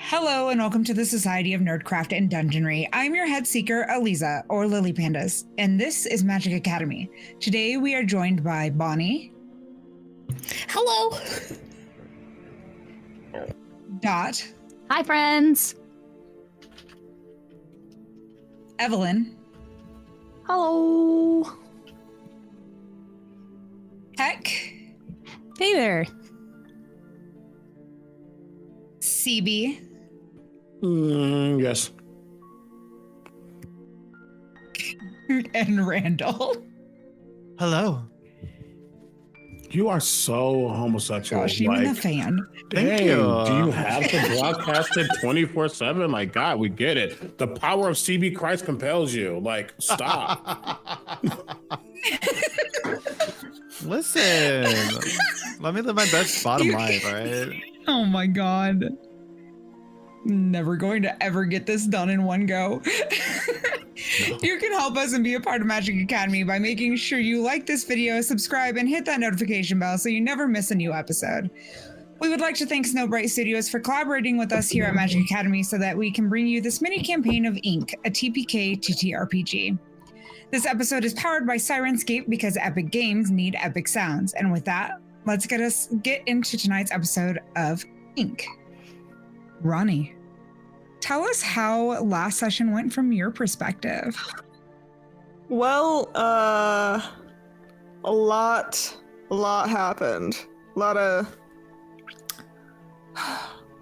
Hello and welcome to the Society of Nerdcraft and Dungeonry. I'm your head seeker, Aliza, or Lily Pandas, and this is Magic Academy. Today we are joined by Bonnie. Hello. Dot. Hi, friends. Evelyn. Hello. Heck. Hey there. CB. Yes. And Randall. Hello. You are so homosexual. Gosh, even the fan. Thank Dang, you. do you have to broadcast it 24/7? Like, God, we get it. The power of CB Christ compels you. Like, stop. Listen, let me live my best bottom life, all right? Oh my god. Never going to ever get this done in one go. No. You can help us and be a part of Magic Academy by making sure you like this video, subscribe, and hit that notification bell so you never miss a new episode. We would like to thank Snowbright Studios for collaborating with us here at Magic Academy so that we can bring you this mini campaign of Ink, a TPK TTRPG. This episode is powered by Sirenscape because epic games need epic sounds. And with that, let's get into tonight's episode of Ink. Ronnie, tell us how last session went from your perspective. Well, a lot happened. A lot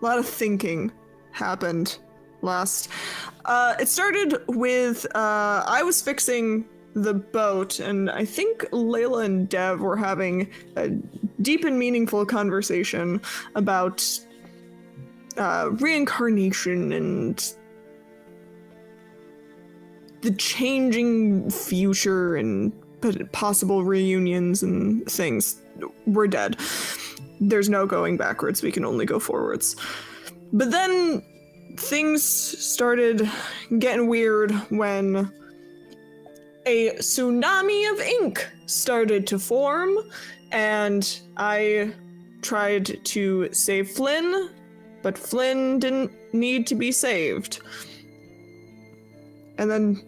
of thinking happened last. It started with I was fixing the boat, and I think Layla and Dev were having a deep and meaningful conversation about reincarnation and the changing future and possible reunions and things. We're dead. There's no going backwards. We can only go forwards. But then things started getting weird when a tsunami of ink started to form, and I tried to save Flynn, but Flynn didn't need to be saved. And then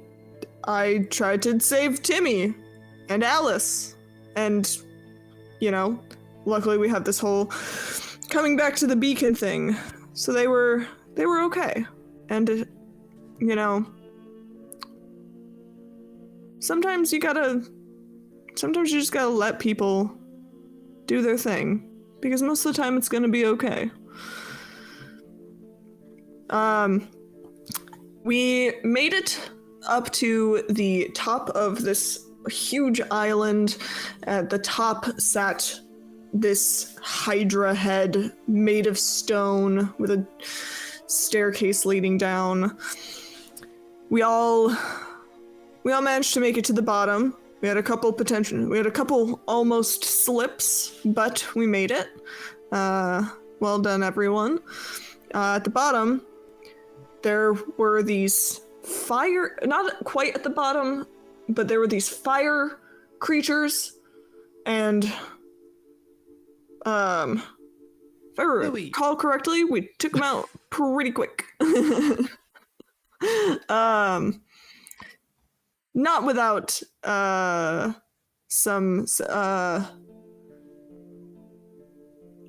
I tried to save Timmy and Alice. And, you know, luckily we have this whole coming back to the beacon thing. So they were okay. And, you know, sometimes you just gotta let people do their thing. Because most of the time it's gonna be okay. We made it up to the top of this huge island. At the top sat this Hydra head made of stone with a staircase leading down. We all managed to make it to the bottom. We had a couple almost slips, but we made it. Well done, everyone. At the bottom, there were these not quite at the bottom, but there were these fire creatures, and if I recall correctly, we took them out pretty quick. Not without some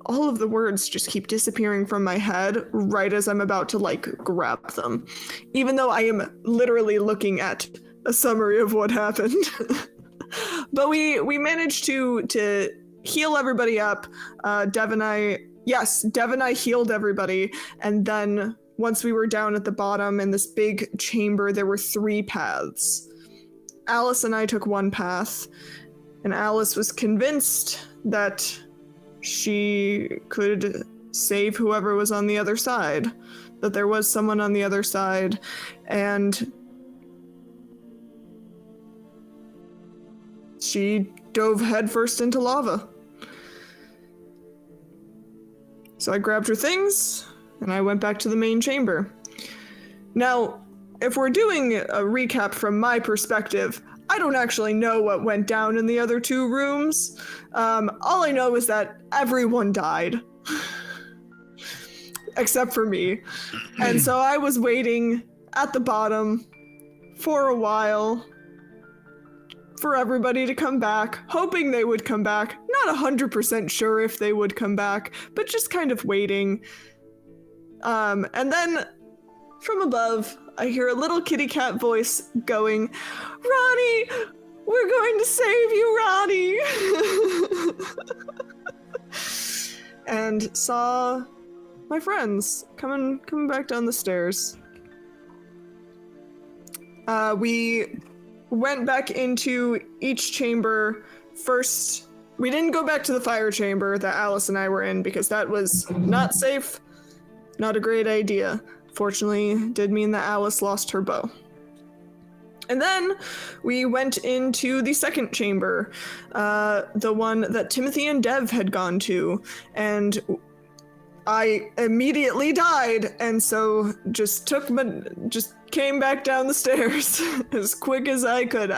all of the words just keep disappearing from my head right as I'm about to, grab them. Even though I am literally looking at a summary of what happened. But we managed to heal everybody up. Dev and I healed everybody. And then once we were down at the bottom in this big chamber, there were 3 paths. Alice and I took one path. And Alice was convinced that she could save whoever was on the other side, that there was someone on the other side, and she dove headfirst into lava. So I grabbed her things, and I went back to the main chamber. Now, if we're doing a recap from my perspective, I don't actually know what went down in the other 2 rooms. All I know is that everyone died. except for me. And so I was waiting at the bottom for a while for everybody to come back, hoping they would come back. Not 100% sure if they would come back, but just kind of waiting. And then from above, I hear a little kitty cat voice going, "Ronnie, we're going to save you, Ronnie!" And saw my friends coming back down the stairs. We went back into each chamber first. We didn't go back to the fire chamber that Alice and I were in because that was not safe, not a great idea. Fortunately, did mean that Alice lost her bow. And then we went into the second chamber, the one that Timothy and Dev had gone to, and I immediately died, and so just came back down the stairs as quick as I could.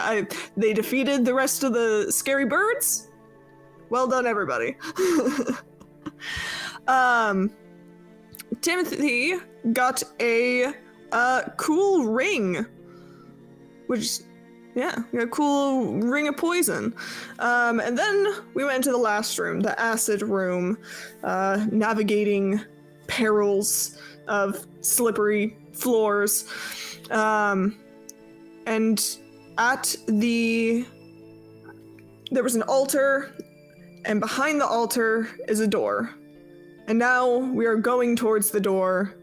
They defeated the rest of the scary birds. Well done, everybody. Timothy got a cool ring, which, yeah, a cool ring of poison. And then we went to the last room, the acid room, navigating perils of slippery floors. And there was an altar, and behind the altar is a door. And now we are going towards the door.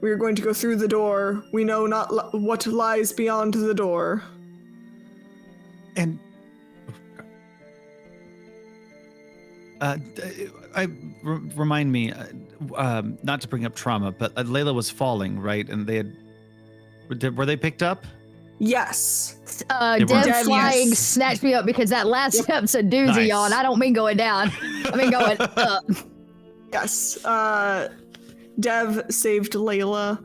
We are going to go through the door. We know not what lies beyond the door. And remind me, not to bring up trauma, but Layla was falling, right? And were they picked up? Yes. Dev flying yes. snatched me up because that last step's a doozy, Nice. y'all, and I don't mean going down. I mean going up. Yes. Dev saved Layla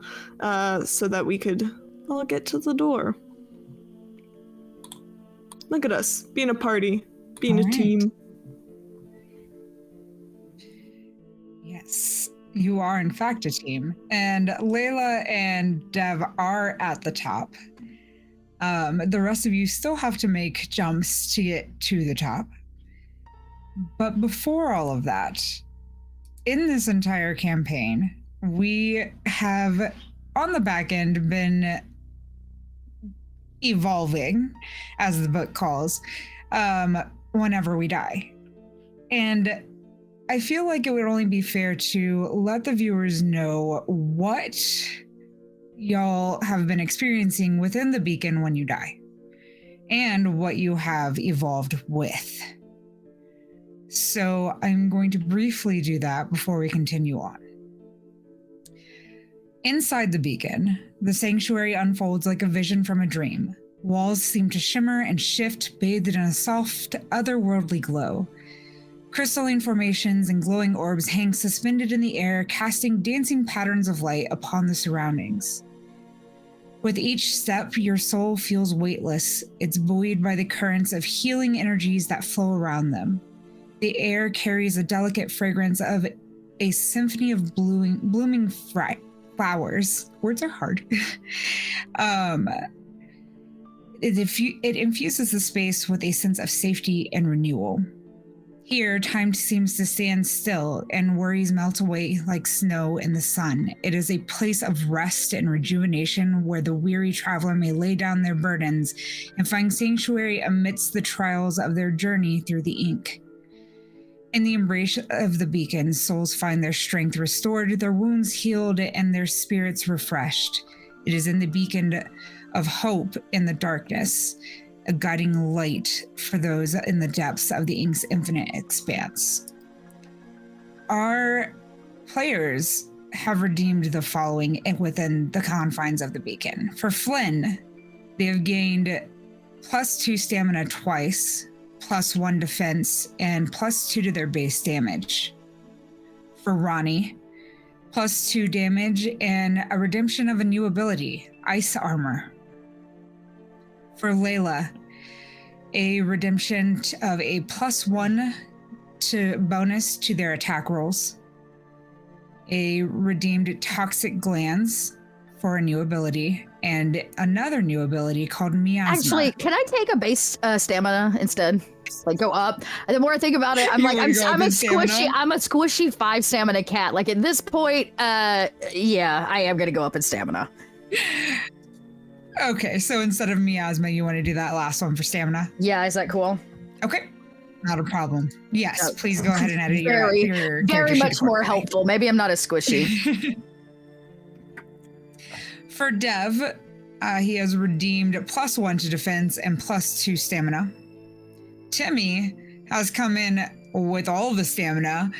so that we could all get to the door. Look at us, being a party, being All a right. team. Yes, you are in fact a team. And Layla and Dev are at the top. The rest of you still have to make jumps to get to the top. But before all of that, in this entire campaign, we have, on the back end, been evolving, as the book calls, whenever we die. And I feel like it would only be fair to let the viewers know what y'all have been experiencing within the beacon when you die, and what you have evolved with. So I'm going to briefly do that before we continue on. Inside the beacon, the sanctuary unfolds like a vision from a dream. Walls seem to shimmer and shift, bathed in a soft, otherworldly glow. Crystalline formations and glowing orbs hang suspended in the air, casting dancing patterns of light upon the surroundings. With each step, your soul feels weightless. It's buoyed by the currents of healing energies that flow around them. The air carries a delicate fragrance of a symphony of blooming flowers. Words are hard. It infuses the space with a sense of safety and renewal. Here, time seems to stand still and worries melt away like snow in the sun. It is a place of rest and rejuvenation where the weary traveler may lay down their burdens and find sanctuary amidst the trials of their journey through the ink. In the embrace of the beacon, souls find their strength restored, their wounds healed, and their spirits refreshed. It is in the beacon of hope in the darkness, a guiding light for those in the depths of the ink's infinite expanse. Our players have redeemed the following within the confines of the beacon. For Flynn, they have gained +2 stamina twice, +1 defense, and +2 to their base damage. For Ronnie, +2 damage and a redemption of a new ability, Ice Armor. For Layla, a redemption of a +1 to bonus to their attack rolls. a redeemed toxic glands for a new ability, and another new ability called miasma. Actually, can I take a base stamina instead? Like go up. And the more I think about it, I'm You like, wanna go up in stamina? I'm a squishy 5 stamina cat. Like at this point, yeah, I am gonna go up in stamina. Okay, so instead of miasma, you want to do that last one for stamina? Yeah, is that cool? Okay, not a problem. Yes, Oh. please go ahead and edit Very, your very character sheet much more accordingly. helpful. Maybe I'm not as squishy. For Dev, he has redeemed +1 to defense and +2 stamina. Timmy has come in with all the stamina,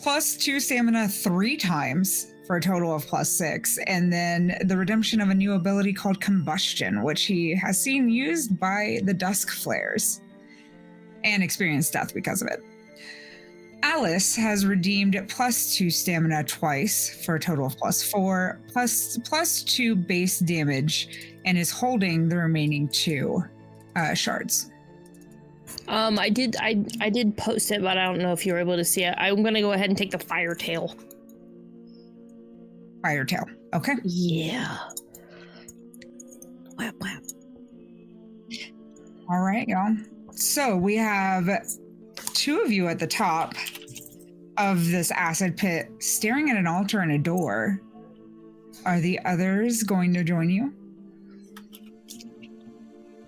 +2 stamina 3 times for a total of +6. And then the redemption of a new ability called Combustion, which he has seen used by the Dusk Flares and experienced death because of it. Alice has redeemed +2 stamina twice for a total of +4, +2 base damage, and is holding the remaining 2 shards. I did post it, but I don't know if you were able to see it. I'm gonna go ahead and take the fire tail. Fire tail. Okay. Yeah. Whap, whap. All right, y'all. So we have 2 of you at the top of this acid pit staring at an altar and a door. Are the others going to join you?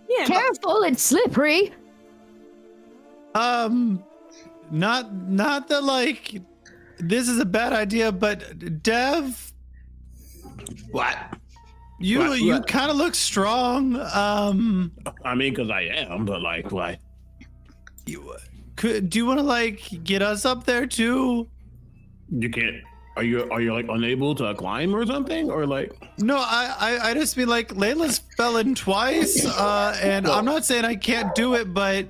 Yeah. Careful, it's slippery. Not that like this is a bad idea, but Dev, What? you What? kind of look strong. I mean, because I am, but like, what? Do you want to like get us up there too? You can't. Are you like unable to climb or something, or like? No, I just mean like Layla's fell in twice, and I'm not saying I can't do it, but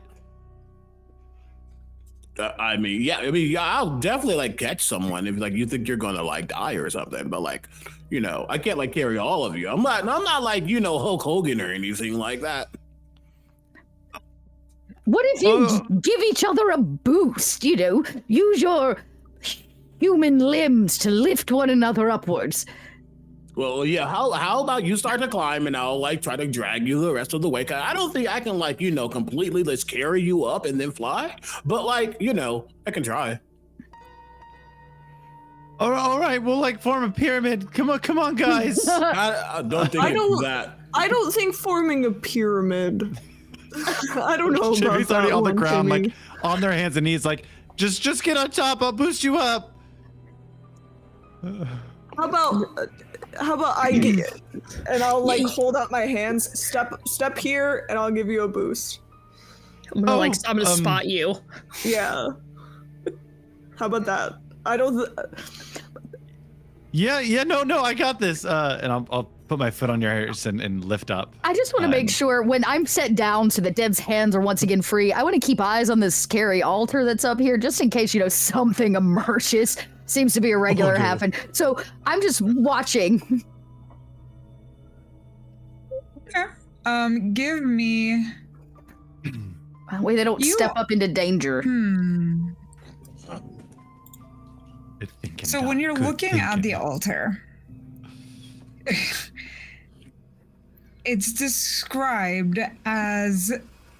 I mean, yeah. I'll definitely like catch someone if like you think you're gonna like die or something. But like, I can't like carry all of you. I'm not like Hulk Hogan or anything like that. What if you give each other a boost? Use your human limbs to lift one another upwards. Well, yeah. How about you start to climb and I'll like try to drag you the rest of the way? 'Cause I don't think I can like completely let's carry you up and then fly. But like I can try. all right, we'll like form a pyramid. Come on, guys. I don't think I don't- that. I don't think forming a pyramid. I don't know about Jimmy's already that on the one, ground, Jimmy. like on their hands and knees, like just get on top. I'll boost you up. How about I get and I'll like hold up my hands, step here, and I'll give you a boost. I'm gonna spot you. Yeah. How about that? I don't. Yeah, no, I got this. And I'll put my foot on yours and lift up. I just want to make sure when I'm set down so that Dev's hands are once again free, I want to keep eyes on this scary altar that's up here just in case, something emerges. Seems to be a regular happen. So I'm just watching. Okay. Give me. That way they don't step up into danger. So when you're looking at the altar, it's described as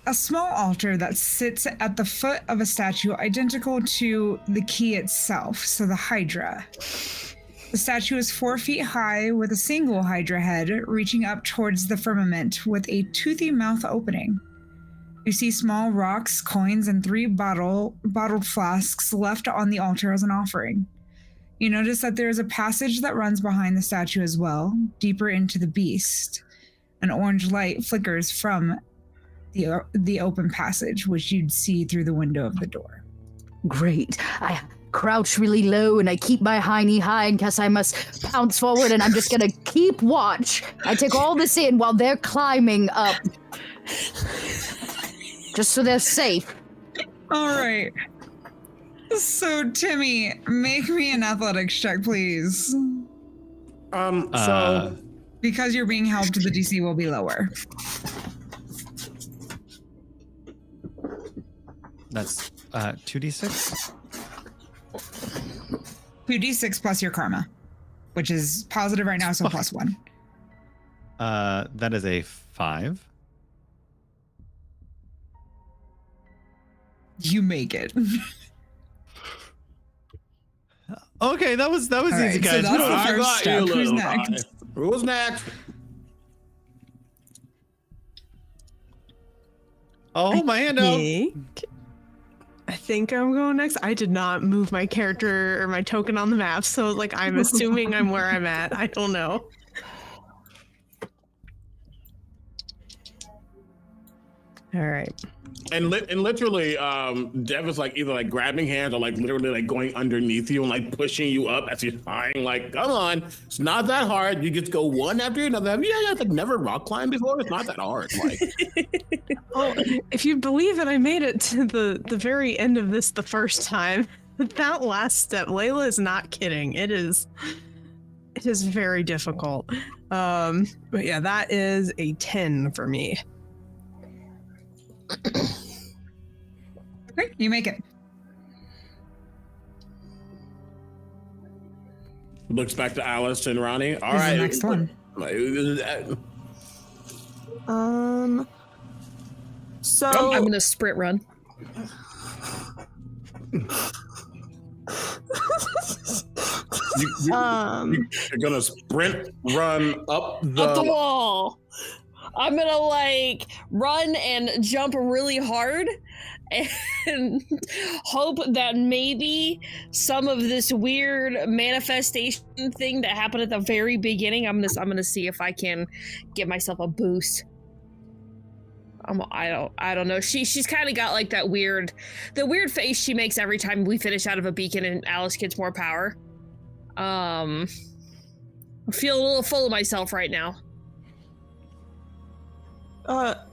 a small altar that sits at the foot of a statue identical to the key itself, so the Hydra. The statue is 4 feet high with a single Hydra head reaching up towards the firmament with a toothy mouth opening. You see small rocks, coins, and 3 bottled flasks left on the altar as an offering. You notice that there is a passage that runs behind the statue as well, deeper into the beast. An orange light flickers from the open passage, which you'd see through the window of the door. Great. I crouch really low and I keep my hiney high in case I must pounce forward, and I'm just gonna keep watch. I take all this in while they're climbing up. Just so they're safe. All right. So, Timmy, make me an athletics check, please. So Because you're being helped, the DC will be lower. That's 2d6. 2d6 plus your karma, which is positive right now, so +1. That is a 5. You make it. Okay, that was All easy, right, so guys. that's the I first got step. you, Who's little next? guy. Who's next? Oh, my hand out. I think I'm going next. I did not move my character or my token on the map, so like I'm assuming I'm where I'm at. I don't know. All right. And literally, Dev is like either like grabbing hands or like literally like going underneath you and like pushing you up as you're flying. Like, come on, it's not that hard. You just go one after another. Have you guys like never rock climbed before? It's not that hard. Like, Well, if you believe that I made it to the very end of this the first time, that last step, Layla is not kidding. It is very difficult. But yeah, that is a 10 for me. Okay, you make it. looks back to Alice and Ronnie. All Who's right, the next one? So I'm gonna sprint run. You're gonna sprint, run up Up the the. wall. I'm gonna like run and jump really hard and hope that maybe some of this weird manifestation thing that happened at the very beginning, I'm gonna see if I can give myself a boost. I don't know. She's kind of got like the weird face she makes every time we finish out of a beacon and Alice gets more power. I feel a little full of myself right now.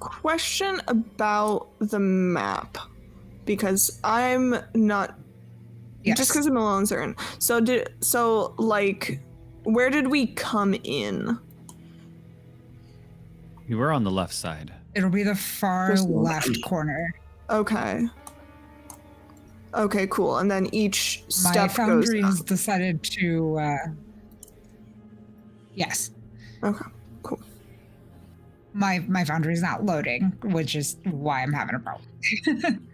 Question about the map, because I'm not Yes. just because I'm a little uncertain. So like, where did we come in? You were on the left side. It'll be the far There's no left corner. Okay. Okay, cool. And then each My step goes foundry up. has decided to. Yes, Okay, cool. my foundry is not loading, which is why I'm having a problem.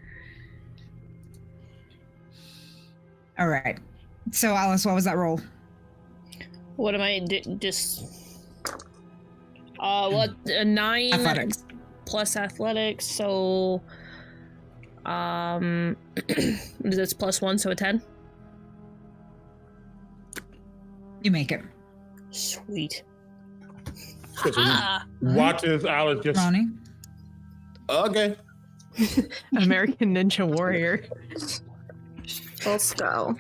All right. So Alice, what was that roll? What am I just? What a 9 Athletics. plus athletics, so that's +1, so a 10. You make it. Sweet. Watch this, Alice. Just Ronnie. okay. American Ninja Warrior. Let's go.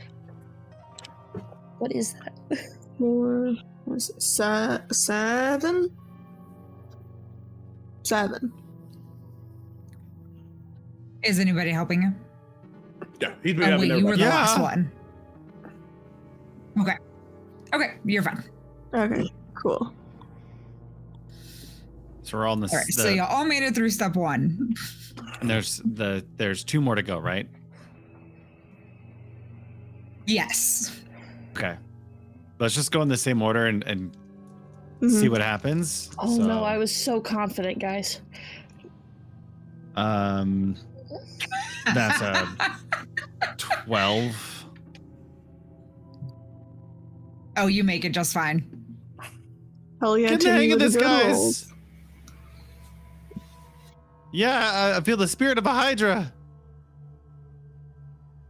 What is that? 4, was it 7? 7. Is anybody helping you? Yeah, he's been Oh having wait, you were the Yeah. last one. Okay. Okay, you're fine. Okay, cool. So we're all in the. All right, so you all made it through step 1. And there's 2 more to go, right? Yes. Okay. Let's just go in the same order and Mhm. see what happens. Oh So, no, I was so confident, guys. That's a 12. Oh, you make it just fine. Hell yeah, Get the Timmy hang of with this, the good rolls. guys. Yeah, I feel the spirit of a Hydra.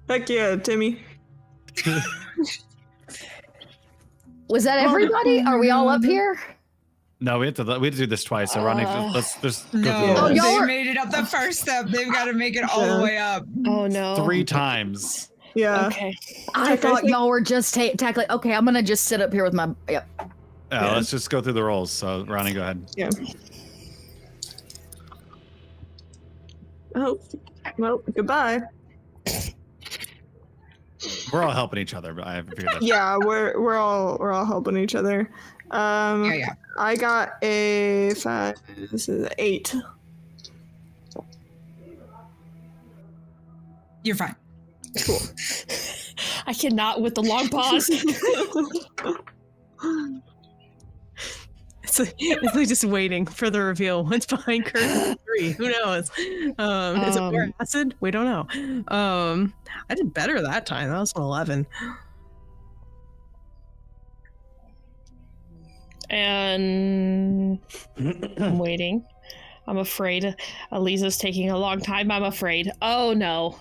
Heck yeah, Timmy. Was that everybody? Are we all up here? No, we have to do this twice. So Ronnie, let's just go No, through the Oh, rules. y'all they are- made it up the first step. They've got to make it all the way up. Oh no. 3 times. Yeah. Okay. I thought y'all were just tackling. Okay, I'm gonna just sit up here with my. Yep. Yeah. Let's just go through the rolls. So Ronnie, go ahead. Yeah. Oh, well, goodbye. We're all helping each other, but I haven't figured that. Yeah, we're all helping each other. Yeah. I got a 5. This is 8. You're fine. Cool. I cannot with the long pause. It's like just waiting for the reveal. What's behind curtain 3? Who knows? Is it more acid? We don't know. I did better that time. That was an 11. And I'm waiting. I'm afraid. Elisa's taking a long time. I'm afraid. Oh no.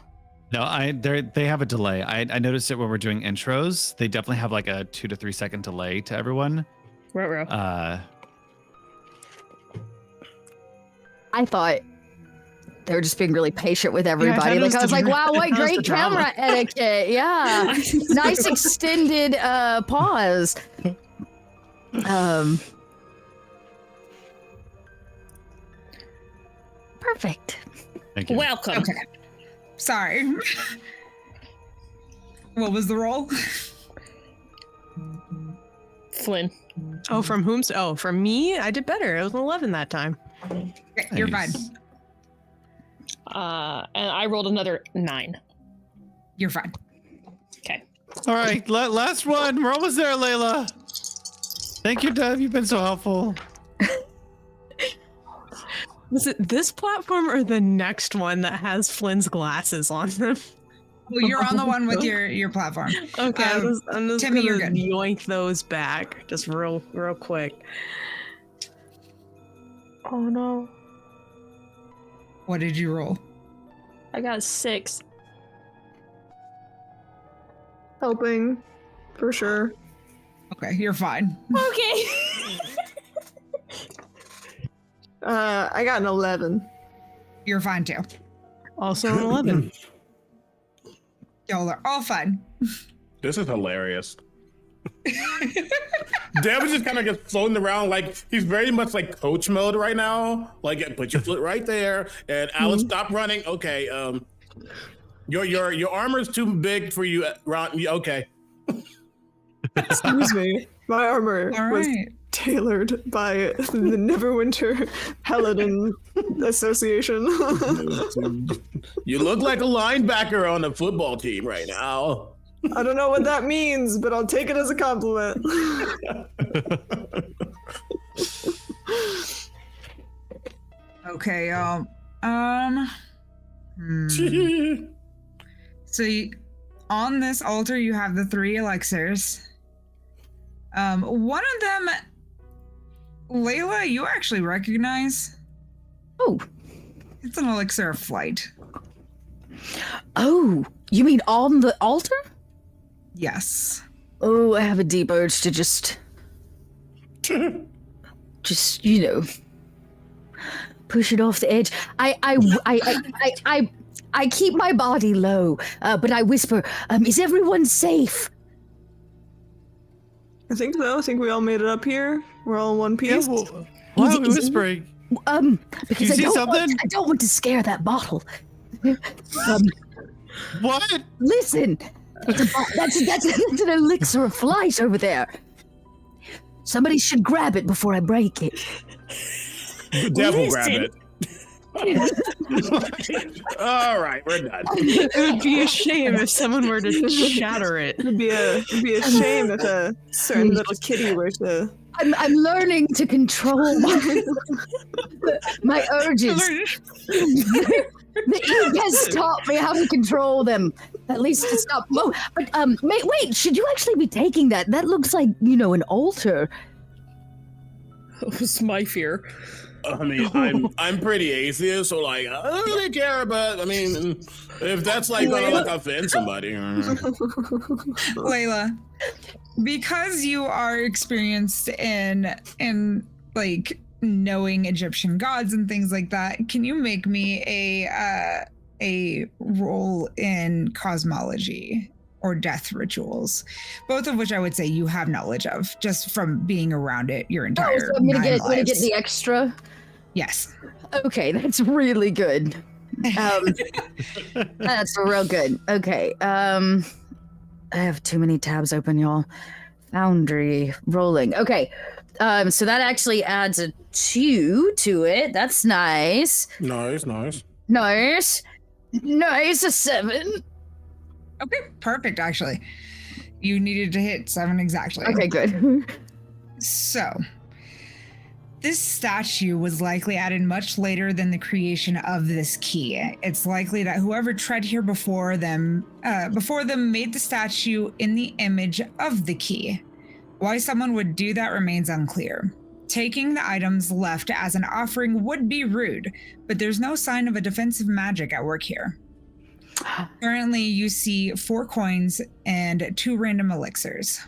No, they have a delay. I noticed it when we're doing intros. They definitely have like a 2 to 3 second delay to everyone. Right. I thought they were just being really patient with everybody. Yeah, I was like, wow, what great camera etiquette. Yeah. Nice extended pause. Perfect. Thank you. Welcome. Okay. Sorry. What was the roll? Flynn. Oh, from whom? Oh, from me? I did better. It was an 11 that time. Okay, you're fine. Nice. And I rolled another 9. You're fine. Okay. All right, last one. We're almost there, Layla. Thank you, Dev. You've been so helpful. Was it this platform or the next one that has Flynn's glasses on them? Well, you're on the one with your platform. Okay, I'm just Timmy, you're gonna good. yoink those back, just real quick. Oh no, What did you roll? I got 6. Helping, for sure. Okay, you're fine. Okay. I got an 11. You're fine too. also an 11. Y'all are all fine. This is hilarious. Dev is just kind of just floating around like he's very much like coach mode right now. Like, put your foot right there, and Alice, stop running. Okay, your armor's too big for you, Ron. Okay. Excuse me. My armor All was right. tailored by the Neverwinter Paladin Association. You look like a linebacker on a football team right now. I don't know what that means, but I'll take it as a compliment. Okay, So on this altar, you have the 3 elixirs. One of them, Layla, you actually recognize. Oh. It's an elixir of flight. Oh, you mean on the altar? Yes. Oh, I have a deep urge to just, push it off the edge. I keep my body low, but I whisper, is everyone safe? I think so. I think we all made it up here. We're all in one piece. Why are we whispering? Because You see something? I don't want to scare that bottle. What? Listen, that's an elixir of flight over there. Somebody should grab it before I break it. The devil grab it. All right, we're done. It would be a shame if someone were to shatter it. It'd be a shame if a certain little kitty were to. I'm learning to control my urges. The ink has taught me how to control them. At least to stop. But wait, should you actually be taking that? That looks like, an altar. That was my fear. I mean, I'm pretty atheist, so like I don't really care. But I mean, if that's like gonna like offend somebody, Layla, because you are experienced in like knowing Egyptian gods and things like that, can you make me a roll in cosmology or death rituals, both of which I would say you have knowledge of just from being around it your entire so I'm gonna get lives. the extra. Yes. Okay, that's really good. That's real good. Okay. I have too many tabs open, y'all. Foundry rolling. Okay. So that actually adds a 2 to it. That's nice. nice. Nice. A 7. Okay, perfect, actually. You needed to hit 7 exactly. Okay, good. So, this statue was likely added much later than the creation of this key. It's likely that whoever tread here before them made the statue in the image of the key. Why someone would do that remains unclear. Taking the items left as an offering would be rude, but there's no sign of a defensive magic at work here. Currently, you see 4 coins and 2 random elixirs.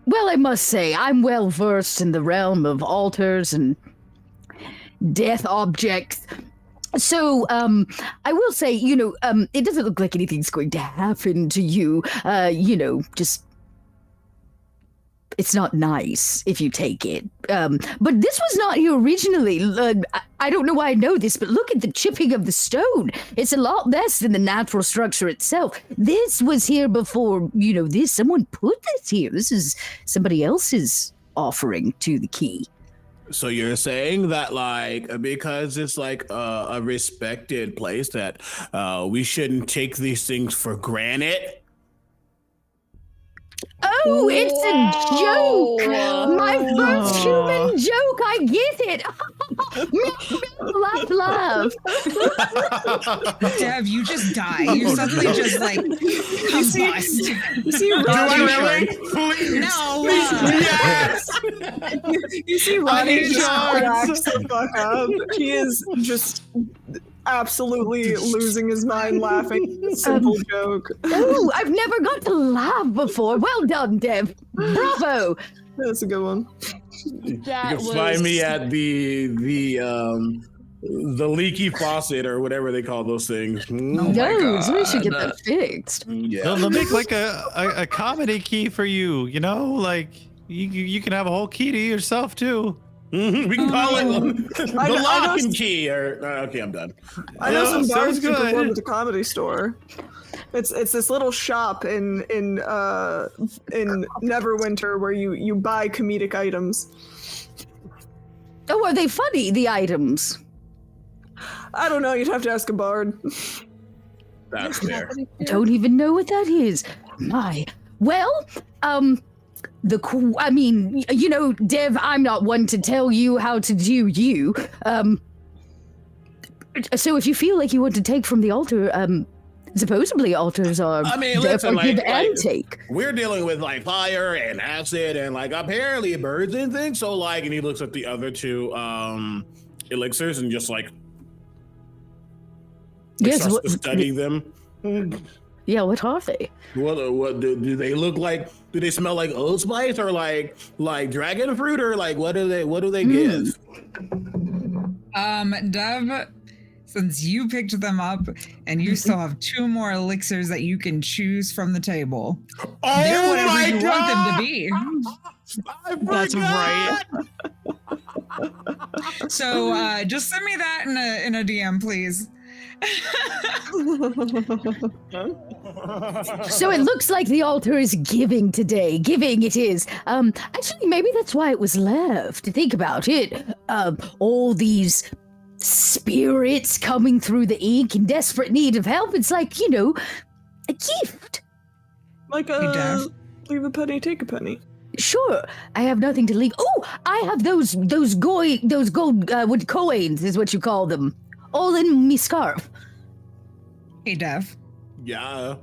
Well, I must say, I'm well versed in the realm of altars and death objects. So, I will say, it doesn't look like anything's going to happen to you. Just it's not nice if you take it. But this was not here originally. I don't know why I know this, but look at the chipping of the stone. It's a lot less than the natural structure itself. This was here before, someone put this here. This is somebody else's offering to the key. So you're saying that, because it's a respected place, that we shouldn't take these things for granted? Oh, it's a joke! My first human joke, I get it! Laugh. Dev, you just die. You suddenly just combust. You see Ronnie really? No. Yes! You see Ronnie just cracks the fuck up. He is just absolutely losing his mind laughing. Simple joke. Oh, I've never got to laugh before. Well done, Dev. Bravo. That's a good one. You can find me at the leaky faucet or whatever they call those things. No, we should get that fixed. Yeah. They'll make a comedy key for you. You can have a whole key to yourself too. We can call it the lock and key. Okay, I'm done. I know some sounds bars who good. perform at the Comedy Store. It's this little shop in Neverwinter where you buy comedic items. Oh, are they funny, the items? I don't know. You'd have to ask a bard. That's fair. I don't even know what that is. My. Well, Dev, I'm not one to tell you how to do you. So if you feel like you want to take from the altar, supposedly altars are there for give and take. We're dealing with fire and acid and apparently birds and things. So and he looks at the other 2 elixirs and just starts to study them. Yeah, what are they? What do they look like? Do they smell like Old Spice or like dragon fruit or what do they give? Dev, since you picked them up and you still have 2 more elixirs that you can choose from the table, they're whatever you want them to be. That's right. So just send me that in a DM, please. So it looks like the altar is giving today. Giving it is. Actually, maybe that's why it was left. Think about it. All these spirits coming through the ink in desperate need of help. It's like, a gift. Leave a penny, take a penny. Sure, I have nothing to leave. Oh, I have those gold wood coins, is what you call them. All in me scarf. Hey, Dev. Yeah.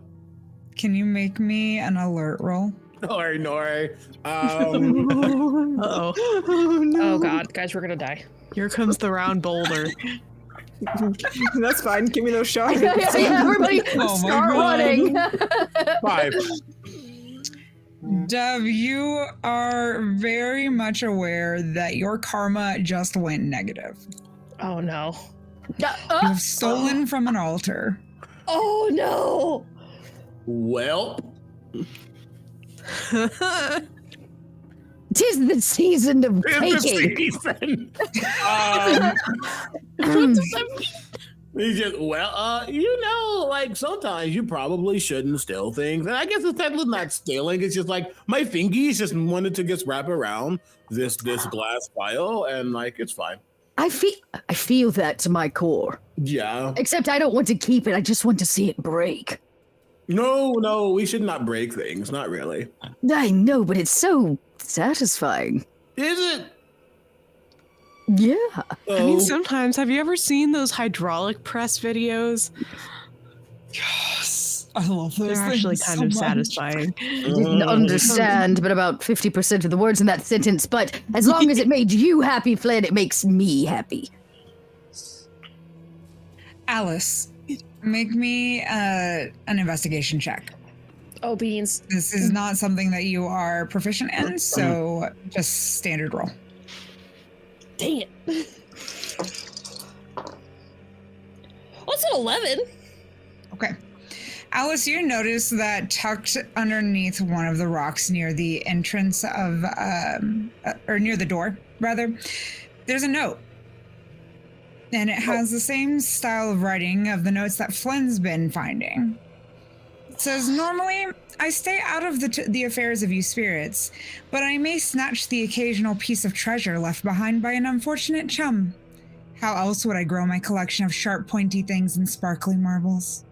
Can you make me an alert roll? Nori. Uh-oh. Oh, no. Oh god, guys, we're gonna die. Here comes the round boulder. That's fine. Give me those shots. Yeah, everybody start running. 5. Dev, you are very much aware that your karma just went negative. Oh no. You have stolen from an altar. Oh no. Well, 'Tis the season of taking. He's just sometimes you probably shouldn't steal things, and I guess it's technically not stealing. It's just my fingies just wanted to just wrap around this glass vial, and it's fine. I feel that to my core. Yeah. Except I don't want to keep it. I just want to see it break. No, we should not break things. Not really. I know, but it's so satisfying. Is it? Yeah. I mean, sometimes, have you ever seen those hydraulic press videos? Yes, I love those. They're actually kind of satisfying. Didn't understand, but about 50% of the words in that sentence. But as long as it made you happy, Flynn, it makes me happy. Alice, make me an investigation check. Oh, beans. This is not something that you are proficient in, so just standard roll. Dang it. What's an 11? Okay. Alice, you notice that tucked underneath one of the rocks near the entrance of, or near the door, rather, there's a note. And it has the same style of writing of the notes that Flynn's been finding. It says, normally, I stay out of the affairs of you spirits, but I may snatch the occasional piece of treasure left behind by an unfortunate chum. How else would I grow my collection of sharp, pointy things and sparkly marbles?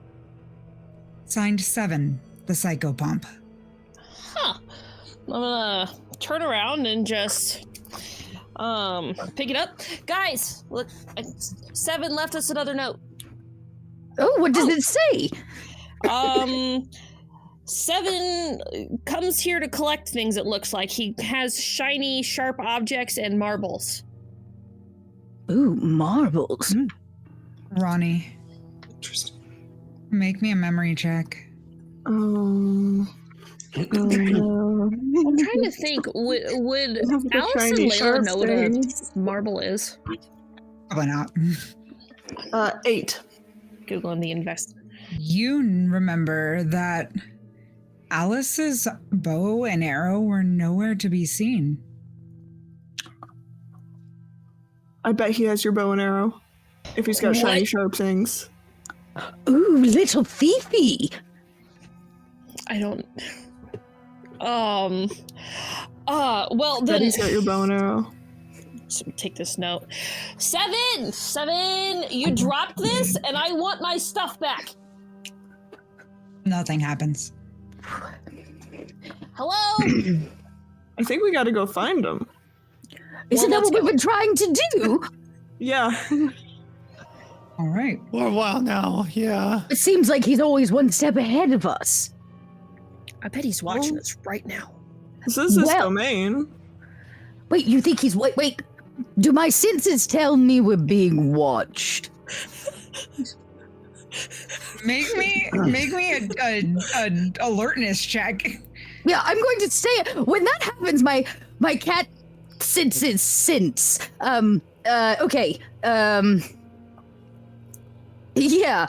Signed 7, the Psychopomp. Huh. I'm gonna turn around and just pick it up. Guys, look, 7 left us another note. Oh, what does it say? 7 comes here to collect things, it looks like. He has shiny, sharp objects and marbles. Ooh, marbles. Ronnie, make me a memory check. I'm trying to think, would Alice and Layla know what a marble is? Probably not. 8. Googling the invest. You remember that Alice's bow and arrow were nowhere to be seen. I bet he has your bow and arrow. If he's got shiny, sharp things. Ooh, little thiefy. I don't... well then... Bet he's got your bow and arrow. So take this note. 7, you dropped this and I want my stuff back. Nothing happens. Hello? I think we gotta go find him. Isn't that what we've been trying to do? Yeah. All right. For a while now, yeah. It seems like he's always one step ahead of us. I bet he's watching us right now. This is his domain. Wait, you think he's... Wait. Do my senses tell me we're being watched? Make me a alertness check. Yeah, I'm going to say it. When that happens, my cat senses sense. Okay. Yeah.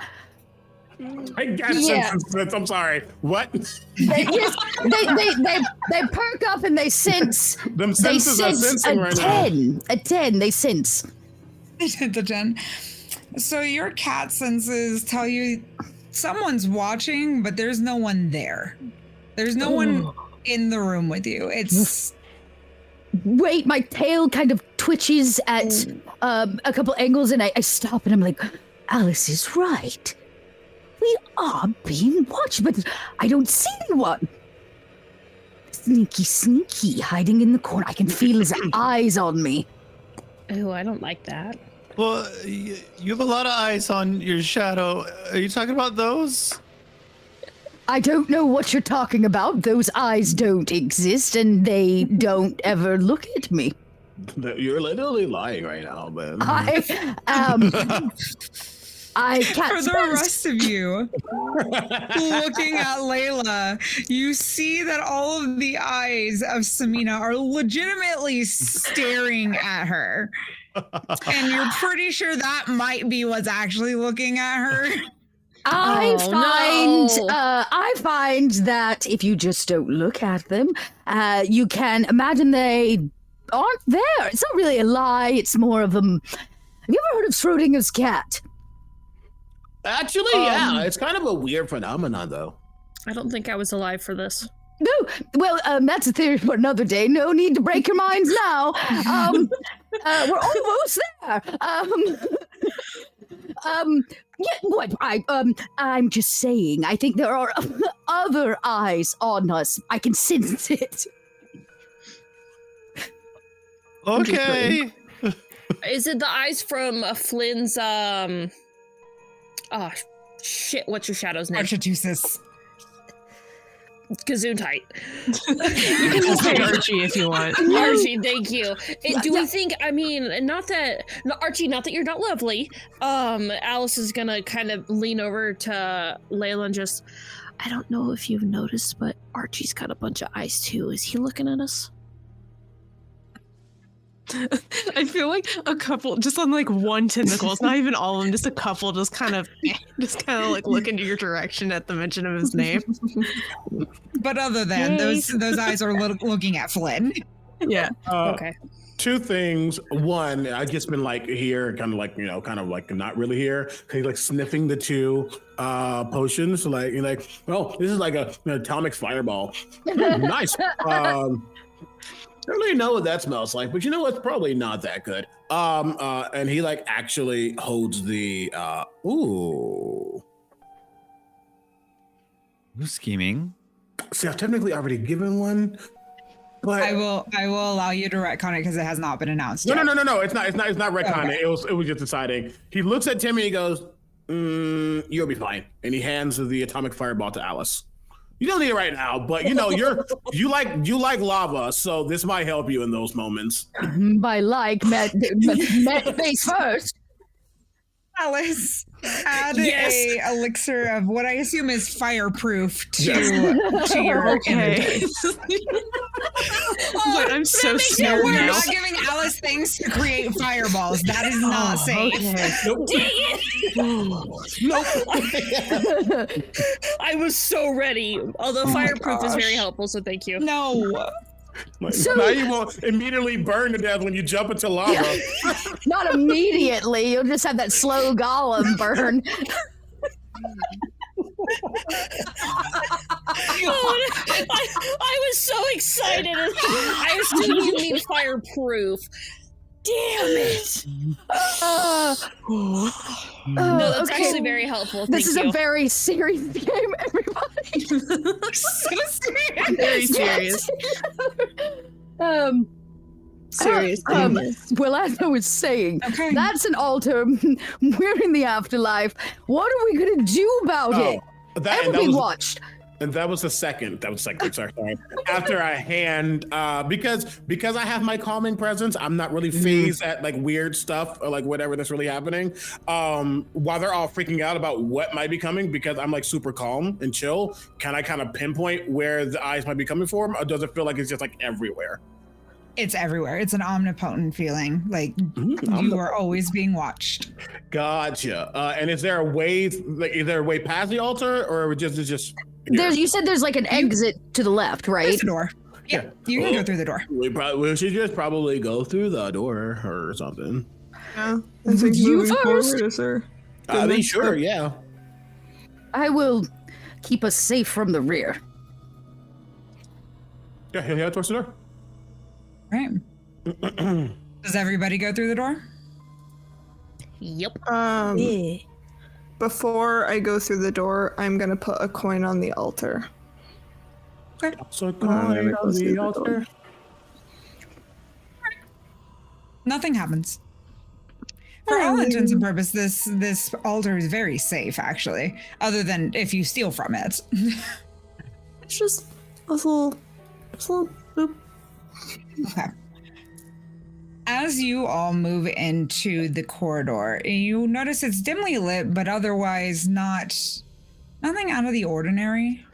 I got sense. I'm sorry. What? They perk up and they sense. Them senses are sensing right now. A 10. They sense. The 10. So your cat senses tell you someone's watching, but there's no one there. There's no one in the room with you. It's... Wait, my tail kind of twitches at a couple angles and I stop and I'm like, Alice is right. We are being watched, but I don't see anyone. Sneaky, hiding in the corner. I can feel his eyes on me. Oh, I don't like that. Well, you have a lot of eyes on your shadow. Are you talking about those? I don't know what you're talking about. Those eyes don't exist, and they don't ever look at me. You're literally lying right now, man. I can't. For the rest of you, looking at Layla, you see that all of the eyes of Samina are legitimately staring at her. And you're pretty sure that might be what's actually looking at her. I find that if you just don't look at them, you can imagine they aren't there. It's not really a lie. It's more of a... Have you ever heard of Schrodinger's cat? Actually, yeah. It's kind of a weird phenomenon, though. I don't think I was alive for this. No, well, that's a theory for another day. No need to break your minds now. We're almost there. Yeah, what? I'm just saying. I think there are other eyes on us. I can sense it. Okay. Is it the eyes from Flynn's, oh, shit, what's your shadow's name? Architusis. Gesundheit. You can just say Archie if you want. Archie, thank you. Do we think, I mean, Archie, not that you're not lovely. Alice is gonna kind of lean over to Layla and just, I don't know if you've noticed, but Archie's got a bunch of eyes too. Is he looking at us? I feel like a couple, just on like one tentacle, it's not even all of them, just a couple, just kind of like look into your direction at the mention of his name. But other than those eyes are looking at Flynn. Yeah. Okay. Two things. One, I've just been like here, kind of like, not really here. He's like sniffing the two potions. Like, you're like, oh, this is like an atomic fireball. Nice. I don't really know what that smells like, but you know what's probably not that good. And he like actually holds the ooh. Who's scheming? See, I've technically already given one, but I will allow you to retcon it because it has not been announced no, yet. no. It's not retconning. Okay. It was just deciding. He looks at Timmy and he goes, "You'll be fine." And he hands the atomic fireball to Alice. You don't need it right now, but you know you like lava, so this might help you in those moments. By met face first. Alice, add Yes. a elixir of what I assume is fireproof to your Okay. But I'm so No, scared we're now. not giving Alice things to create fireballs. That is not safe. Okay. Nope. Nope. I was so ready. Although fireproof is very helpful, so thank you. No. So- now you won't immediately burn to death when you jump into lava. Not immediately. You'll just have that slow golem burn. I was so excited. I assume you mean fireproof. Damn it. No, that's okay. actually very helpful. Thank This is you. a very serious game, everybody. Very serious. Serious. Well, as I was saying, Okay. that's an altar. We're in the afterlife. What are we gonna do about it? Everybody watched. And that was the second. Sorry. After I hand, because I have my calming presence, I'm not really phased at like weird stuff or like whatever that's really happening. While they're all freaking out about what might be coming, because I'm like super calm and chill, can I kind of pinpoint where the eyes might be coming from, or does it feel like it's just like everywhere? It's everywhere. It's an omnipotent feeling. Like you are always being watched. Gotcha. And is there a way past the altar, or it's just? You said there's like an exit to the left, right? There's the door. Yeah, you can go through the door. We should just probably go through the door or something. Yeah, I think You moving first. forward is there. Sure, yeah. I will keep us safe from the rear. Yeah, head towards the door. Right. Does everybody go through the door? Yep. Before I go through the door, I'm gonna put a coin on the altar. So the altar. Nothing happens. For all intents and purposes, this altar is very safe, actually. Other than if you steal from it. It's just a little boop. Okay. As you all move into the corridor, you notice it's dimly lit, but otherwise nothing out of the ordinary.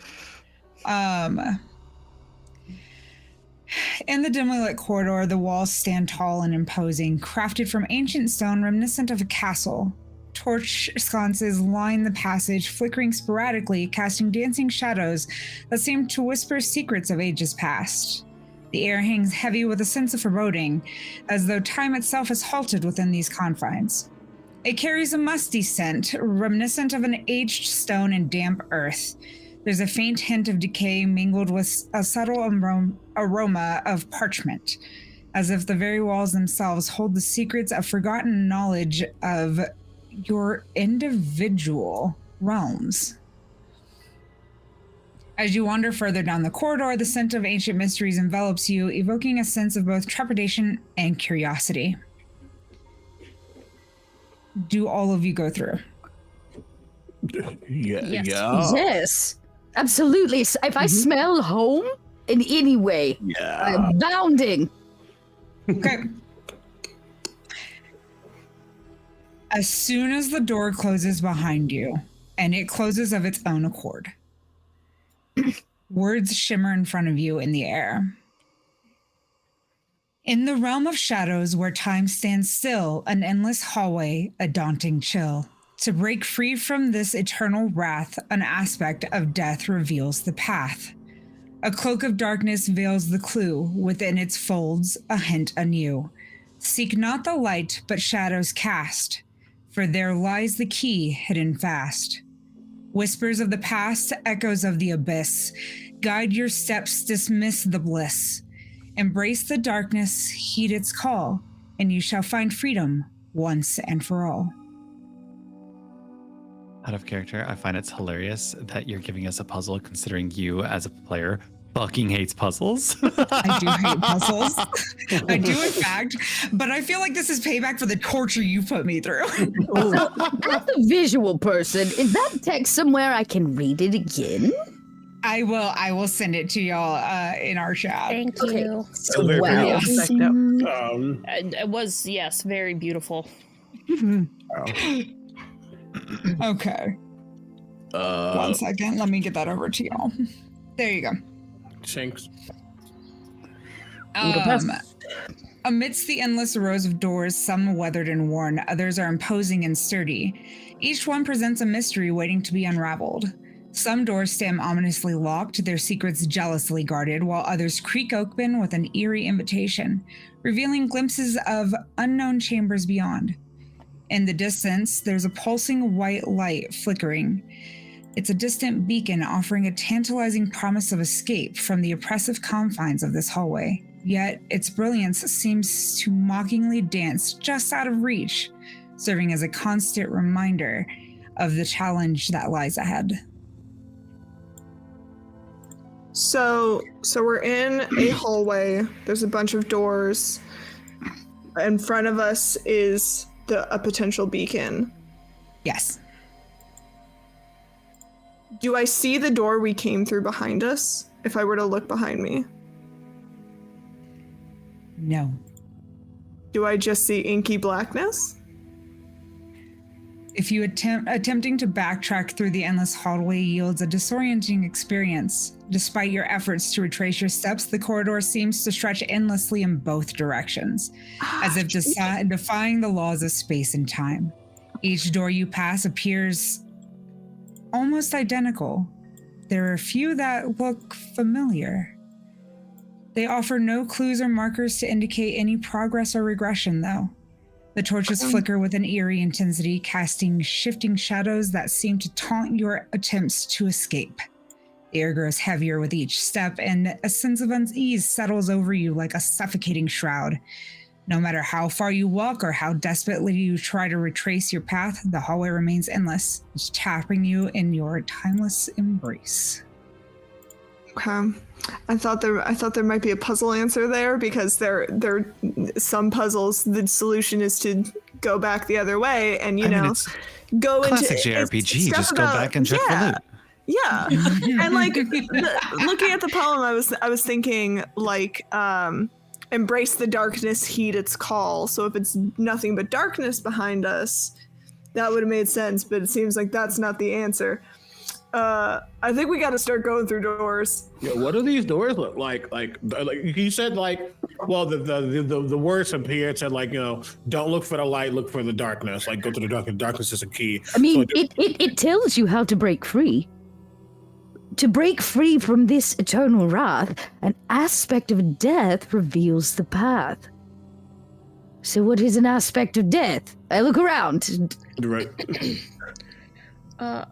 In the dimly lit corridor, the walls stand tall and imposing, crafted from ancient stone reminiscent of a castle. Torch sconces line the passage, flickering sporadically, casting dancing shadows that seem to whisper secrets of ages past. The air hangs heavy with a sense of foreboding, as though time itself has halted within these confines. It carries a musty scent, reminiscent of an aged stone and damp earth. There's a faint hint of decay mingled with a subtle aroma of parchment, as if the very walls themselves hold the secrets of forgotten knowledge of your individual realms. As you wander further down the corridor, the scent of ancient mysteries envelops you, evoking a sense of both trepidation and curiosity. Do all of you go through? Yeah. Yes. Yes, absolutely. If I smell home in any way, I'm bounding. Okay. As soon as the door closes behind you, and it closes of its own accord, words shimmer in front of you in the air. In the realm of shadows where time stands still, an endless hallway, a daunting chill. To break free from this eternal wrath, an aspect of death reveals the path. A cloak of darkness veils the clue, within its folds, a hint anew. Seek not the light, but shadows cast, for there lies the key hidden fast. Whispers of the past, echoes of the abyss. Guide your steps, dismiss the bliss. Embrace the darkness, heed its call, and you shall find freedom once and for all. Out of character, I find it's hilarious that you're giving us a puzzle considering you as a player fucking hates puzzles. I do hate puzzles. I do, in fact, but I feel like this is payback for the torture you put me through. I'm the visual person. Is that text somewhere I can read it again? I will send it to y'all in our chat. Thank you. So very well. It was, yes, very beautiful. Okay. 1 second. Let me get that over to y'all. There you go. Shanks. Amidst the endless rows of doors, some weathered and worn, others are imposing and sturdy. Each one presents a mystery waiting to be unraveled. Some doors stand ominously locked, their secrets jealously guarded, while others creak open with an eerie invitation, revealing glimpses of unknown chambers beyond. In the distance, there's a pulsing white light flickering. It's a distant beacon offering a tantalizing promise of escape from the oppressive confines of this hallway. Yet its brilliance seems to mockingly dance just out of reach, serving as a constant reminder of the challenge that lies ahead. So we're in a hallway. There's a bunch of doors. In front of us is a potential beacon. Yes. Do I see the door we came through behind us if I were to look behind me? No. Do I just see inky blackness? If you attempting to backtrack through the endless hallway yields a disorienting experience. Despite your efforts to retrace your steps, the corridor seems to stretch endlessly in both directions, as if defying the laws of space and time. Each door you pass appears almost identical. There are a few that look familiar. They offer no clues or markers to indicate any progress or regression, though. The torches flicker with an eerie intensity, casting shifting shadows that seem to taunt your attempts to escape. The air grows heavier with each step, and a sense of unease settles over you like a suffocating shroud. No matter how far you walk or how desperately you try to retrace your path, the hallway remains endless, just tapping you in your timeless embrace. Okay. I thought there might be a puzzle answer there, because there some puzzles the solution is to go back the other way and it's go classic into JRPG. stuff Just go about- back and check the loot. Yeah. And like looking at the poem, I was thinking like embrace the darkness, heed its call. So if it's nothing but darkness behind us, that would have made sense, but it seems like that's not the answer. I think we got to start going through doors. Yeah, what do these doors look like? Like you said, like, well, the words appear. It said, like, don't look for the light, look for the darkness. Like, go to the darkness. Darkness is a key. I mean, So it tells you how to break free. To break free from this eternal wrath, an aspect of death reveals the path. So what is an aspect of death? I look around. right. I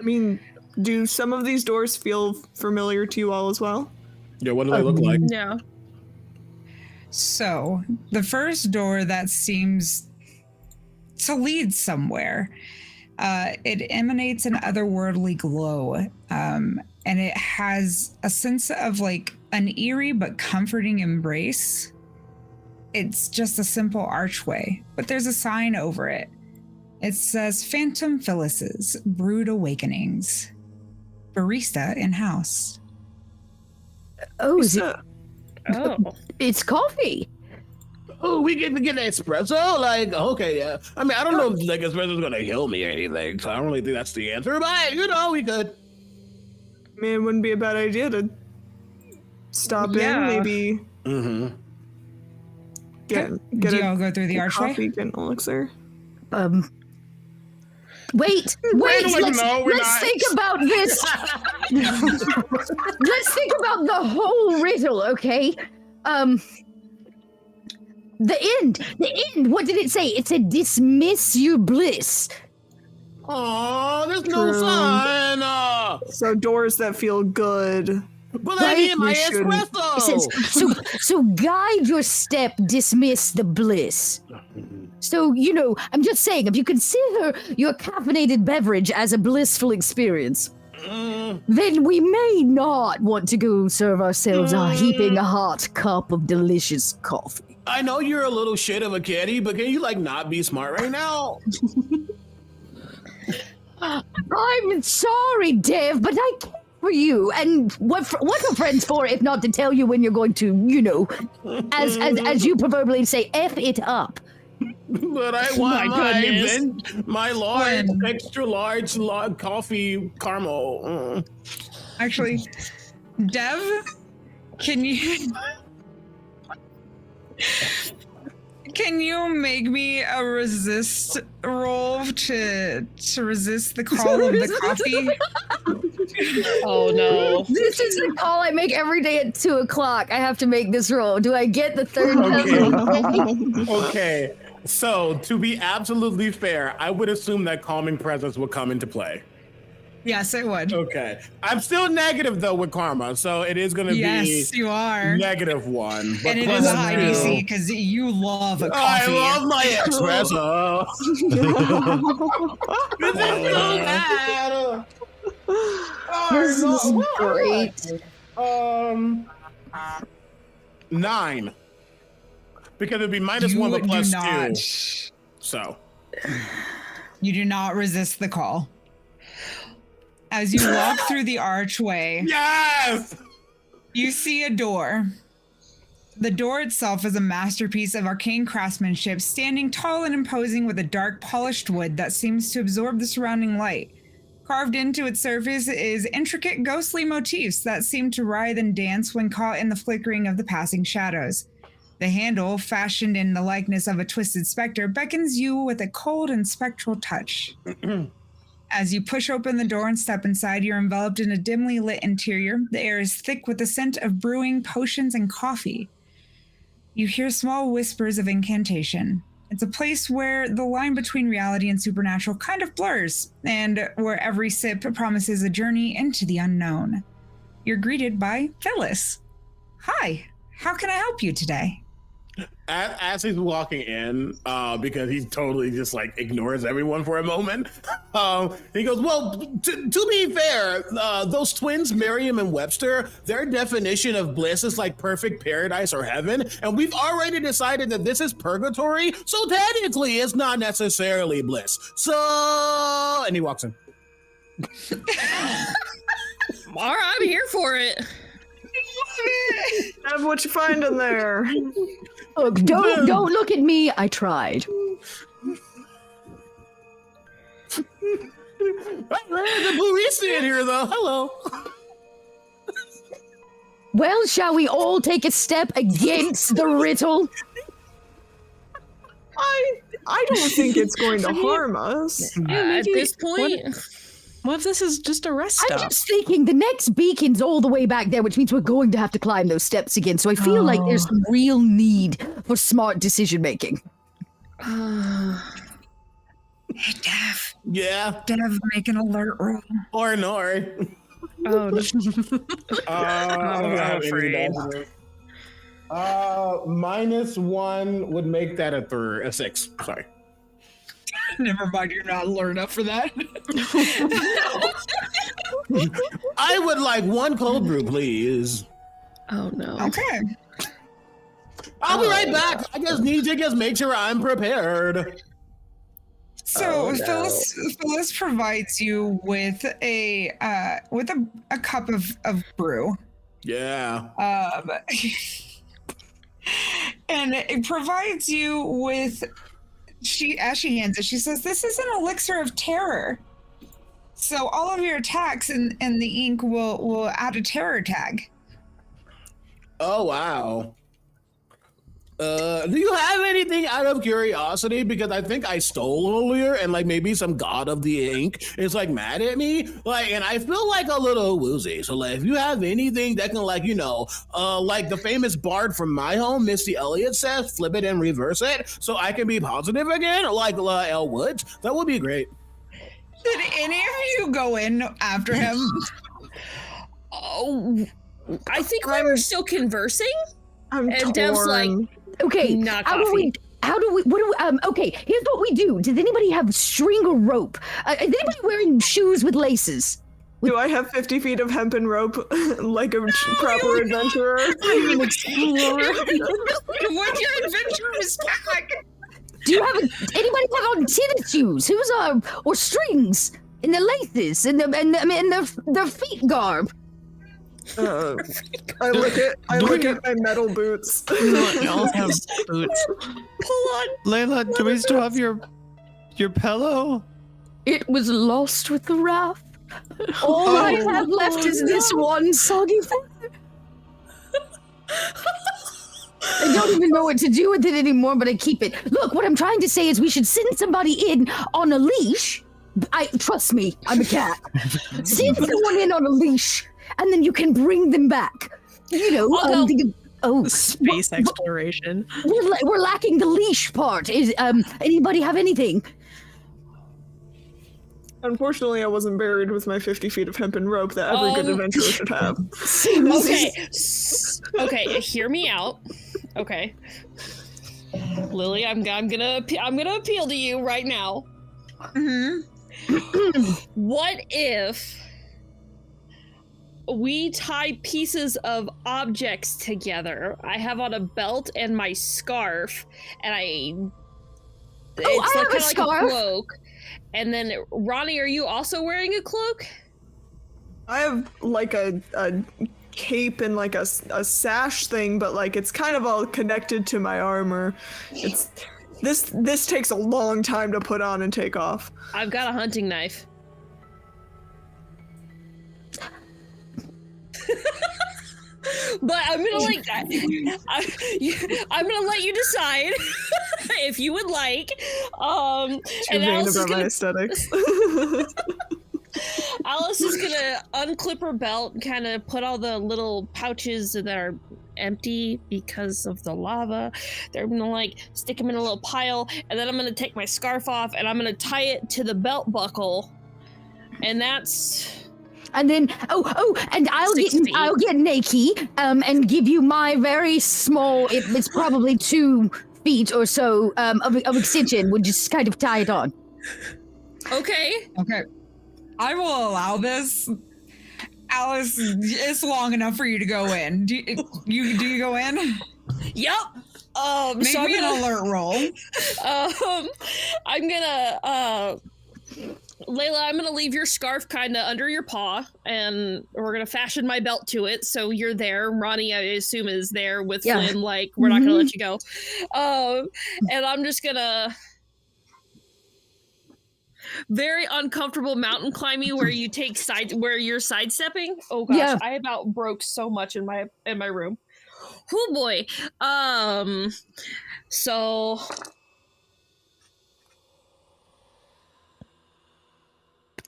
mean, do some of these doors feel familiar to you all as well? Yeah, what do they look like? Yeah. So, the first door that seems to lead somewhere. It emanates an otherworldly glow, and it has a sense of like an eerie but comforting embrace. It's just a simple archway, but there's a sign over it. It says Phantom Phyllis's Brood Awakenings. Barista in-house. Oh, is it? Oh. It's coffee. Oh, we get to get an espresso? Like, okay, yeah. I mean, I don't know if like espresso's gonna heal me or anything, so I don't really think that's the answer, but you know, we could. I mean, it wouldn't be a bad idea to stop Yeah. in, maybe Mm-hmm. get Do a y'all go through the archway? coffee, get an elixir. Wait, like, let's, no, we're let's not. think about this. Let's think about the whole riddle, okay? The end, what did it say? It said dismiss your bliss. Oh, there's no True. sign. So doors that feel good. But I need my We shouldn't. espresso. It says, so guide your step, dismiss the bliss. So, you know, I'm just saying, if you consider your caffeinated beverage as a blissful experience, then we may not want to go serve ourselves a heaping hot cup of delicious coffee. I know you're a little shit of a kitty, but can you like not be smart right now? I'm sorry, Dev, but I care for you. And what are friends for if not to tell you when you're going to, you know, as you proverbially say, F it up. But I my want goodness. my large, Flynn. extra large coffee caramel. Actually, Dev, can you make me a resist roll to resist the call of the coffee? Oh no. This is the call I make every day at 2:00. I have to make this roll. Do I get the third? Okay, so to be absolutely fair, I would assume that calming presence will come into play. Yes, it would. Okay, I'm still negative though with karma, so it is going to Yes, be you are. -1. But And it plus is a high 2. DC because you love a I coffee. love my espresso. This is so bad. This Oh, is no. great. 9. Because it'd be -1 You but do plus not. 2. So You do not resist the call. As you walk through the archway, yes. you see a door. The door itself is a masterpiece of arcane craftsmanship, standing tall and imposing with a dark, polished wood that seems to absorb the surrounding light. Carved into its surface is intricate, ghostly motifs that seem to writhe and dance when caught in the flickering of the passing shadows. The handle, fashioned in the likeness of a twisted specter, beckons you with a cold and spectral touch. As you push open the door and step inside, you're enveloped in a dimly lit interior. The air is thick with the scent of brewing potions and coffee. You hear small whispers of incantation. It's a place where the line between reality and supernatural kind of blurs, and where every sip promises a journey into the unknown. You're greeted by Phyllis. Hi, how can I help you today? As he's walking in, because he totally just like ignores everyone for a moment, he goes, well, to be fair, those twins, Merriam and Webster, their definition of bliss is like perfect paradise or heaven, and we've already decided that this is purgatory, so technically it's not necessarily bliss. So, and he walks in. All right, I'm here for it. Have what you find in there. Look, don't look at me. I tried. The barista in here, though. Hello. Well, shall we all take a step against the riddle? I don't think it's going to harm us. At this point, What if this is just a rest I'm stop? just thinking the next beacon's all the way back there, which means we're going to have to climb those steps again. So I feel like there's some real need for smart decision making. Hey, Dev. Yeah. Dev, make an alert roll. Or Nori. oh, I don't have any afraid. dice. -1 would make that a 6. Sorry. Never mind, you're not alert enough for that. I would like one cold brew, please. Oh no. Okay. I'll be right back. I just need to make sure I'm prepared. So Oh, no. Phyllis provides you with a cup of brew. Yeah. And it provides you with as she hands it, she says, "This is an elixir of terror. So all of your attacks in the ink will add a terror tag." Oh wow. Do you have anything out of curiosity? Because I think I stole earlier, and like maybe some god of the ink is like mad at me, like, and I feel like a little woozy. So like, if you have anything that can like like the famous bard from my home, Misty Elliott says, flip it and reverse it, so I can be positive again, like Elle Woods, that would be great. Did any of you go in after him? Oh, I think we were still conversing. I'm And torn. Dev's like, Okay, Not how do we? Okay, here's what we do. Does anybody have string or rope? Is anybody wearing shoes with laces? Do I have 50 feet of hempen rope like a proper adventurer? I'm an explorer. What's your adventurer's pack? Do you have anybody have on tennis shoes? Who's or strings and the laces and their feet garb? I look at my metal boots. Y'all have boots. pull on. Layla, do we still have your pillow? It was lost with the raft. All I have left is this one soggy feather. I don't even know what to do with it anymore, but I keep it. Look, what I'm trying to say is we should send somebody in on a leash. Trust me, I'm a cat. Send someone in on a leash, and then you can bring them back. Space exploration. We're lacking the leash part. Is anybody have anything? Unfortunately, I wasn't buried with my 50 feet of hempen rope that every good adventurer should have. Okay, hear me out. Okay, Lily, I'm gonna appeal to you right now. Mm-hmm. What if we tie pieces of objects together? I have on a belt and my scarf, and I have a scarf. a cloak. And then, Ronnie, are you also wearing a cloak? I have like a cape and like a sash thing, but like it's kind of all connected to my armor. It's this takes a long time to put on and take off. I've got a hunting knife. But I'm gonna I'm gonna let you decide if you would like. Too And vain Alice is about my gonna aesthetics. Alice is gonna unclip her belt and kind of put all the little pouches that are empty because of the lava. They're gonna like stick them in a little pile, and then I'm gonna take my scarf off and I'm gonna tie it to the belt buckle, and that's. And then and I'll get naked and give you my very small. It's probably 2 feet or so of extension. We'll just kind of tie it on. Okay. I will allow this. Alice, it's long enough for you to go in. Do you go in? Yep. Make So me an alert roll. I'm gonna Layla, I'm gonna leave your scarf kind of under your paw, and we're gonna fashion my belt to it, so you're there. Ronnie, I assume, is there with Flynn, like, we're not gonna let you go. And I'm just gonna very uncomfortable mountain climbing where you take where you're sidestepping. Oh gosh, Yeah. I about broke so much in my room. Oh boy. So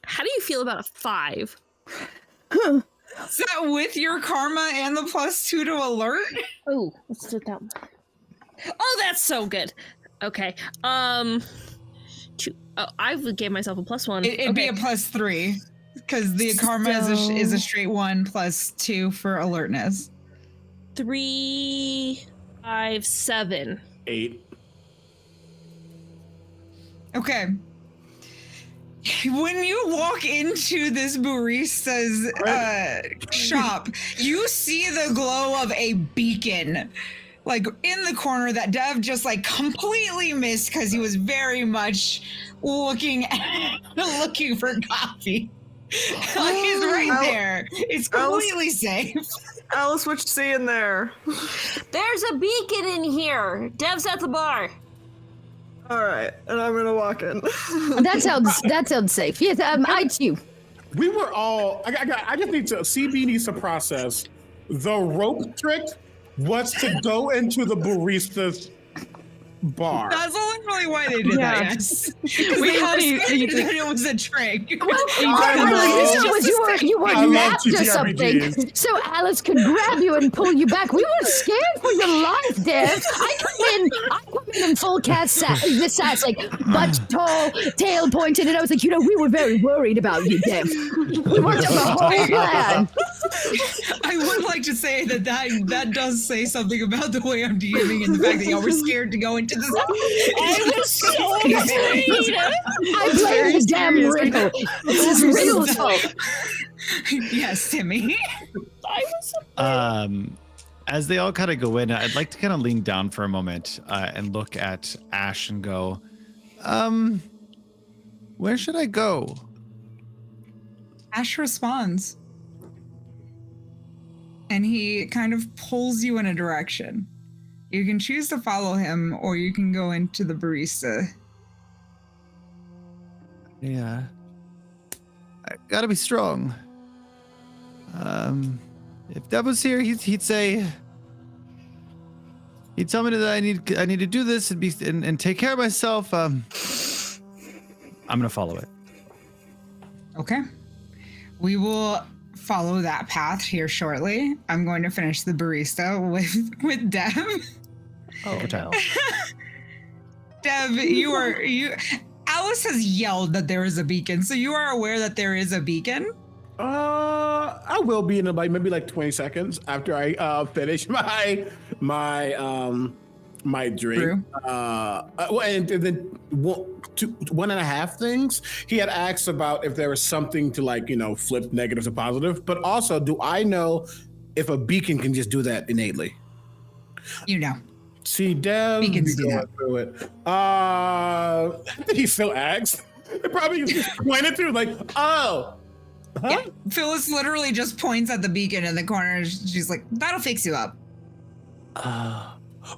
how do you feel about a 5? Is that with your karma and the +2 to alert? Oh, let's do it that one. Oh, that's so good. Okay. 2. Oh, I gave myself a +1. It'd be a +3 because the karma is a straight 1 +2 for alertness. 3, 5, 7. 8. Okay. When you walk into this barista's shop, you see the glow of a beacon, like in the corner that Dev just like completely missed because he was very much looking for coffee. Like he's right there. It's completely safe. Alice, what you see in there? There's a beacon in here. Dev's at the bar. All right, and I'm gonna walk in. That sounds safe. Yes, I too. We were all. I just need to. CB needs to process. The rope trick was to go into the barista's bar. That's literally why they did that. Yes. We had it was a trick. You were napped or something, so Alice could grab you and pull you back. We were scared for your life, Dev. I come in full cast sass, like butt tall, tail pointed, and I was like, we were very worried about you, Dev. We worked on the whole plan. I would like to say that does say something about the way I'm DMing and the fact that y'all were scared to go into this. I was so afraid. I blame the damn riddle. This is Riddle's fault. Yes, Timmy. I was afraid. As they all kind of go in, I'd like to kind of lean down for a moment and look at Ash and go, where should I go? Ash responds. And he kind of pulls you in a direction. You can choose to follow him, or you can go into the barista. Yeah. I gotta be strong. If Deb was here, he'd say, he'd tell me that I need to do this and take care of myself. I'm gonna follow it. Okay. We will follow that path here shortly. I'm going to finish the barista with Deb. Oh, no. Deb, Alice has yelled that there is a beacon, so you are aware that there is a beacon? I will be in about maybe like 20 seconds after I finish my drink. Brew. And then 1.5 things. He had asked about if there was something to flip negatives to positive, but also, do I know if a beacon can just do that innately? You know. See, Dev, Beacons do that. Through it. I think he still asks. It probably just pointed through like, oh. Huh? Yeah. Phyllis literally just points at the beacon in the corner. She's like, that'll fix you up.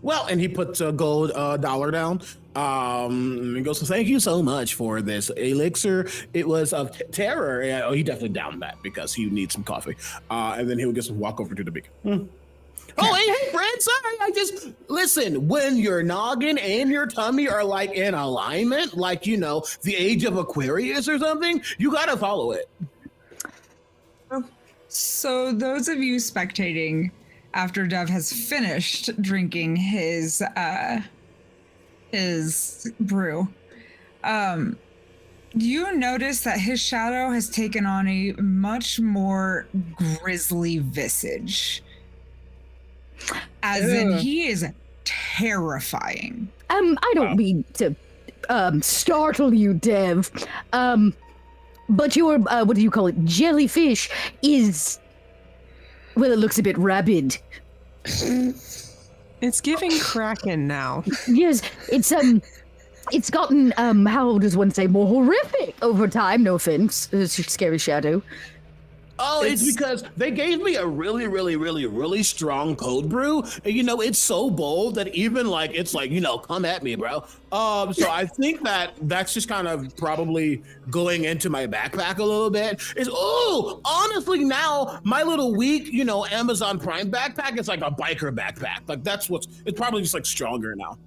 Well, and he puts a gold dollar down. And he goes, thank you so much for this elixir. It was of terror. Yeah, he definitely downed that because he needs some coffee. And then he would just walk over to the beacon. Oh, hey, Fred, sorry. Listen, when your noggin and your tummy are like in alignment, like, the age of Aquarius or something, you got to follow it. So those of you spectating after Dev has finished drinking his brew, you notice that his shadow has taken on a much more grisly visage. As in, he is terrifying. I don't mean to startle you, Dev. But your what do you call it? Jellyfish is, well, it looks a bit rabid. It's giving Kraken now. Yes, it's gotten how does one say, more horrific over time. No offense, it's a scary shadow. Oh, it's because they gave me a really, really, really, really strong cold brew. And, it's so bold that even it's come at me, bro. So I think that's just kind of probably going into my backpack a little bit. Honestly, now my little weak, Amazon Prime backpack is like a biker backpack. Like it's probably just stronger now.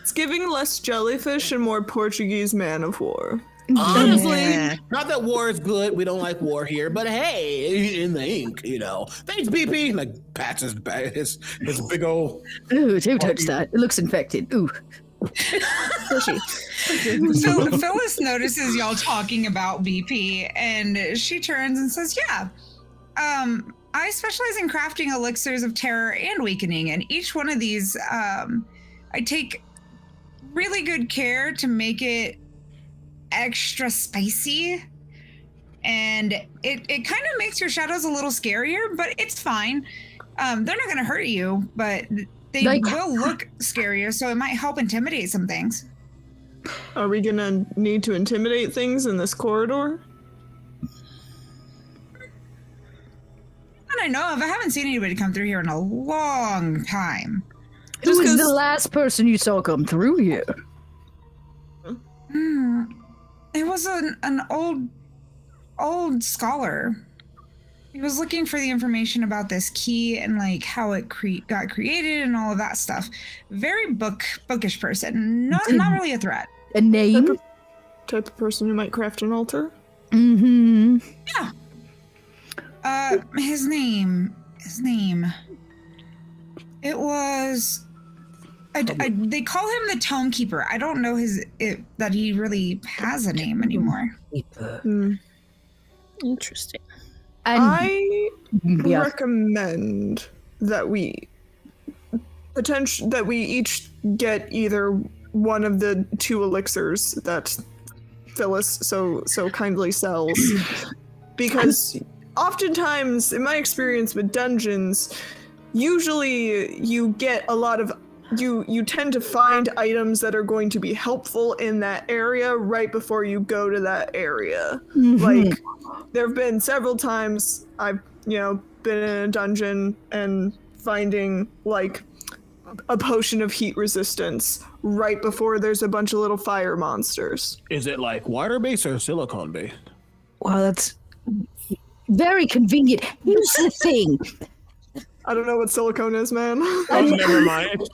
It's giving less jellyfish and more Portuguese man of war. Honestly, not that war is good. We don't like war here, but hey, in the ink, Thanks, BP. Like pats his big old. Ooh, don't touch that. It looks infected. Ooh. Phyllis notices y'all talking about BP, and she turns and says, "Yeah, I specialize in crafting elixirs of terror and weakening, and each one of these, I take really good care to make it extra spicy, and it kind of makes your shadows a little scarier, but it's fine. They're not going to hurt you, but they will look scarier, so it might help intimidate some things. Are we gonna need to intimidate things in this corridor? And I know of, I haven't seen anybody come through here in a long time. Who was the last person you saw come through here? It was an old scholar. He was looking for the information about this key and like how it got created and all of that stuff. Very bookish person. Not really a threat. A name? Type of person who might craft an altar? Mm-hmm. Yeah. His name. It was. They call him the Tome Keeper. I don't know that he really has a name anymore. Interesting. I recommend that we each get either one of the 2 elixirs that Phyllis so kindly sells, because oftentimes, in my experience with dungeons, usually you get a lot of you tend to find items that are going to be helpful in that area right before you go to that area. Like, there have been several times I've, been in a dungeon and finding, like, a potion of heat resistance right before there's a bunch of little fire monsters. Is it like water-based or silicone-based? Well, that's very convenient. Here's the thing. I don't know what silicone is, man. Oh, never mind.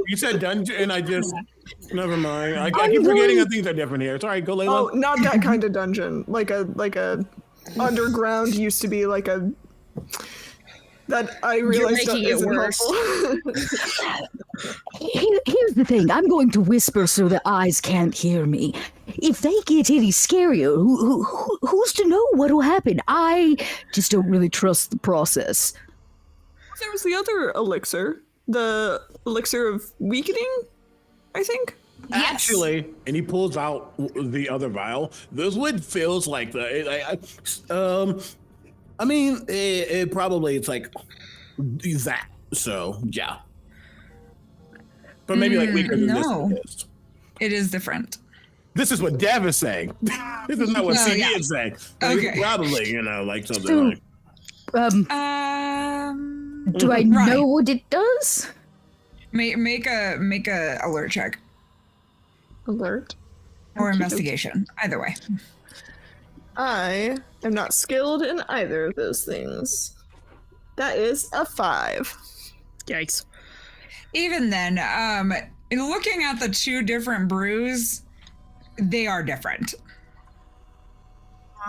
You said dungeon, and I just... Never mind. I keep forgetting that things are different here. Sorry, go Layla. Oh, not that kind of dungeon. Like a underground used to be like a... That I realized You're making it worse. Here's the thing. I'm going to whisper so the eyes can't hear me. If they get any scarier, who's to know what'll happen? I just don't really trust the process. There was the other elixir. The elixir of weakening, I think. Yes. Actually, and he pulls out the other vial. This one feels like I mean, it probably it's like that. So yeah, but maybe like weaker than no. this. It is different. This is what Dev is saying. This is not what CD yeah. is saying. Okay. Probably, like something like. Do I know what it does? Make a alert check Alert. or investigation. Either way. I am not skilled in either of those things. That is a 5. Yikes. Even then, looking at the 2 different brews, they are different.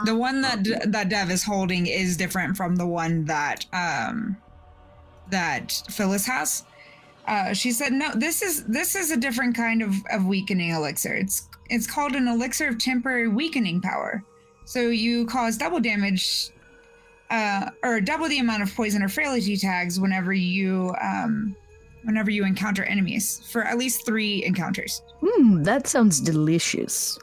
The one that Dev is holding is different from the one that Phyllis has. She said, no, this is a different kind of weakening elixir. It's called an elixir of temporary weakening power. So you cause double damage, or double the amount of poison or frailty tags whenever you encounter enemies for at least 3 encounters. That sounds delicious.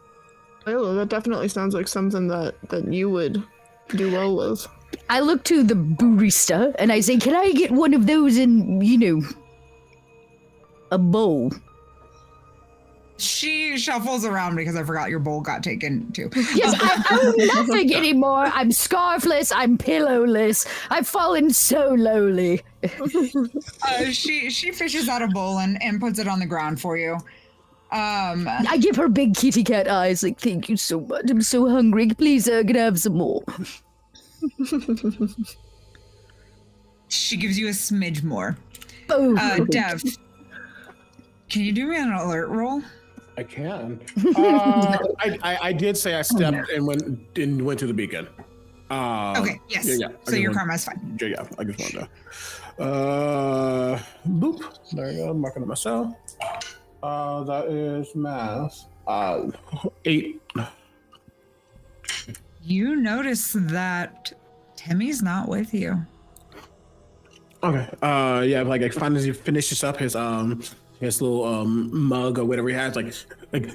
Oh, that definitely sounds like something that you would do well with. I look to the barista and I say, can I get one of those in, a bowl? She shuffles around because I forgot your bowl got taken too. Yes, I'm nothing anymore. I'm scarfless. I'm pillowless. I've fallen so lowly. She fishes out a bowl and puts it on the ground for you. I give her big kitty cat eyes, like, thank you so much. I'm so hungry. Please, can I have some more? She gives you a smidge more. Oh, Dev, can you do me an alert roll? I can. I did say I stepped and went to the beacon. Okay, yes. Yeah. So your karma's fine. Yeah, I just wanted to. Boop. There you go. I'm marking it myself. That is math. 8. You notice that Timmy's not with you. Okay. Yeah, like finally finishes up his his little mug or whatever he has, like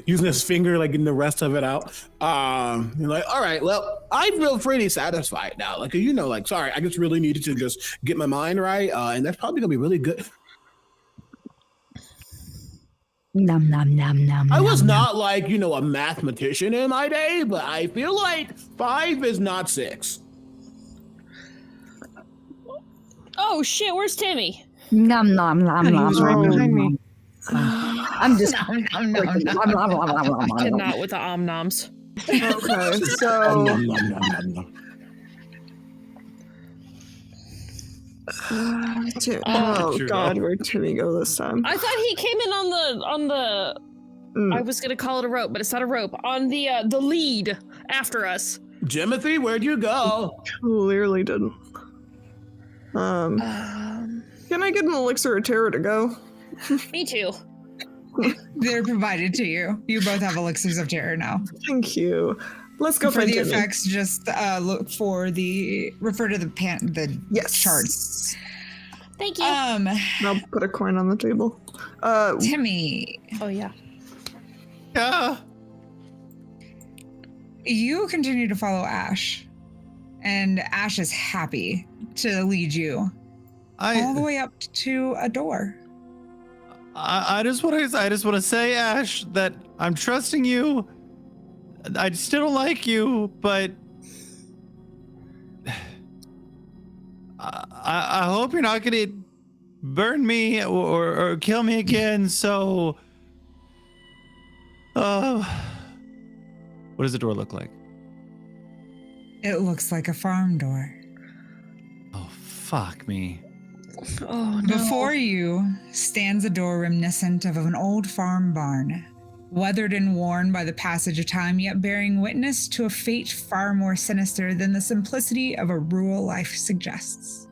using his finger, like getting the rest of it out. You're like, all right, well, I feel pretty satisfied now. Like, you know, like, sorry, I just really needed to just get my mind right, and that's probably gonna be really good. Nom nom nom nom. I was not like, you know, a mathematician in my day, but I feel like 5 is not 6. Oh shit, where's Timmy? Nom nom nom He nom. was right behind me. I'm just. Cannot with the omnoms. Okay, so oh True. god, where'd Timmy go this time? I thought he came in on the I was gonna call it a rope, but it's not a rope. On the lead after us. Jimothy, where'd you go? Clearly didn't. Can I get an elixir of terror to go? Me too. They're provided to you. You both have elixirs of terror now. Thank you. Let's go For find the Timmy. effects, just refer to the Yes. charts. Thank you. I'll put a coin on the table. Timmy, Oh yeah. Yeah. you continue to follow Ash, and Ash is happy to lead you all the way up to a door. I just want to say, Ash, that I'm trusting you. I still don't like you, but I hope you're not gonna burn me or kill me again. So, what does the door look like? It looks like a farm door. Oh, fuck me. Oh no. Before you stands a door reminiscent of an old farm barn, weathered and worn by the passage of time, yet bearing witness to a fate far more sinister than the simplicity of a rural life suggests.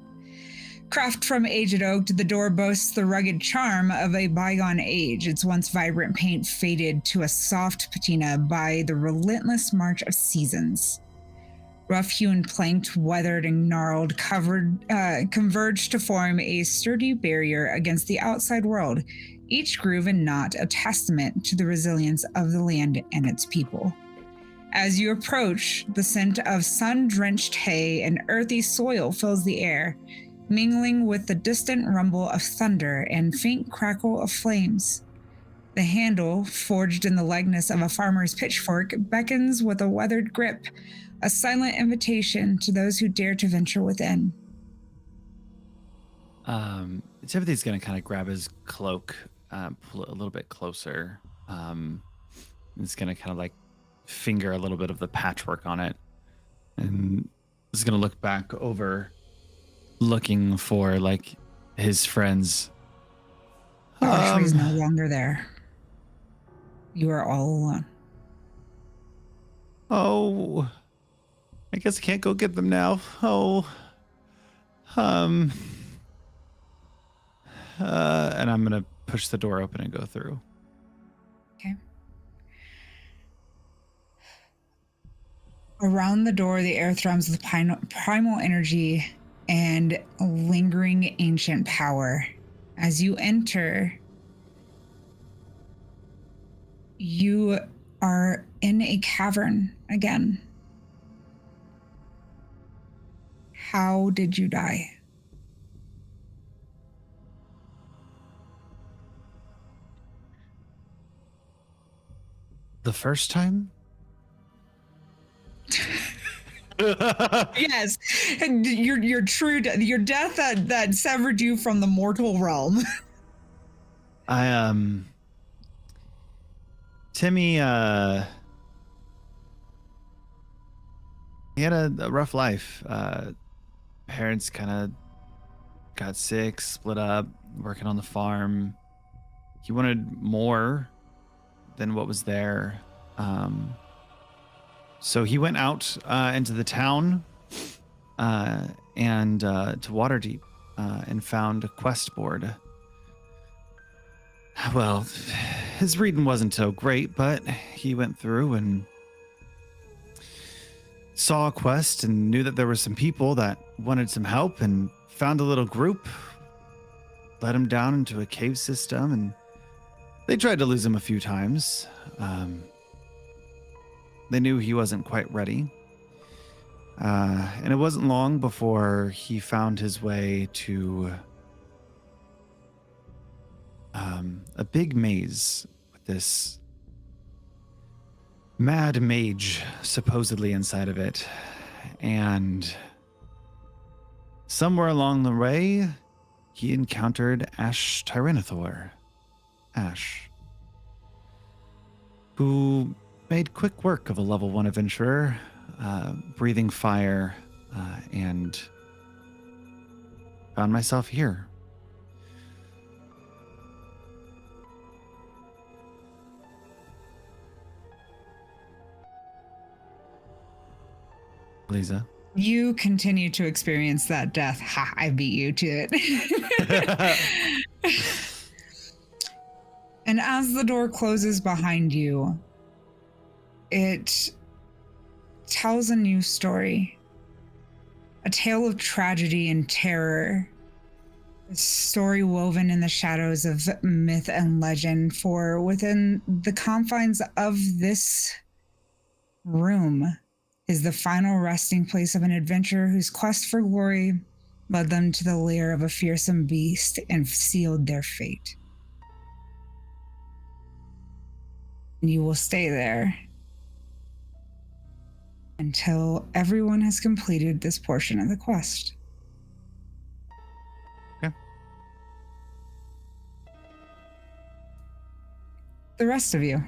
Crafted from aged oak, the door boasts the rugged charm of a bygone age, its once vibrant paint faded to a soft patina by the relentless march of seasons. Rough-hewn planked, weathered, and gnarled, converged to form a sturdy barrier against the outside world, each groove and knot a testament to the resilience of the land and its people. As you approach, the scent of sun-drenched hay and earthy soil fills the air, mingling with the distant rumble of thunder and faint crackle of flames. The handle, forged in the likeness of a farmer's pitchfork, beckons with a weathered grip, a silent invitation to those who dare to venture within. Timothy's gonna kind of grab his cloak, pull it a little bit closer. He's gonna kind of like finger a little bit of the patchwork on it, and he's gonna look back over, looking for like his friends. Ashley is no longer there. You are all alone. Oh, I guess I can't go get them now. Oh, and I'm gonna push the door open and go through. Okay. Around the door, the air thrums with primal energy and lingering ancient power. As you enter, you are in a cavern again. How did you die? The first time? Yes, and your death that severed you from the mortal realm. Timmy, he had a rough life. Parents kind of got sick, split up, working on the farm. He wanted more than what was there. So he went out into the town and to Waterdeep and found a quest board. Well, his reading wasn't so great, but he went through and saw a quest and knew that there were some people that wanted some help and found a little group, led him down into a cave system, and They tried to lose him a few times. They knew he wasn't quite ready. And it wasn't long before he found his way to a big maze with this mad mage supposedly inside of it. And somewhere along the way, he encountered Ash Tyrannithor. Ash, who made quick work of a level 1 adventurer, breathing fire, and found myself here. Lisa. You continue to experience that death. Ha, I beat you to it. And as the door closes behind you, it tells a new story. A tale of tragedy and terror. A story woven in the shadows of myth and legend, for within the confines of this room is the final resting place of an adventurer whose quest for glory led them to the lair of a fearsome beast and sealed their fate. And you will stay there until everyone has completed this portion of the quest. Okay. The rest of you,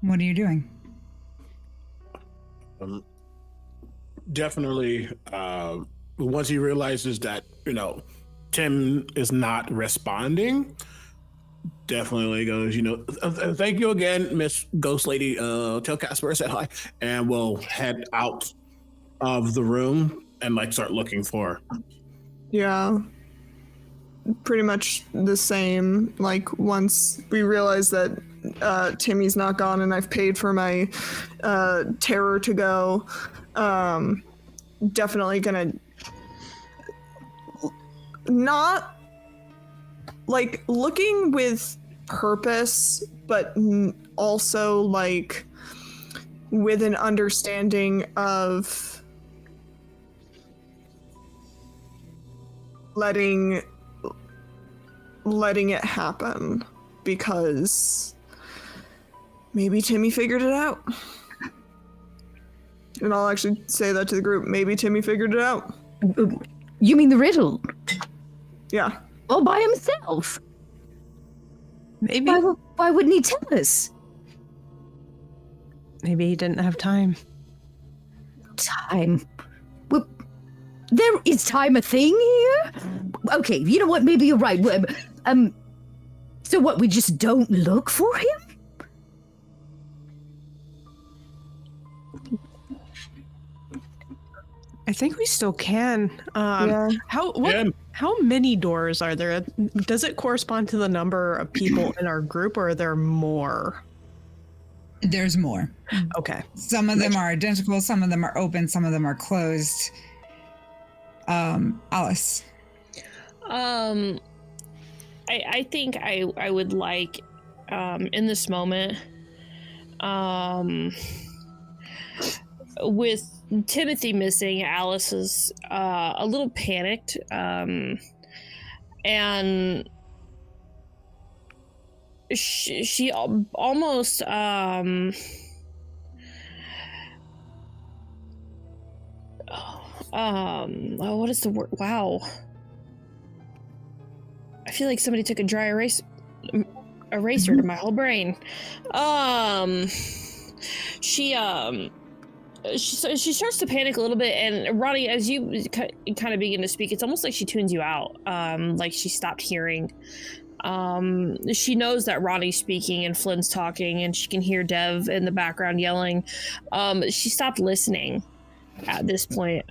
what are you doing? Definitely, once he realizes that, Tim is not responding, definitely goes, thank you again, Miss Ghost Lady. Tell Casper I said hi, and we'll head out of the room and start looking for her. Yeah. Pretty much the same. Once we realize that Timmy's not gone and I've paid for my terror to go, definitely gonna not looking with purpose, but also with an understanding of letting it happen, because maybe Timmy figured it out. And I'll actually say that to the group. Maybe Timmy figured it out. You mean the riddle? Yeah. All by himself? Maybe. Why wouldn't he tell us? Maybe he didn't have time. Time? Well, there is time a thing here? Okay, you know what? Maybe you're right. So what, we just don't look for him? I think we still can. Yeah. How many doors are there? Does it correspond to the number of people in our group, or are there more? There's more. Okay. Some of them are identical, some of them are open, some of them are closed. Alice. I think I would like, in this moment, with Timothy missing, Alice is a little panicked, and she almost what is the word? Wow. I feel like somebody took a dry eraser to my whole brain. She starts to panic a little bit, and Ronnie, as you kind of begin to speak, it's almost like she tunes you out. Like she stopped hearing. She knows that Ronnie's speaking and Flynn's talking, and she can hear Dev in the background yelling. She stopped listening at this point.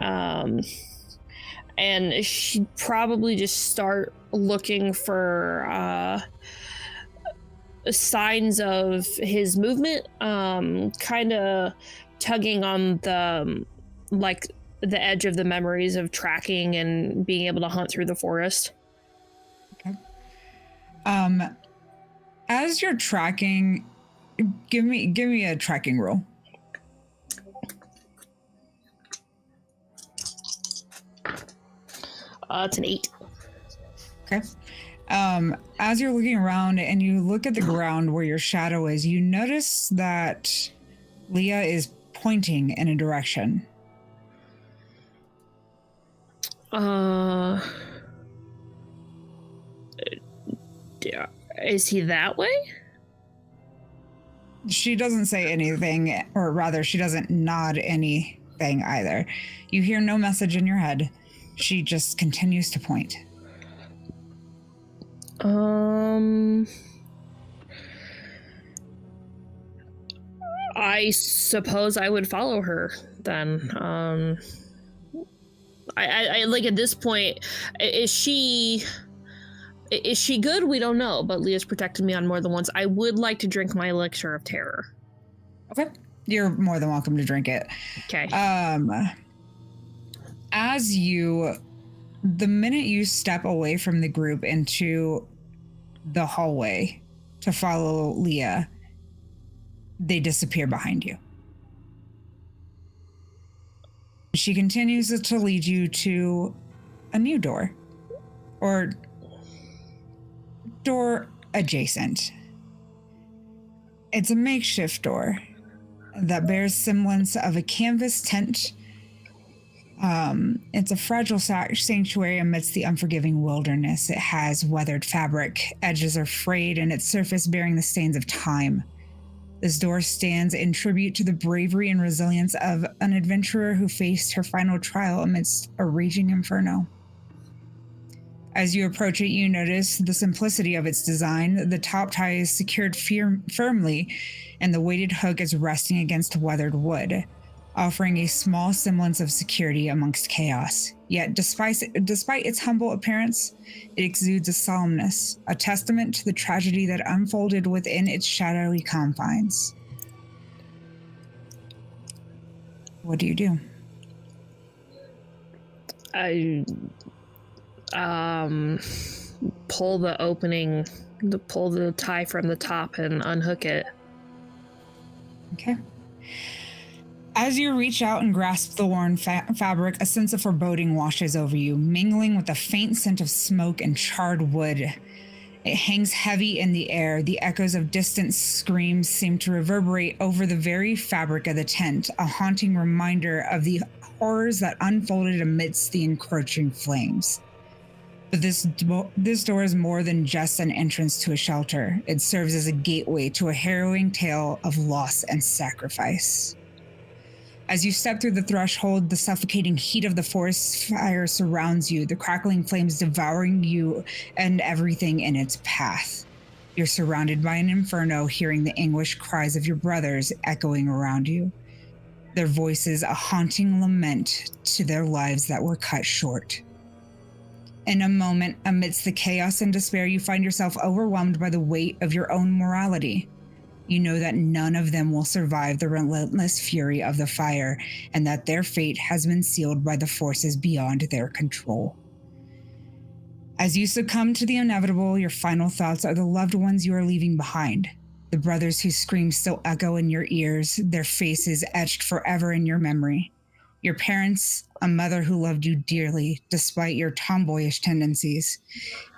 And she'd probably just start looking for signs of his movement, kind of tugging on the edge of the memories of tracking and being able to hunt through the forest. Okay. As you're tracking, give me a tracking roll. It's an 8. Okay. As you're looking around and you look at the ground where your shadow is, you notice that Leah is pointing in a direction. Is he that way? She doesn't say anything, or rather, she doesn't nod anything either. You hear no message in your head. She just continues to point. I suppose I would follow her then. I like at this point, is she good? We don't know, but Leah's protected me on more than once. I would like to drink my elixir of terror. Okay. You're more than welcome to drink it. Okay. The minute you step away from the group into the hallway to follow Leah, they disappear behind you. She continues to lead you to a new door, or door adjacent. It's a makeshift door that bears semblance of a canvas tent. It's a fragile sanctuary amidst the unforgiving wilderness. It has weathered fabric, edges are frayed, and its surface bearing the stains of time. This door stands in tribute to the bravery and resilience of an adventurer who faced her final trial amidst a raging inferno. As you approach it, you notice the simplicity of its design. The top tie is secured firmly, and the weighted hook is resting against weathered wood, offering a small semblance of security amongst chaos. Yet, despite its humble appearance, it exudes a solemnness, a testament to the tragedy that unfolded within its shadowy confines. What do you do? I pull the tie from the top and unhook it. Okay. As you reach out and grasp the worn fabric, a sense of foreboding washes over you, mingling with the faint scent of smoke and charred wood. It hangs heavy in the air. The echoes of distant screams seem to reverberate over the very fabric of the tent, a haunting reminder of the horrors that unfolded amidst the encroaching flames. But this door is more than just an entrance to a shelter. It serves as a gateway to a harrowing tale of loss and sacrifice. As you step through the threshold, the suffocating heat of the forest fire surrounds you, the crackling flames devouring you and everything in its path. You're surrounded by an inferno, hearing the anguished cries of your brothers echoing around you, their voices a haunting lament to their lives that were cut short. In a moment, amidst the chaos and despair, you find yourself overwhelmed by the weight of your own morality. You know that none of them will survive the relentless fury of the fire, and that their fate has been sealed by the forces beyond their control. As you succumb to the inevitable, your final thoughts are the loved ones you are leaving behind. The brothers whose screams still echo in your ears, their faces etched forever in your memory. Your parents, a mother who loved you dearly despite your tomboyish tendencies,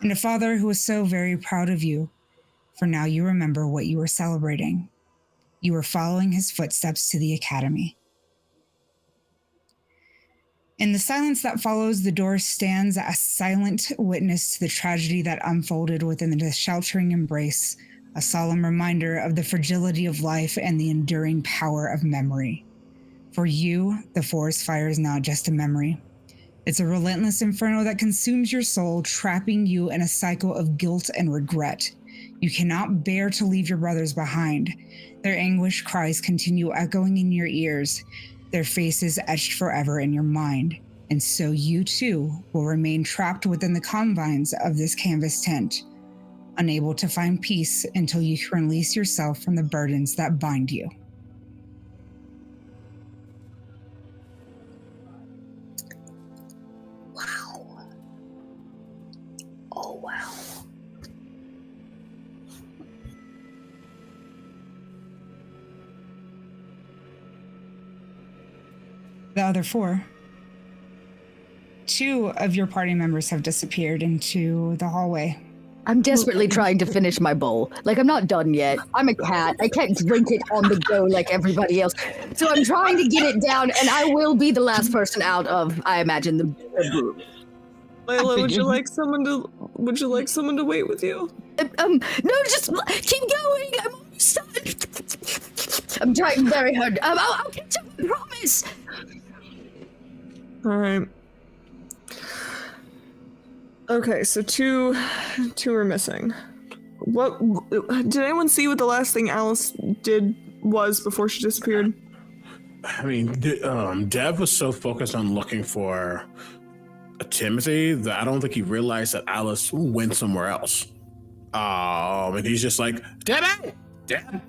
and a father who was so very proud of you. For now you remember what you were celebrating. You were following his footsteps to the academy. In the silence that follows, the door stands a silent witness to the tragedy that unfolded within the sheltering embrace, a solemn reminder of the fragility of life and the enduring power of memory. For you, the forest fire is not just a memory. It's a relentless inferno that consumes your soul, trapping you in a cycle of guilt and regret. You cannot bear to leave your brothers behind. Their anguished cries continue echoing in your ears, their faces etched forever in your mind. And so you too will remain trapped within the confines of this canvas tent, unable to find peace until you can release yourself from the burdens that bind you. Wow. Oh, wow. The other 4. 2 of your party members have disappeared into the hallway. I'm desperately trying to finish my bowl. Like, I'm not done yet. I'm a cat. I can't drink it on the go like everybody else. So I'm trying to get it down, and I will be the last person out of, I imagine, the group. Layla, would you like someone to wait with you? No, just keep going. I'm almost done. I'm trying very hard. I'll catch up, I promise. All right. Okay, so two are missing. What did anyone see what the last thing Alice was before she disappeared? I mean, Dev was so focused on looking for Timothy that I don't think he realized that Alice went somewhere else. And he's just like, Deb, yeah.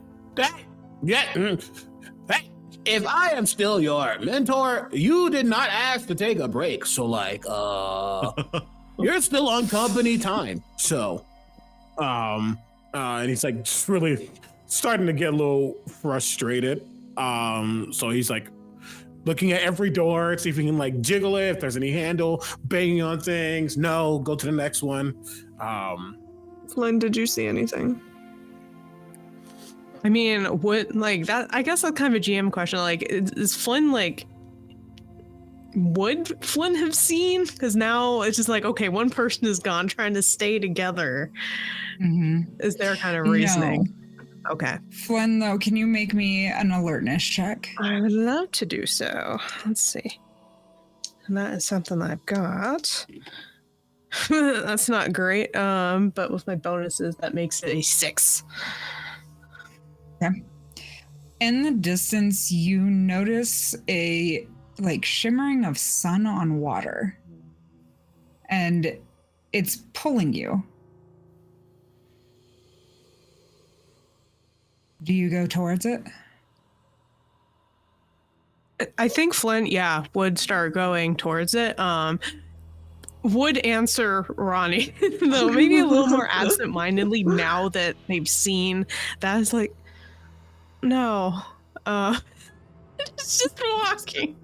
Hey, if I am still your mentor, you did not ask to take a break. So you're still on company time. So, and he's like just really starting to get a little frustrated. So he's like looking at every door, see if he can like jiggle it, if there's any handle, banging on things. No, go to the next one. Flynn, did you see anything? I mean, what, like, that, I guess that's kind of a GM question. Like, is Flynn, like, would Flynn have seen? Because now it's just like, okay, one person is gone, trying to stay together. Mm-hmm. Is their kind of reasoning? No. Okay. Flynn, though, can you make me an alertness check? I would love to do so. Let's see. And that is something I've got. That's not great. But with my bonuses, that makes it a 6. Okay. In the distance, you notice a shimmering of sun on water, and it's pulling you. Do you go towards it? I think Flynn, would start going towards it. Would answer Ronnie, though maybe a little more absent-mindedly now that they've seen that. Is like, no, it's just walking.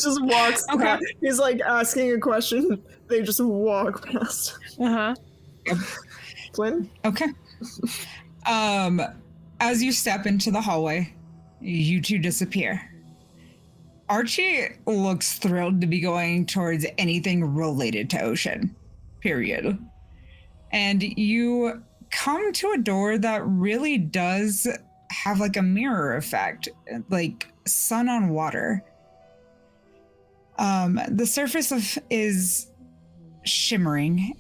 Just walks. Okay. He's like asking a question. They just walk past. Uh-huh. Flynn? Okay. As you step into the hallway, you two disappear. Archie looks thrilled to be going towards anything related to ocean, period. And you come to a door that really does have like a mirror effect, like sun on water. The surface is shimmering,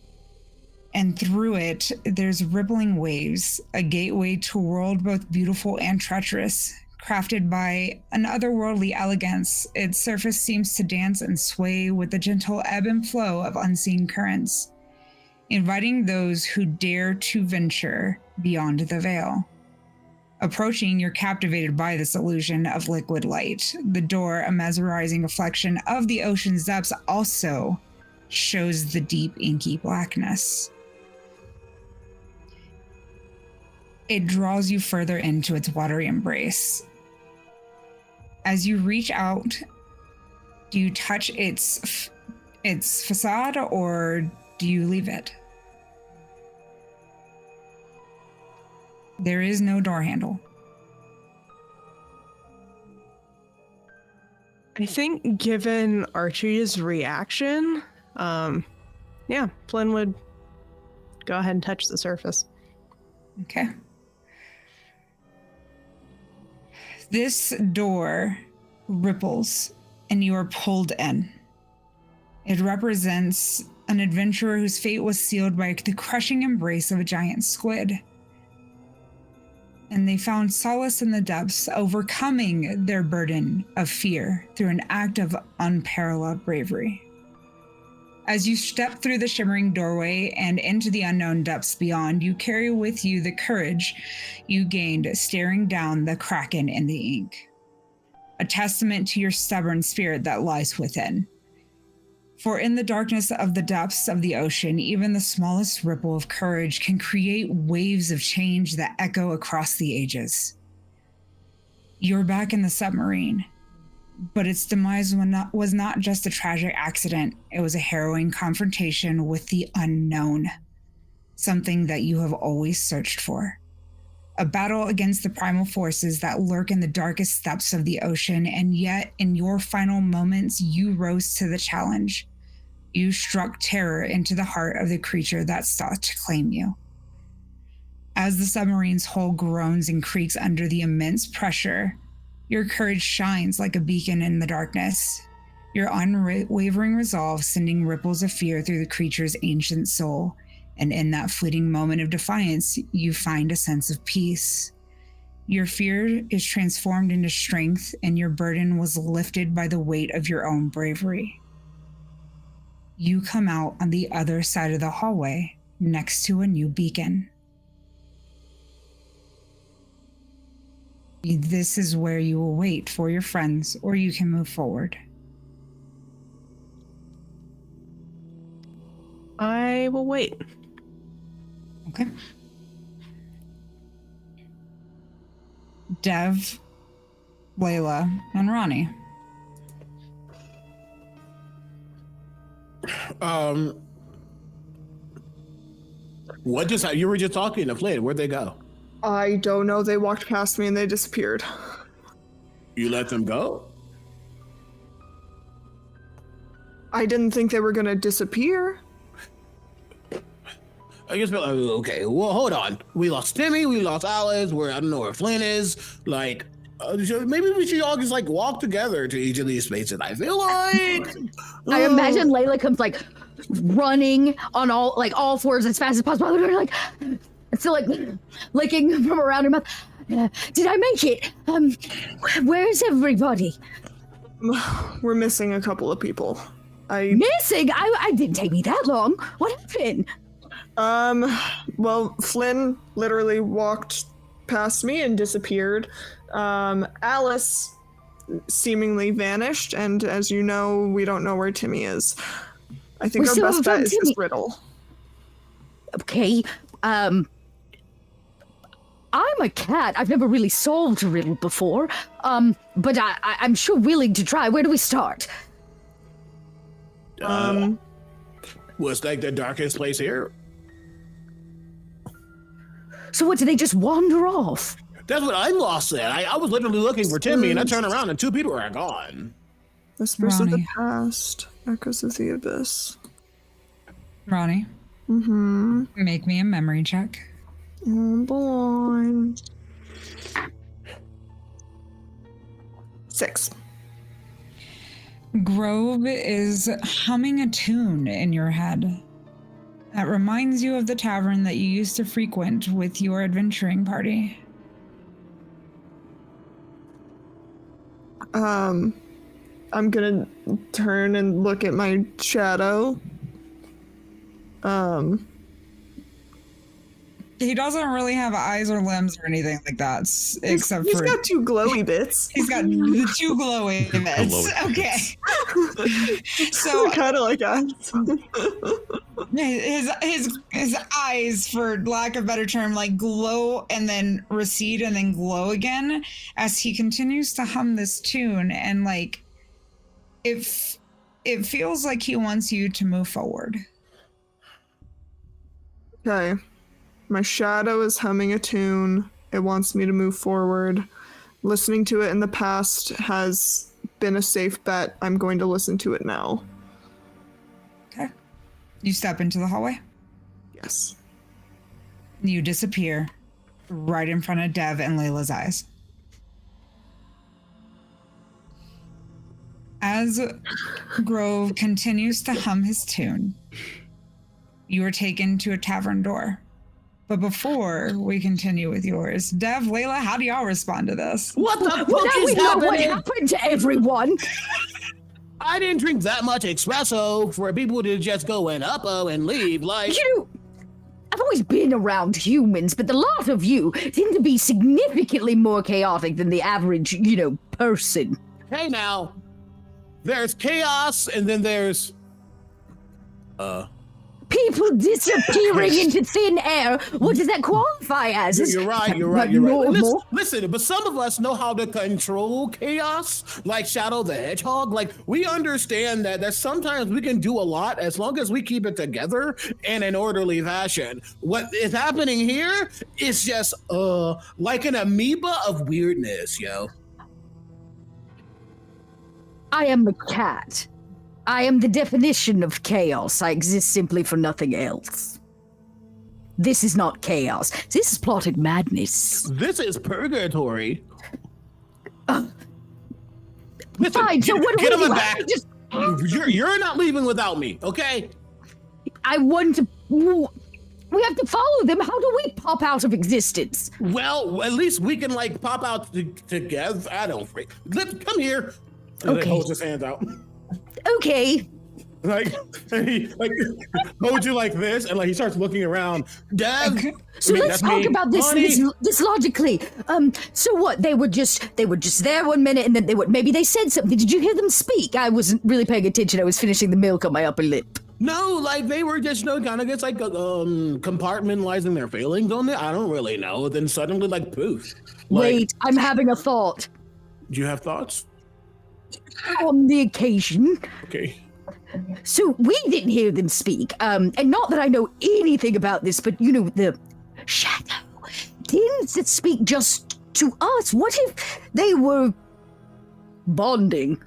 and through it, there's rippling waves, a gateway to a world both beautiful and treacherous. Crafted by an otherworldly elegance, its surface seems to dance and sway with the gentle ebb and flow of unseen currents, inviting those who dare to venture beyond the veil. Approaching, you're captivated by this illusion of liquid light. The door, a mesmerizing reflection of the ocean's depths, also shows the deep, inky blackness. It draws you further into its watery embrace. As you reach out, do you touch its facade, or do you leave it? There is no door handle. I think given Archie's reaction, Flynn would go ahead and touch the surface. Okay. This door ripples and you are pulled in. It represents an adventurer whose fate was sealed by the crushing embrace of a giant squid. And they found solace in the depths, overcoming their burden of fear through an act of unparalleled bravery. As you step through the shimmering doorway and into the unknown depths beyond, you carry with you the courage you gained staring down the Kraken in the ink, a testament to your stubborn spirit that lies within. For in the darkness of the depths of the ocean, even the smallest ripple of courage can create waves of change that echo across the ages. You're back in the submarine, But its demise was not just a tragic accident. It was a harrowing confrontation with the unknown, something that you have always searched for. A battle against the primal forces that lurk in the darkest depths of the ocean, and yet in your final moments, you rose to the challenge. You struck terror into the heart of the creature that sought to claim you. As the submarine's hull groans and creaks under the immense pressure, your courage shines like a beacon in the darkness, your unwavering resolve sending ripples of fear through the creature's ancient soul. And in that fleeting moment of defiance, you find a sense of peace. Your fear is transformed into strength, and your burden was lifted by the weight of your own bravery. You come out on the other side of the hallway, next to a new beacon. This is where you will wait for your friends, or you can move forward. I will wait. Okay. Dev, Layla, and Ronnie. What just you were just talking to Flynn? Where'd they go? I don't know. They walked past me and they disappeared. You let them go? I didn't think they were gonna disappear. I guess, okay, well, hold on. We lost Timmy, we lost Alice, I don't know where Flynn is. Like, maybe we should all just, like, walk together to each of these spaces. I feel like... I imagine Layla comes, like, running on all fours as fast as possible. They're like, still, like, licking from around her mouth. Did I make it? Where's everybody? We're missing a couple of people. Missing? I didn't take me that long. What happened? Well, Flynn literally walked past me and disappeared. Alice seemingly vanished, and as you know, we don't know where Timmy is. I think our best bet is this riddle. Okay, I'm a cat. I've never really solved a riddle before. But I'm sure willing to try. Where do we start? Was like the darkest place here? So what, did they just wander off? That's what I'm lost at. I was literally looking for Timmy, and I turned around, and 2 people are gone. Whispers of the Ronnie. past, echoes of the abyss. Ronnie, make me a memory check. Oh boy. 6. Grove is humming a tune in your head that reminds you of the tavern that you used to frequent with your adventuring party. I'm gonna turn and look at my shadow. He doesn't really have eyes or limbs or anything like that, except he's for got 2 glowy bits. he's got the 2 glowing bits. Okay. So kind of like us. his eyes, for lack of a better term, like glow and then recede and then glow again as he continues to hum this tune, and like it feels like he wants you to move forward. Okay. My shadow is humming a tune. It wants me to move forward. Listening to it in the past has been a safe bet. I'm going to listen to it now. Okay. You step into the hallway. Yes. You disappear right in front of Dev and Layla's eyes. As Grove continues to hum his tune, you are taken to a tavern door. But before we continue with yours, Dev, Layla, how do y'all respond to this? What the fuck Well, now is we know what happening? happened to everyone. I didn't drink that much espresso for people to just go and uppo and leave. Like, You know, I've always been around humans, but the lot of you tend to be significantly more chaotic than the average, person. hey now, there's chaos, and then there's people disappearing into thin air. What does that qualify as? You're right. Listen, but some of us know how to control chaos, like Shadow the Hedgehog. Like, we understand that sometimes we can do a lot as long as we keep it together in an orderly fashion. What is happening here is just like an amoeba of weirdness, yo. I am a cat. I am the definition of chaos. I exist simply for nothing else. This is not chaos. This is plotted madness. This is purgatory. Listen, fine, so what do get we him do? back. You're not leaving without me, okay? I want to... We have to follow them. How do we pop out of existence? Well, at least we can, like, pop out together. I don't freak. Come here. And Okay. then holds his hands out. Okay. Like, he holds you like this, and like he starts looking around. Dev. Okay. So let's talk about this logically. So what? They were just there one minute, and then maybe they said something. Did you hear them speak? I wasn't really paying attention. I was finishing the milk on my upper lip. No, like they were just kind of just like compartmentalizing their feelings on it. I don't really know. Then suddenly, like, poof. Wait, I'm having a thought. Do you have thoughts? On the occasion. Okay. So we didn't hear them speak. And not that I know anything about this, but you know, the shadow didn't speak just to us. What if they were bonding?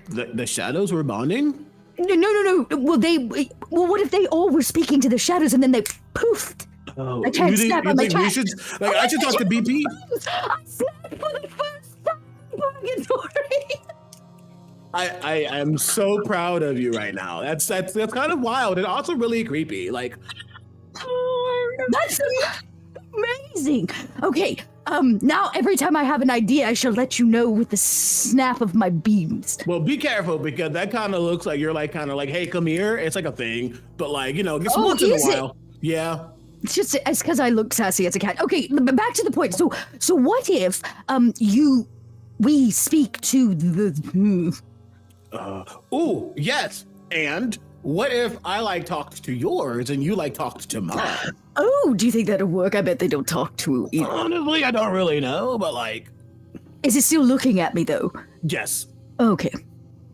The shadows were bonding? No. Well, what if they all were speaking to the shadows and then they poofed? Oh, I can't snap on my cat. I should talk to BP? I snapped for the first time in purgatory. I am so proud of you right now. That's kind of wild and also really creepy. Like, That's amazing. Okay, now every time I have an idea, I shall let you know with the snap of my beams. well, be careful because that kind of looks like you're like kind of like, hey, come here. It's like a thing, but like, you know, just once in a while. Yeah. It's because I look sassy as a cat. Okay, back to the point. So what if we speak to the Oh, yes. And what if I like talked to yours and you like talked to mine? Oh, do you think that'll work? I bet they don't talk to either. Honestly, I don't really know, but like, Is it still looking at me though? yes. Okay.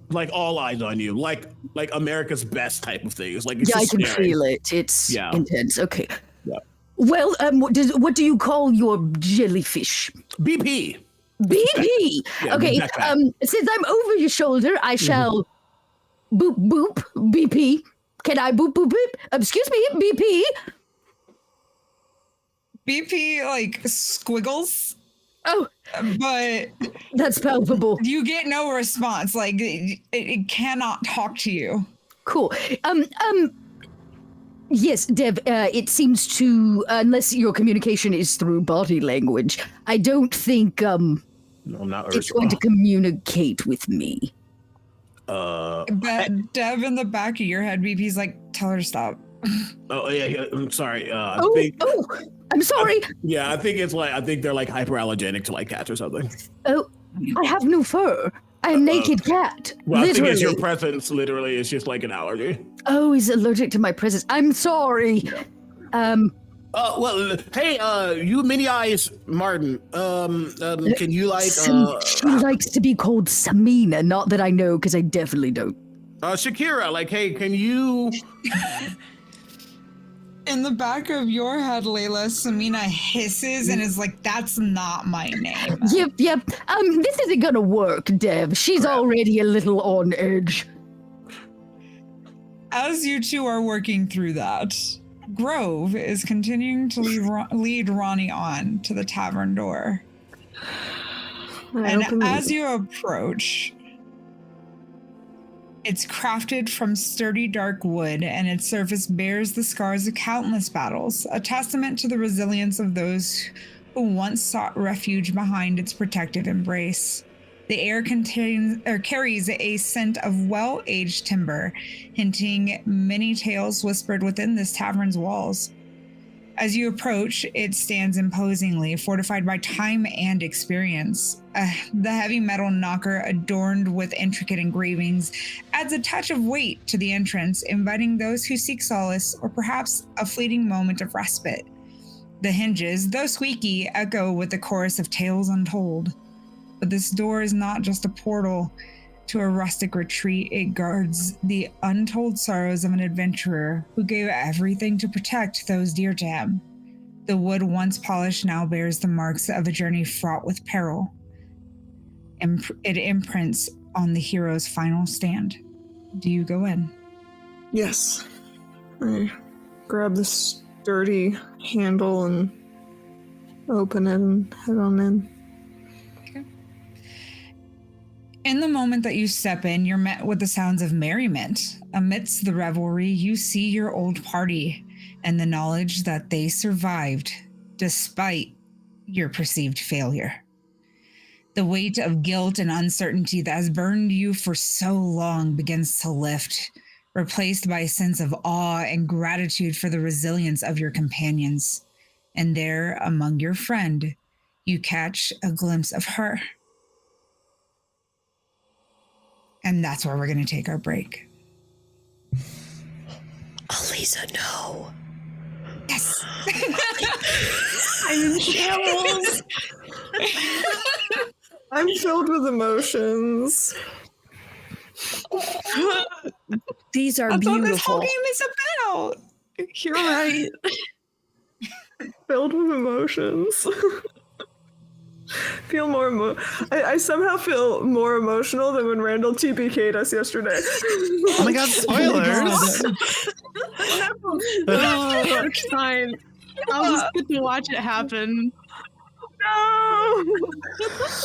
Like all eyes on you, like America's best type of thing. It's like, it's Yeah, I just can staring. feel it. It's Yeah. intense. Okay. Yeah. Well, what do you call your jellyfish? BP. BP. Yeah, Okay. backpack. Since I'm over your shoulder, I shall boop boop BP. Can I boop boop boop? Excuse me, BP. BP like squiggles, Oh, but that's palpable. you get no response. Like it cannot talk to you. Cool. Yes, Dev, it seems to, unless your communication is through body language, I don't think No, I'm not. it's going to communicate with me. But Dev, in the back of your head, BP's like, tell her to stop. Oh yeah. I'm sorry. I'm sorry. Yeah, I think it's like I think they're like hyperallergenic to like cats or something. Oh, I have no fur. I'm a naked cat. Well, I think literally. it's your presence. Literally, it's just like an allergy. Oh, he's allergic to my presence. I'm sorry. Well, hey, you Mini Eyes Martin. Can you like She likes to be called Samina. Not that I know, because I definitely don't. Shakira? Like, hey, can you? In the back of your head, Layla, Samina hisses and is like, that's not my name. Yep. This isn't gonna work, Dev. She's already a little on edge. As you two are working through that, Grove is continuing to lead Ronnie on to the tavern door. And as you approach, it's crafted from sturdy dark wood, and its surface bears the scars of countless battles, a testament to the resilience of those who once sought refuge behind its protective embrace. The air carries a scent of well-aged timber, hinting many tales whispered within this tavern's walls. As you approach, it stands imposingly, fortified by time and experience. The heavy metal knocker, adorned with intricate engravings, adds a touch of weight to the entrance, inviting those who seek solace or perhaps a fleeting moment of respite. The hinges, though squeaky, echo with the chorus of tales untold. But this door is not just a portal to a rustic retreat. It guards the untold sorrows of an adventurer who gave everything to protect those dear to him. The wood once polished now bears the marks of a journey fraught with peril. It imprints on the hero's final stand. Do you go in? Yes. I grab the sturdy handle and open it and head on in. In the moment that you step in, you're met with the sounds of merriment. Amidst the revelry, you see your old party and the knowledge that they survived despite your perceived failure. The weight of guilt and uncertainty that has burned you for so long begins to lift, replaced by a sense of awe and gratitude for the resilience of your companions. And there, among your friend, you catch a glimpse of her. And that's where we're going to take our break. Elisa, no. Yes. I'm in shambles. I'm filled with emotions. These are That's what this beautiful. whole game is about. You're right. Filled with emotions. Feel more I somehow feel more emotional than when Randall TPK'd us yesterday. Oh my god, spoilers! Oh, it's fine. I'll just get to watch it happen. No!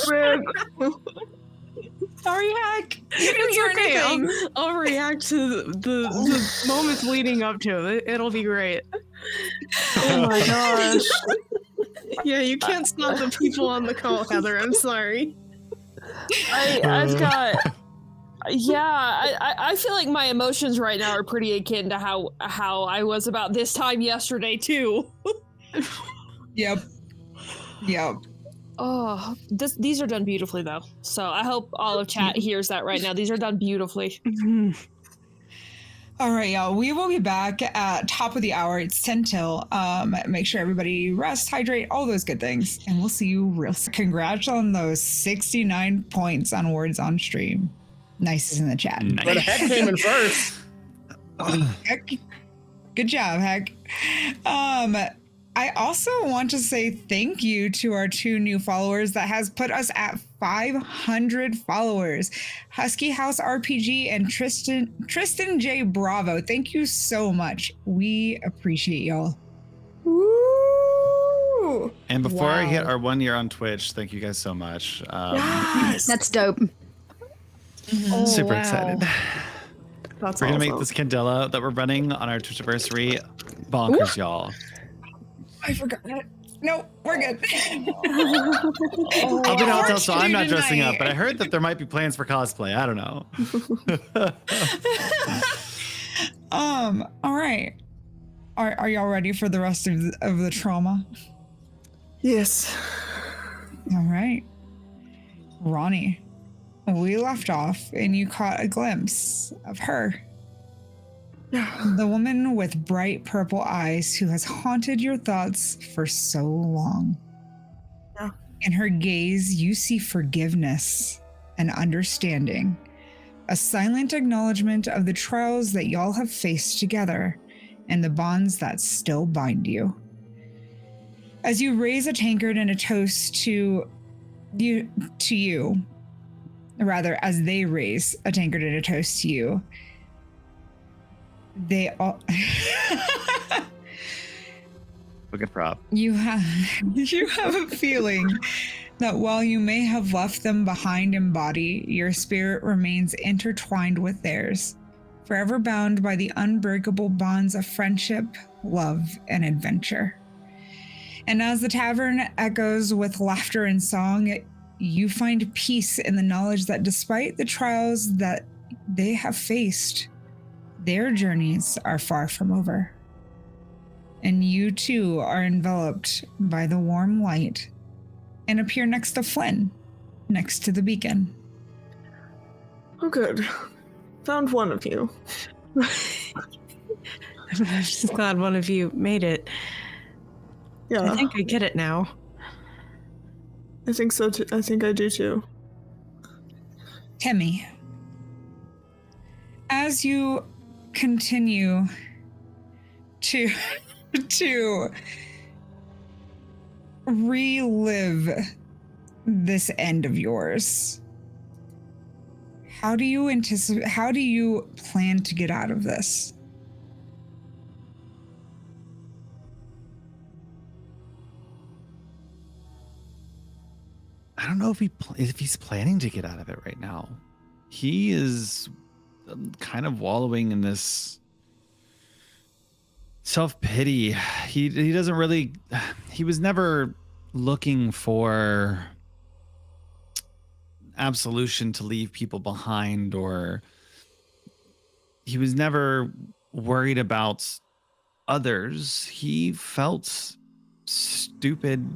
Rip. Sorry, Hack. You didn't hear It's okay. anything. I'll react to the moments leading up to it. It'll be great. Oh my gosh. Yeah, you can't stop the people on the call, Heather. I'm sorry. I've got. Yeah, I feel like my emotions right now are pretty akin to how I was about this time yesterday too. Yep. Oh, these are done beautifully though. So I hope all of chat hears that right now. These are done beautifully. All right, y'all. We will be back at top of the hour. It's 10 till. Make sure everybody rest, hydrate, all those good things. And we'll see you real soon. Congrats on those 69 points on words on stream. Nice is in the chat. But the heck came in first. Heck. Good job, Heck. I also want to say thank you to our 2 new followers that has put us at 500 followers. Husky House RPG and Tristan J. Bravo. Thank you so much. We appreciate y'all. Woo! And before I hit Wow. our 1 year on Twitch, thank you guys so much. Yes! That's dope. Super wow. excited. That's We're gonna awesome. make this Candela that we're running on our Twitch anniversary bonkers, y'all. I forgot it. No, we're good. I'll be honest, also, I'm not Tonight. dressing up, but I heard that there might be plans for cosplay. I don't know. All right. Are y'all ready for the rest of the trauma? Yes. All right. Ronnie, we left off and you caught a glimpse of her. The woman with bright purple eyes who has haunted your thoughts for so long. Yeah. In her gaze, you see forgiveness and understanding, a silent acknowledgement of the trials that y'all have faced together and the bonds that still bind you. As you raise a tankard and a toast to you, rather, as they raise a tankard and a toast to you, they all Good prop. you have a feeling that while you may have left them behind in body, your spirit remains intertwined with theirs, forever bound by the unbreakable bonds of friendship, love, and adventure. And as the tavern echoes with laughter and song, you find peace in the knowledge that despite the trials that they have faced, their journeys are far from over. and you too are enveloped by the warm light and appear next to Flynn, next to the beacon. Oh, good. Found one of you. I'm just glad one of you made it. Yeah, I think I get it now. I think so too. I think I do too. Timmy, as you continue to relive this end of yours, how do you plan to get out of this? I don't know if he's planning to get out of it right now. He is kind of wallowing in this self-pity. He doesn't really. He was never looking for absolution to leave people behind, or he was never worried about others. He felt stupid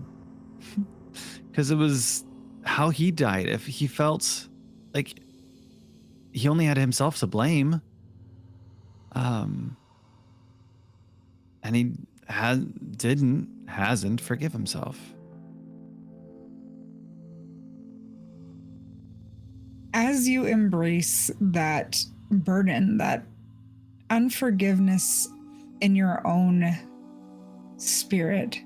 because it was how he died. If he felt like he only had himself to blame, and he hasn't forgive himself. As you embrace that burden, that unforgiveness in your own spirit,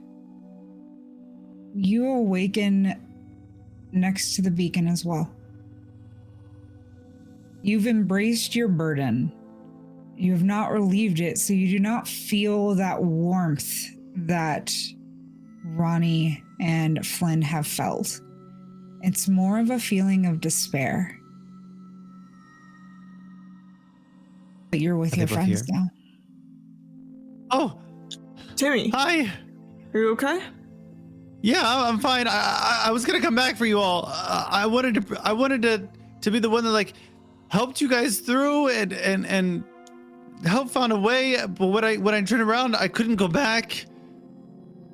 you awaken next to the beacon as well. You've embraced your burden. You have not relieved it, so you do not feel that warmth that Ronnie and Flynn have felt. It's more of a feeling of despair. But you're with your friends now. Oh, Timmy, hi. are you okay? Yeah, I'm fine. I was gonna come back for you all. I wanted to be the one that like helped you guys through and help found a way. But when I turned around, I couldn't go back.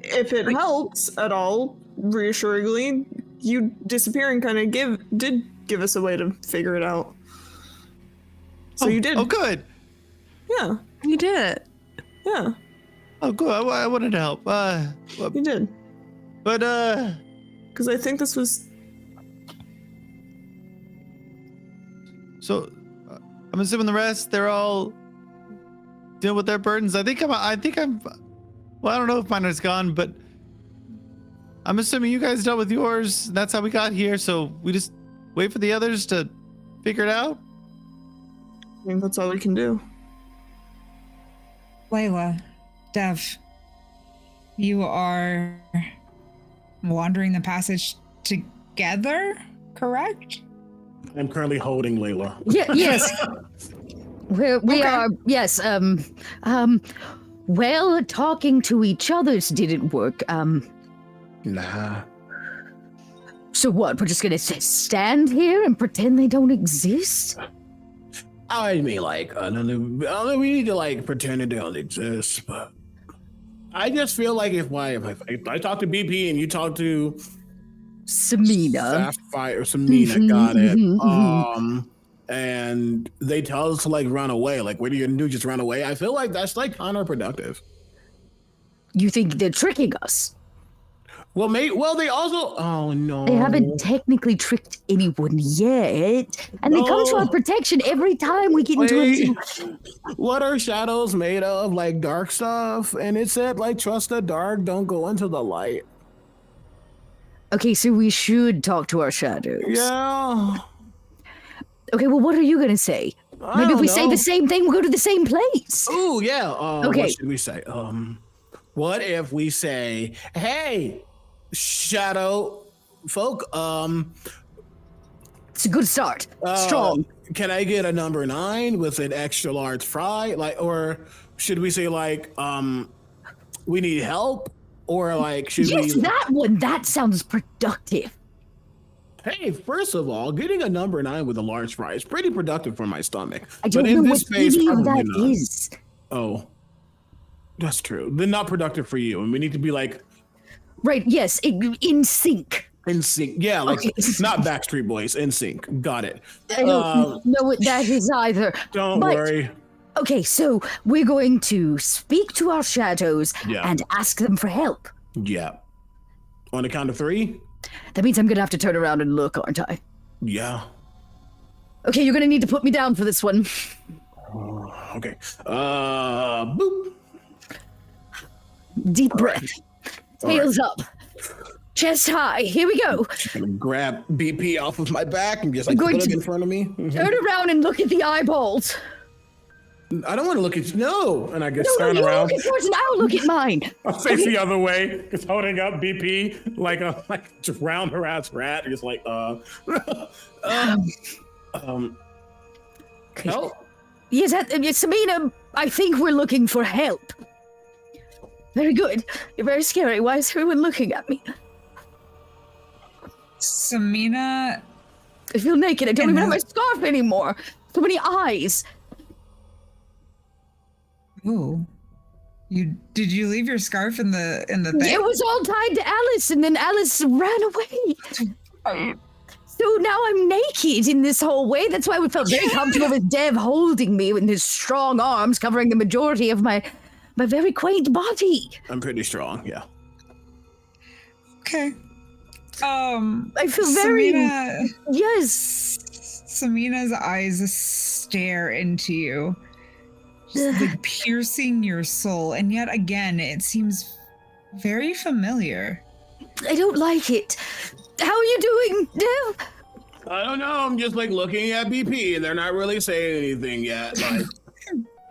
If it helps at all, reassuringly, you disappearing kind of did give us a way to figure it out. So you did. Oh, good. Yeah. You did it. Yeah. Oh, good. I wanted to help. You did. But Because I think this was. So, I'm assuming the rest, they're all dealing with their burdens. I think I'm. Well, I don't know if mine is gone, but I'm assuming you guys dealt with yours. That's how we got here. So we just wait for the others to figure it out. I think that's all we can do. Layla, Dev, you are wandering the passage together, correct? I'm currently holding Layla. Yeah, yes. We Okay. are, yes, well, talking to each other's didn't work. Nah. So what, we're just gonna stand here and pretend they don't exist? I mean, like, we need to like pretend it don't exist, but I just feel like if I talk to BP and you talk to Samina. Sapphire or Samina, Mhm, got it. mhm, And they tell us to like run away. Like, what are you gonna do? Just run away? I feel like that's like counterproductive. You think they're tricking us? Well, they also. Oh no. They haven't technically tricked anyone yet, and they come to our No. protection every time we get into a... What are shadows made of? Like dark stuff, and it said like trust the dark, don't go into the light. Okay, so we should talk to our shadows. Yeah. Okay, well, what are you gonna say? Maybe if we say the same thing, we'll go to the same place. Ooh, yeah. Okay. What should we say? What if we say, "Hey, shadow folk, It's a good start. Strong. can I get a number 9 with an extra large fry?" Like, or should we say like, we need help, or like, should Yes, we? that one. That sounds productive. Hey, first of all, getting a number 9 with a large fry is pretty productive for my stomach. I don't But in know this what space, any of probably that not. is. Oh. That's true. They're not productive for you, and we need to be like Right, yes, in sync. in sync. Yeah, like Okay. not Backstreet Boys. In sync. Got it. I don't know what that is either. Don't But- worry. Okay, so we're going to speak to our shadows Yeah. and ask them for help. Yeah. On the count of 3. That means I'm gonna have to turn around and look, aren't I? Yeah. Okay, you're gonna need to put me down for this one. Okay. Boop. Deep breath. Tails up. Chest high. Here we go. Just gonna grab BP off of my back and just like going put it to- in front of me. Turn around and look at the eyeballs. I don't want to look at you. No. And I get No, turned you around. look at yours and I'll look at mine. I face the other way. Just holding up BP like a just round her ass rat. Just like Okay. help. Yes, Samina, I think we're looking for help. Very good. You're very scary. Why is everyone looking at me? Samina, I feel naked. I don't even have my scarf anymore. So many eyes. ooh, did you leave your scarf in the thing? It was all tied to Alice, and then Alice ran away. So now I'm naked in this hallway. That's why we felt very comfortable with Dev holding me with his strong arms covering the majority of my very quaint body. I'm pretty strong. Yeah. Okay. I feel very yes. Samina's eyes stare into you, just like piercing your soul, and yet again, it seems very familiar. I don't like it. How are you doing, Dev? I don't know. I'm just like looking at BP, and they're not really saying anything yet. Like,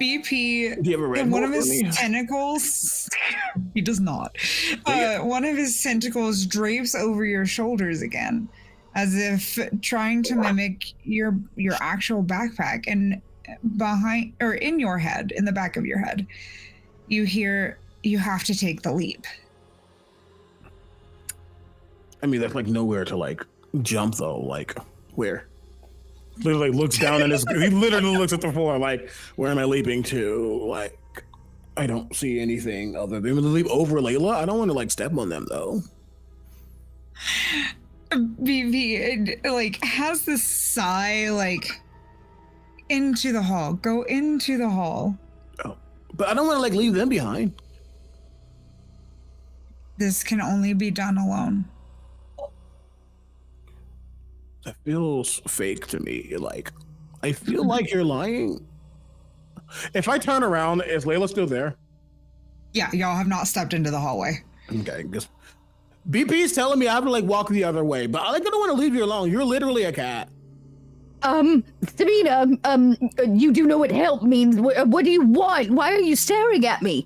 BP, do you have a Red in one Bull of for his me? tentacles, he does not. One of his tentacles drapes over your shoulders again, as if trying to mimic your actual backpack. And behind, or in your head, in the back of your head, you hear, "You have to take the leap." I mean, that's like nowhere to like jump though. Like, where? Literally looks down and he literally looks at the floor like, where am I leaping to? Like, I don't see anything other than the leap over Layla. I don't want to like step on them though. BP like has this sigh, like, into the hall. Go into the hall. Oh, but I don't want to like leave them behind. This can only be done alone. That feels fake to me. Like, I feel like you're lying. If I turn around, is Layla still there? Yeah, y'all have not stepped into the hallway. Okay, because BP's telling me I have to like walk the other way, but I like, I don't want to leave you alone. You're literally a cat. Sabina, you do know what help means. What do you want? Why are you staring at me?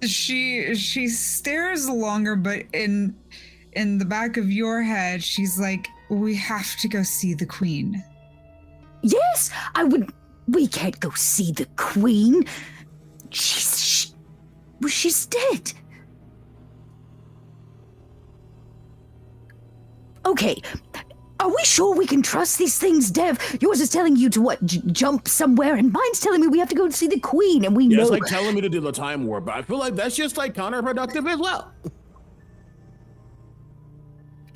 She stares longer, but in the back of your head, she's like, "We have to go see the queen." Yes, we can't go see the queen. She's dead. Okay, are we sure we can trust these things, Dev? Yours is telling you to what, jump somewhere, and mine's telling me we have to go see the queen, and we Yeah, know. it's like telling me to do the time warp, but I feel like that's just like counterproductive as well.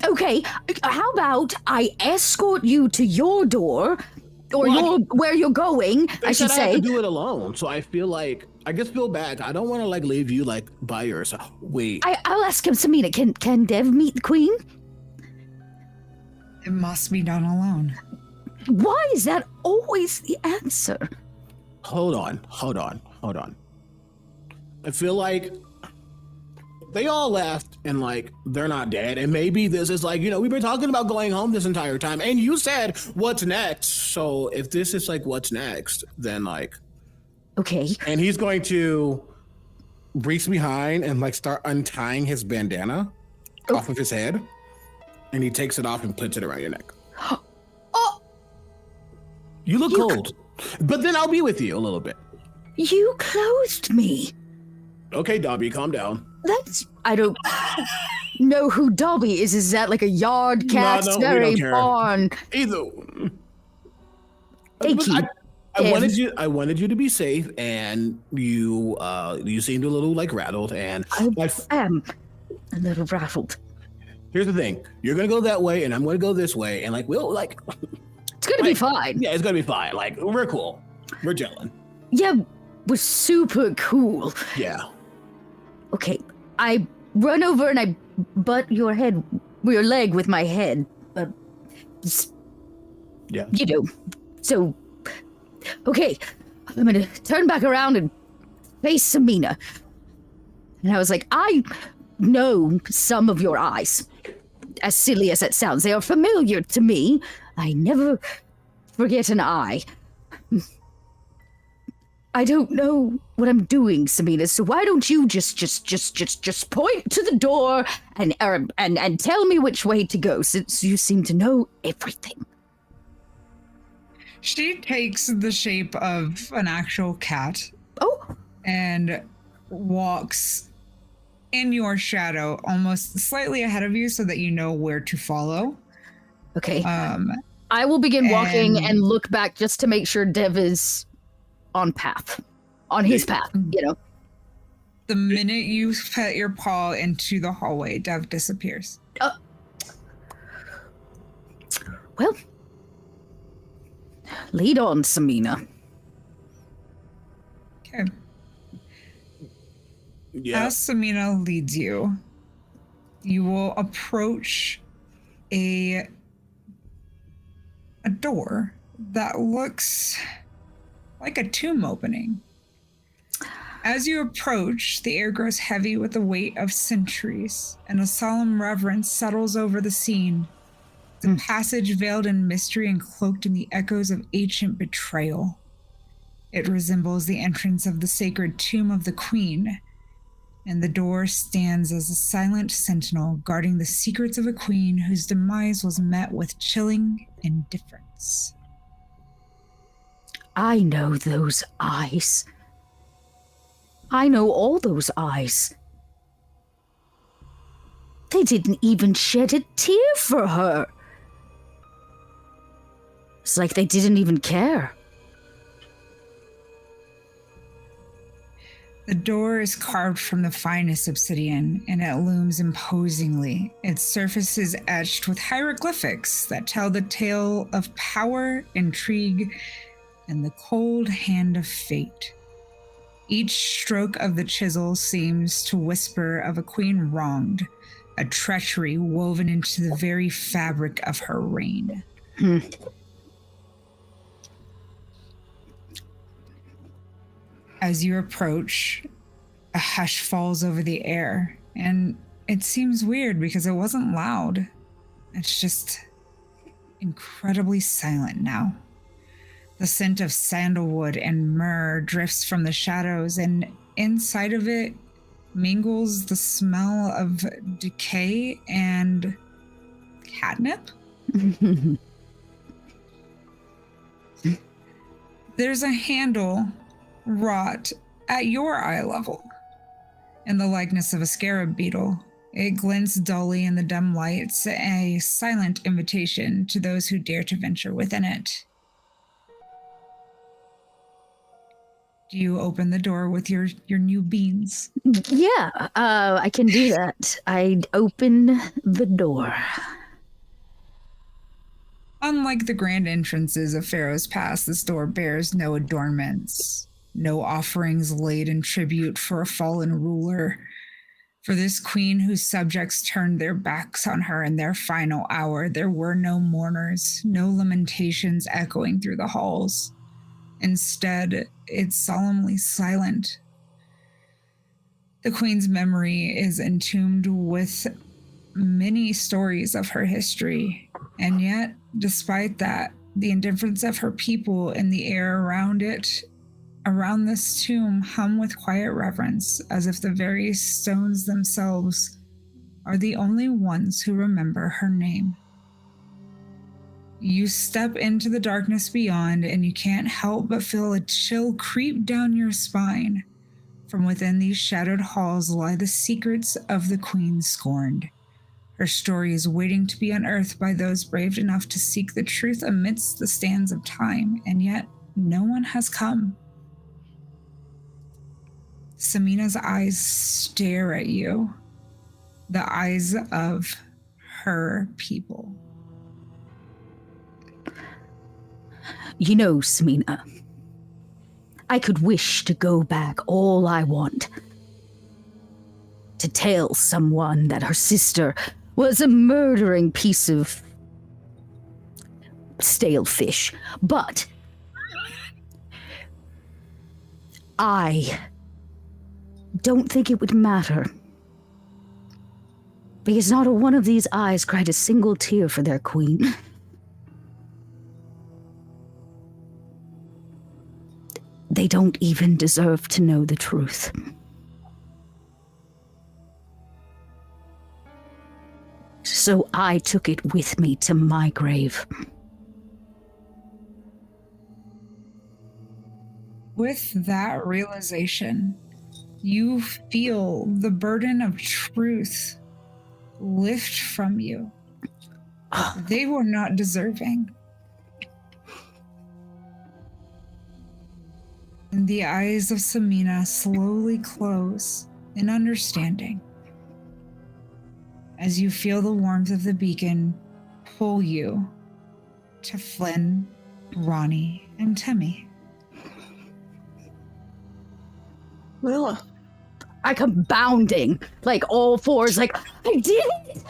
Okay, how about I escort you to your door, or Well, where you're going, I should said I have say. to do it alone, so I feel like I just feel bad. I don't want to like leave you like by yourself. Wait, I'll ask him, Samina, can Dev meet the queen? It must be done alone. Why is that always the answer? hold on. I feel like they all left and like they're not dead, and maybe this is like, you know, we've been talking about going home this entire time, and you said what's next. So if this is like what's next, then like, Okay. and he's going to reach behind and like start untying his bandana off of his head, and he takes it off and puts it around your neck. Oh, You look cold, but then I'll be with you a little bit. you clothed me. Okay, Dobby, calm down. I don't know who Dobby is. Is that like a yard cat? No, we Very don't care. barn. Either. Thank But you. I wanted you to be safe, and you seemed a little like rattled. And I am a little rattled. here's the thing: you're gonna go that way, and I'm gonna go this way, and like It's gonna be fine. Yeah, it's gonna be fine. Like we're cool, we're gelling. Yeah, we're super cool. Yeah. Okay, I run over and I butt your leg with my head. Yeah. You know. So, okay, I'm gonna turn back around and face Samina. And I was like, I know some of your eyes. As silly as it sounds, they are familiar to me. I never forget an eye. I don't know what I'm doing, Samina, so why don't you just point to the door and tell me which way to go, since you seem to know everything. She takes the shape of an actual cat. Oh. And walks in your shadow, almost slightly ahead of you so that you know where to follow. Okay. I will begin walking and look back just to make sure Dev is on his path, you know. The minute you put your paw into the hallway, Dev disappears. Well, lead on, Samina. Okay. Yeah. As Samina leads you, you will approach a door that looks like a tomb opening. As you approach, the air grows heavy with the weight of centuries, and a solemn reverence settles over the scene. The passage veiled in mystery and cloaked in the echoes of ancient betrayal. It resembles the entrance of the sacred tomb of the queen, and the door stands as a silent sentinel guarding the secrets of a queen whose demise was met with chilling indifference. I know those eyes. I know all those eyes. They didn't even shed a tear for her. It's like they didn't even care. The door is carved from the finest obsidian, and it looms imposingly. Its surface is etched with hieroglyphics that tell the tale of power, intrigue, and the cold hand of fate. Each stroke of the chisel seems to whisper of a queen wronged, a treachery woven into the very fabric of her reign. As you approach, a hush falls over the air, and it seems weird because it wasn't loud. It's just incredibly silent now. The scent of sandalwood and myrrh drifts from the shadows, and inside of it mingles the smell of decay and catnip. There's a handle wrought at your eye level in the likeness of a scarab beetle. It glints dully in the dim lights, a silent invitation to those who dare to venture within it. Do you open the door with your new beans? Yeah, I can do that. I'd open the door. Unlike the grand entrances of Pharaoh's Pass, this door bears no adornments, no offerings laid in tribute for a fallen ruler. For this queen whose subjects turned their backs on her in their final hour, there were no mourners, no lamentations echoing through the halls. Instead, it's solemnly silent. The queen's memory is entombed with many stories of her history, and yet, despite that, the indifference of her people and the air around this tomb hum with quiet reverence, as if the very stones themselves are the only ones who remember her name. You step into the darkness beyond, and you can't help but feel a chill creep down your spine. From within these shadowed halls lie the secrets of the queen scorned. Her story is waiting to be unearthed by those brave enough to seek the truth amidst the sands of time, and yet no one has come. Samina's eyes stare at you, the eyes of her people. You know, Samina, I could wish to go back all I want. To tell someone that her sister was a murdering piece of stale fish. But I don't think it would matter. Because not a one of these eyes cried a single tear for their queen. They don't even deserve to know the truth. So I took it with me to my grave. With that realization, you feel the burden of truth lift from you. They were not deserving. And the eyes of Samina slowly close in understanding as you feel the warmth of the beacon pull you to Flynn, Ronnie, and Timmy. Lila. I come bounding, like all fours, like, I did it!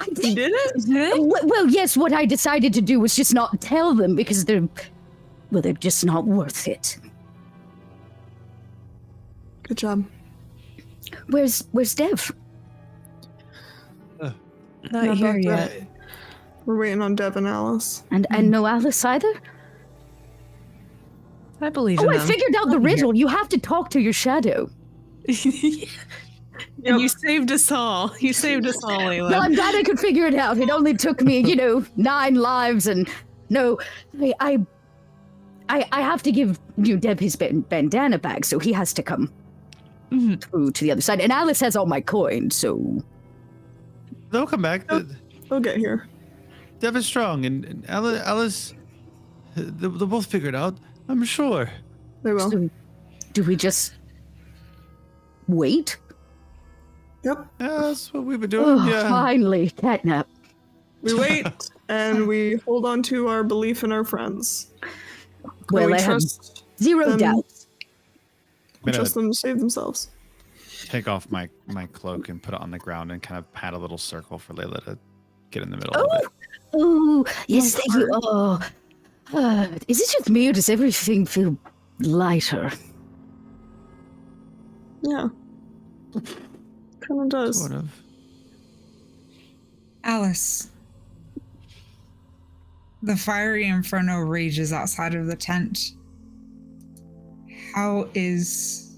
I did it! Well, yes, what I decided to do was just not tell them because they're just not worth it. Good job. Where's Dev? Not here yet. We're waiting on Deb and Alice. And no Alice either? I believe Oh, in I them. figured out the riddle. You have to talk to your shadow. And you saved us all. You saved us all, Layla. Well, I'm glad I could figure it out. It only took me, 9 lives, and no, I have to give Deb his bandana back, so he has to come through to the other side. And Alice has all my coins, so They'll come back. They'll get here. Dev is strong, and Alice, they'll both figure it out. I'm sure. They will. So, do we just wait? Yep. Yeah, that's what we were doing. Oh, yeah. finally, catnap. We wait and we hold on to our belief in our friends. Well, we I have trust zero them, doubts. we trust them to save themselves. Take off my cloak and put it on the ground and kind of pat a little circle for Layla to get in the middle of it. Oh, yes, thank you. Oh, is it just me or does everything feel lighter? Yeah. Kind of does. Sort of. Alice. The fiery inferno rages outside of the tent. How is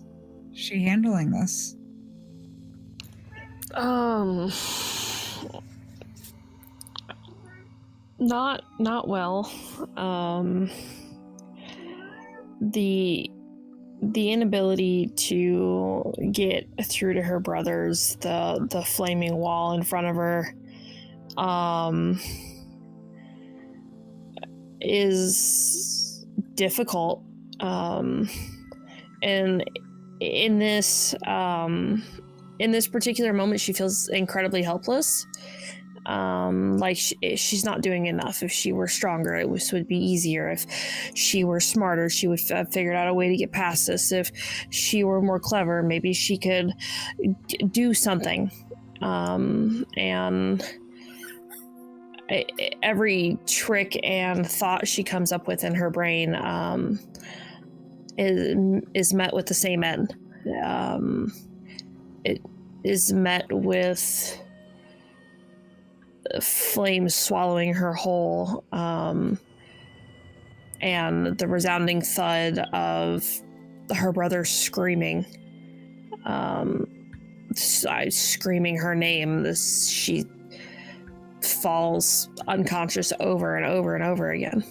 she handling this? Not well. The inability to get through to her brothers, the flaming wall in front of her, is difficult. And in this particular moment, she feels incredibly helpless. Like she's not doing enough. If she were stronger, this would be easier. If she were smarter, she would have figured out a way to get past this. If she were more clever, maybe she could do something. And every trick and thought she comes up with in her brain is met with the same end. It is met with flames swallowing her whole, and the resounding thud of her brother screaming, screaming her name. She falls unconscious over and over and over again.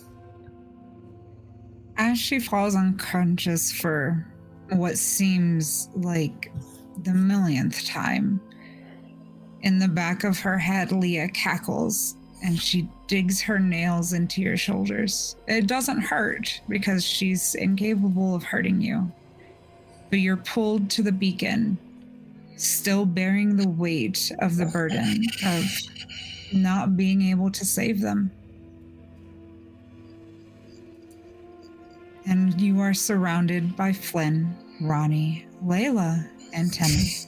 As she falls unconscious for what seems like the millionth time, in the back of her head, Leah cackles and she digs her nails into your shoulders. It doesn't hurt because she's incapable of hurting you. But you're pulled to the beacon, still bearing the weight of the burden of not being able to save them. And you are surrounded by Flynn, Ronnie, Layla, and Temmie.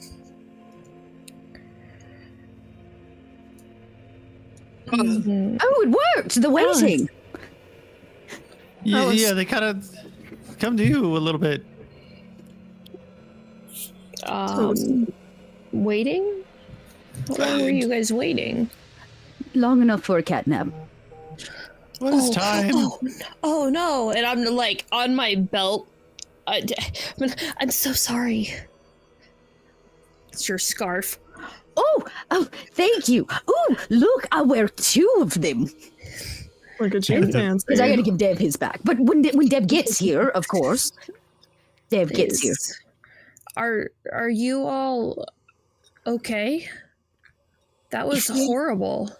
Mhm. Oh, it worked! The waiting! Yeah, they kind of come to you a little bit. Waiting? How long were you guys waiting? Long enough for a catnap. Well, it's time. Oh no! And I'm like on my belt. I'm so sorry. It's your scarf. Oh, thank you. Oh, look, I wear 2 of them. Look at you dancing. Because I gotta give Dev his back. But when Dev gets here, of course, Dev gets here. Are you all okay? That was horrible.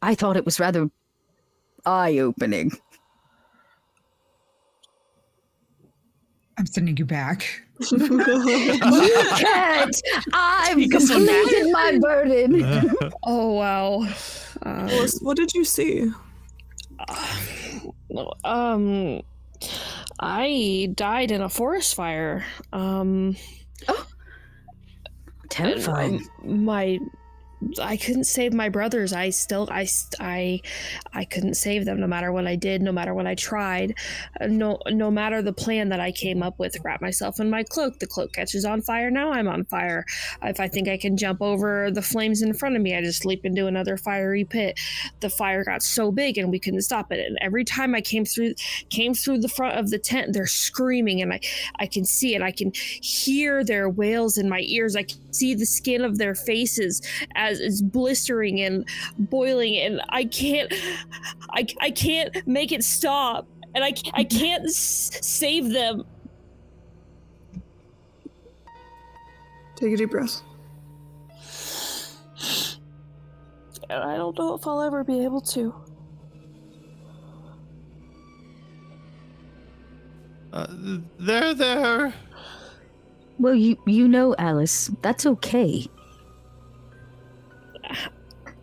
I thought it was rather eye-opening. I'm sending you back. You can't! I've completed my burden. Oh wow. Alice, what did you see? I died in a forest fire. Terrifying. I couldn't save my brothers. I couldn't save them no matter what I did, no matter what I tried, no matter the plan that I came up with. Wrap myself in my cloak. The cloak catches on fire. Now I'm on fire. If I think I can jump over the flames in front of me, I just leap into another fiery pit. The fire got so big and we couldn't stop it. And every time I came through the front of the tent, they're screaming, and I can see it. I can hear their wails in my ears. I can see the skin of their faces as it's blistering and boiling, and I can't make it stop, and I can't save them. Take a deep breath. I don't know if I'll ever be able to. They're there. Well, you know, Alice, that's okay.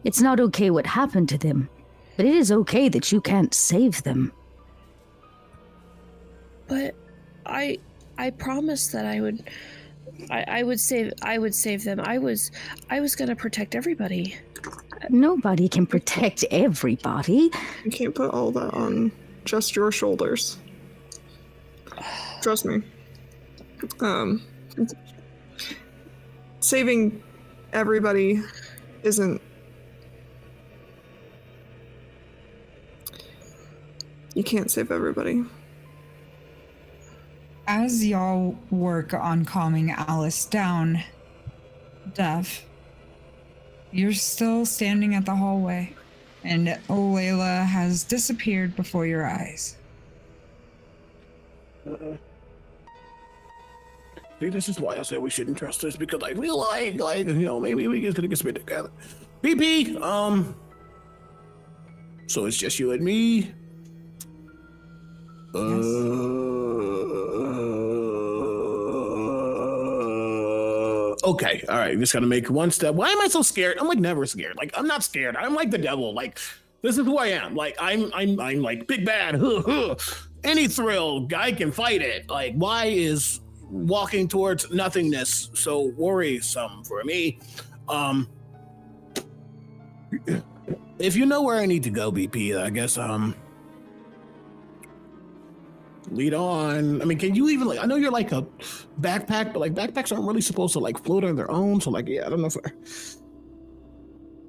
It's not okay what happened to them, but it is okay that you can't save them. But I promised that I would save them. I was going to protect everybody. Nobody can protect everybody. You can't put all that on just your shoulders. Trust me. Saving everybody isn't... You can't save everybody. As y'all work on calming Alice down, Dev, you're still standing at the hallway, and Layla has disappeared before your eyes. See, this is why I said we shouldn't trust this, because I feel like maybe we just gonna get spit together. PP, so it's just you and me. Okay, all right, just gotta make one step. Why am I so scared? I'm like never scared. Like I'm not scared. I'm like the devil. Like this is who I am. Like I'm like big bad. Any thrill, guy can fight it. Like why is walking towards nothingness so worrisome for me? If you know where I need to go, BP, I guess lead on. I mean, can you even, like, I know you're like a backpack, but like backpacks aren't really supposed to like float on their own. So like, yeah, I don't know if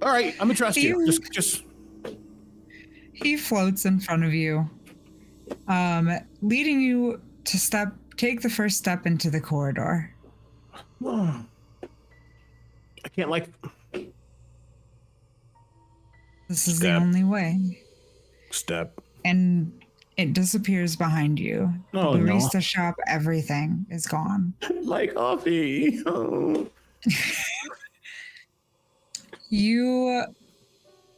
all right, I'm gonna trust you. Just He floats in front of you, leading you to take the first step into the corridor. I can't like. This is the only way. Step. And it disappears behind you. Oh, the no. barista shop, everything is gone. My coffee. Oh. You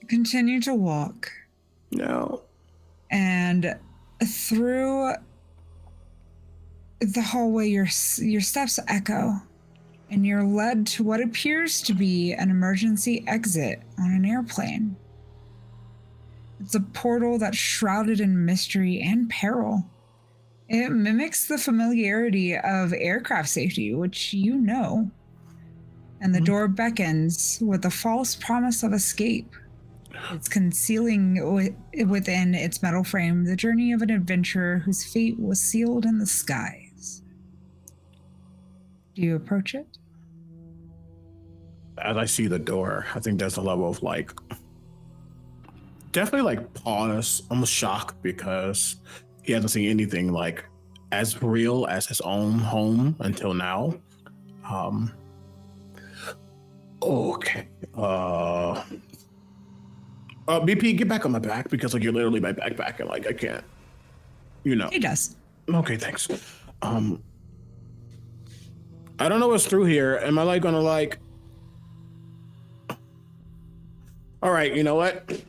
continue to walk. No. And through the hallway, your steps echo, and you're led to what appears to be an emergency exit on an airplane. It's a portal that's shrouded in mystery and peril. It mimics the familiarity of aircraft safety, which you know. And the door beckons with a false promise of escape. It's concealing within its metal frame the journey of an adventurer whose fate was sealed in the skies. Do you approach it? As I see the door, I think there's a level of like, definitely like pause, almost shock, because he hasn't seen anything like as real as his own home until now. Okay. BP, get back on my back, because like you're literally my backpack and like I can't, you know. He does. Okay, thanks. I don't know what's through here. Am I like gonna like, all right, you know what?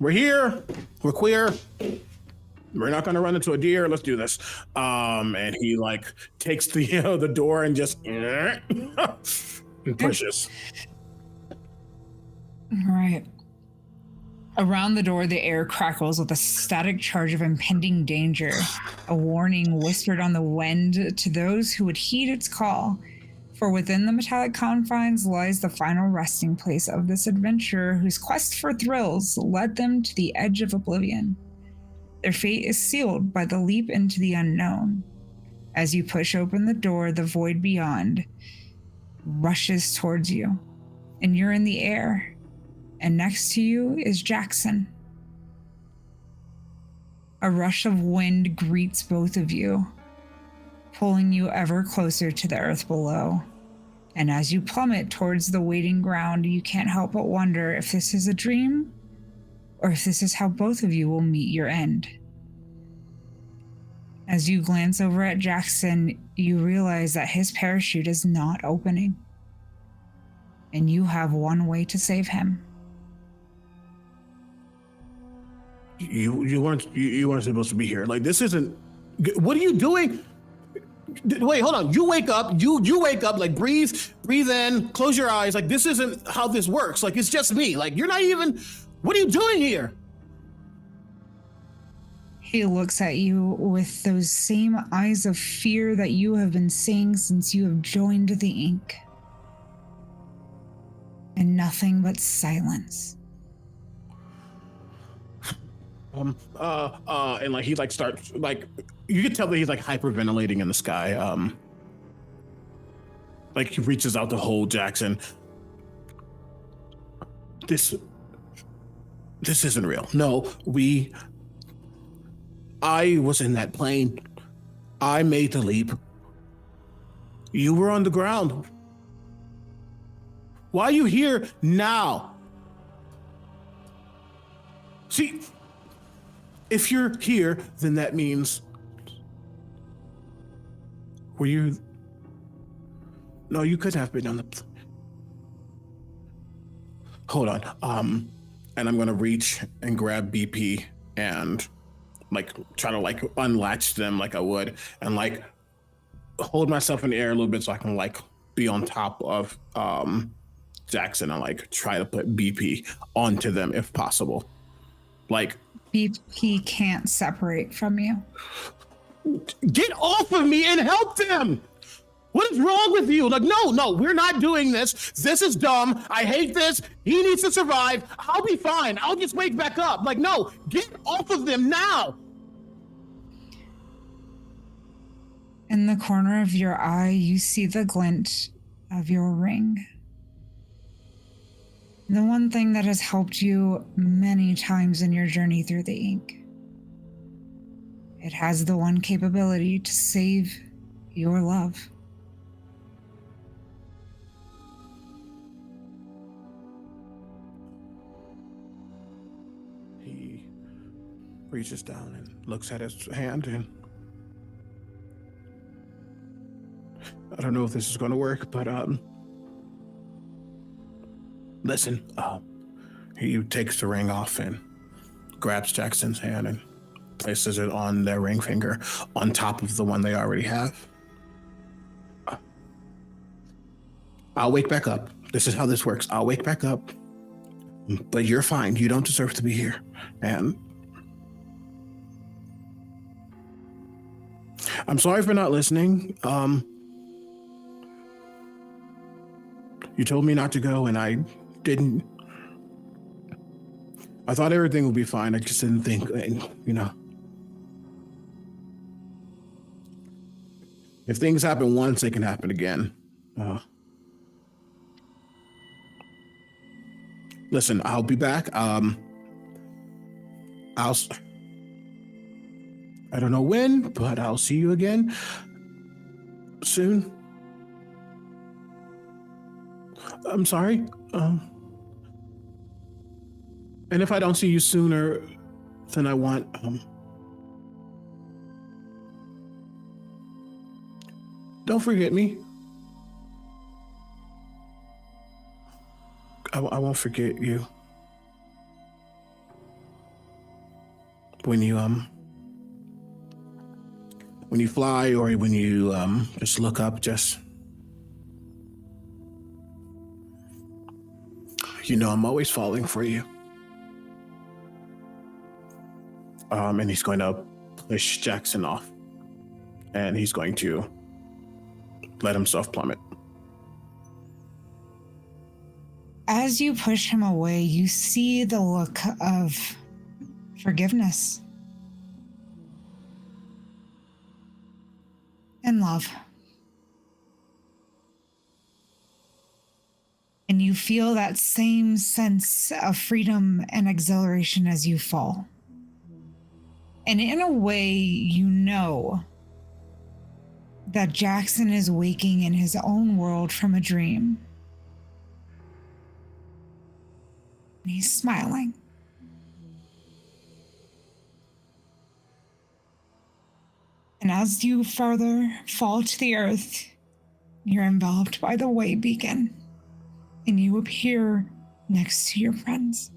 We're here, we're queer. We're not gonna run into a deer. Let's do this. And he like takes the the door and just and pushes. All right. Around the door, the air crackles with a static charge of impending danger, a warning whispered on the wind to those who would heed its call. For within the metallic confines lies the final resting place of this adventurer whose quest for thrills led them to the edge of oblivion. Their fate is sealed by the leap into the unknown. As you push open the door, the void beyond rushes towards you, and you're in the air. And next to you is Jackson. A rush of wind greets both of you, pulling you ever closer to the earth below. And as you plummet towards the waiting ground, you can't help but wonder if this is a dream or if this is how both of you will meet your end. As you glance over at Jackson, you realize that his parachute is not opening. And you have one way to save him. You weren't supposed to be here. Like, this isn't. What are you doing? Wait, hold on. You wake up. You wake up. Like, breathe in. Close your eyes. Like, this isn't how this works. Like, it's just me. Like, you're not even. What are you doing here? He looks at you with those same eyes of fear that you have been seeing since you have joined the Ink. And nothing but silence. And like he like starts like, you can tell that he's like hyperventilating in the sky. Like he reaches out to hold Jackson. This isn't real. No, I was in that plane. I made the leap. You were on the ground. Why are you here now? See, if you're here, then that means were you? No, you couldn't have been on the. Hold on. And I'm gonna reach and grab BP and like try to like unlatch them like I would, and like hold myself in the air a little bit so I can like be on top of Jackson and like try to put BP onto them if possible. Like BP can't separate from you. Get off of me and help them! What is wrong with you? Like, no, we're not doing this. This is dumb. I hate this. He needs to survive. I'll be fine. I'll just wake back up. Like, no, get off of them now. In the corner of your eye, you see the glint of your ring. The one thing that has helped you many times in your journey through the Ink. It has the one capability to save your love. He reaches down and looks at his hand, and I don't know if this is going to work, but listen, He takes the ring off and grabs Jackson's hand and places it on their ring finger on top of the one they already have. I'll wake back up. This is how this works. I'll wake back up. But you're fine. You don't deserve to be here. And I'm sorry for not listening. You told me not to go, and I didn't. I thought everything would be fine. I just didn't think, if things happen once, they can happen again. Listen, I'll be back. I don't know when, but I'll see you again soon. I'm sorry. And if I don't see you sooner than I want, don't forget me. I won't forget you. When you fly or when you just look up, just I'm always falling for you. And he's going to push Jackson off, and he's going to let himself plummet. As you push him away, you see the look of forgiveness and love. And you feel that same sense of freedom and exhilaration as you fall. And in a way, you know that Jackson is waking in his own world from a dream. And he's smiling. And as you further fall to the earth, you're enveloped by the way beacon, and you appear next to your friends.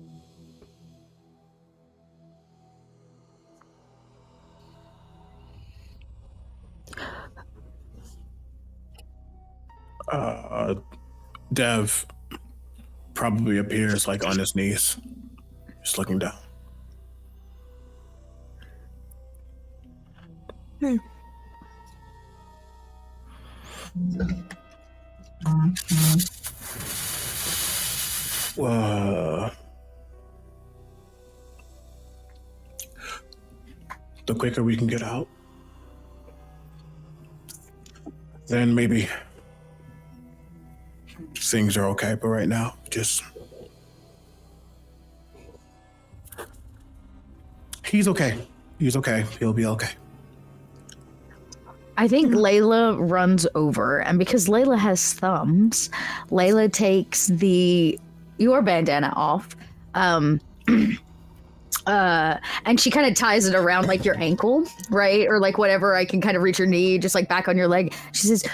Dev probably appears like on his knees, just looking down. Hey. The quicker we can get out, then maybe things are okay. But right now, he's okay. He's okay. He'll be okay. I think Layla runs over, and because Layla has thumbs, Layla takes your bandana off, and she kind of ties it around like your ankle, right? Or like whatever, I can kind of reach your knee, just like back on your leg. She says,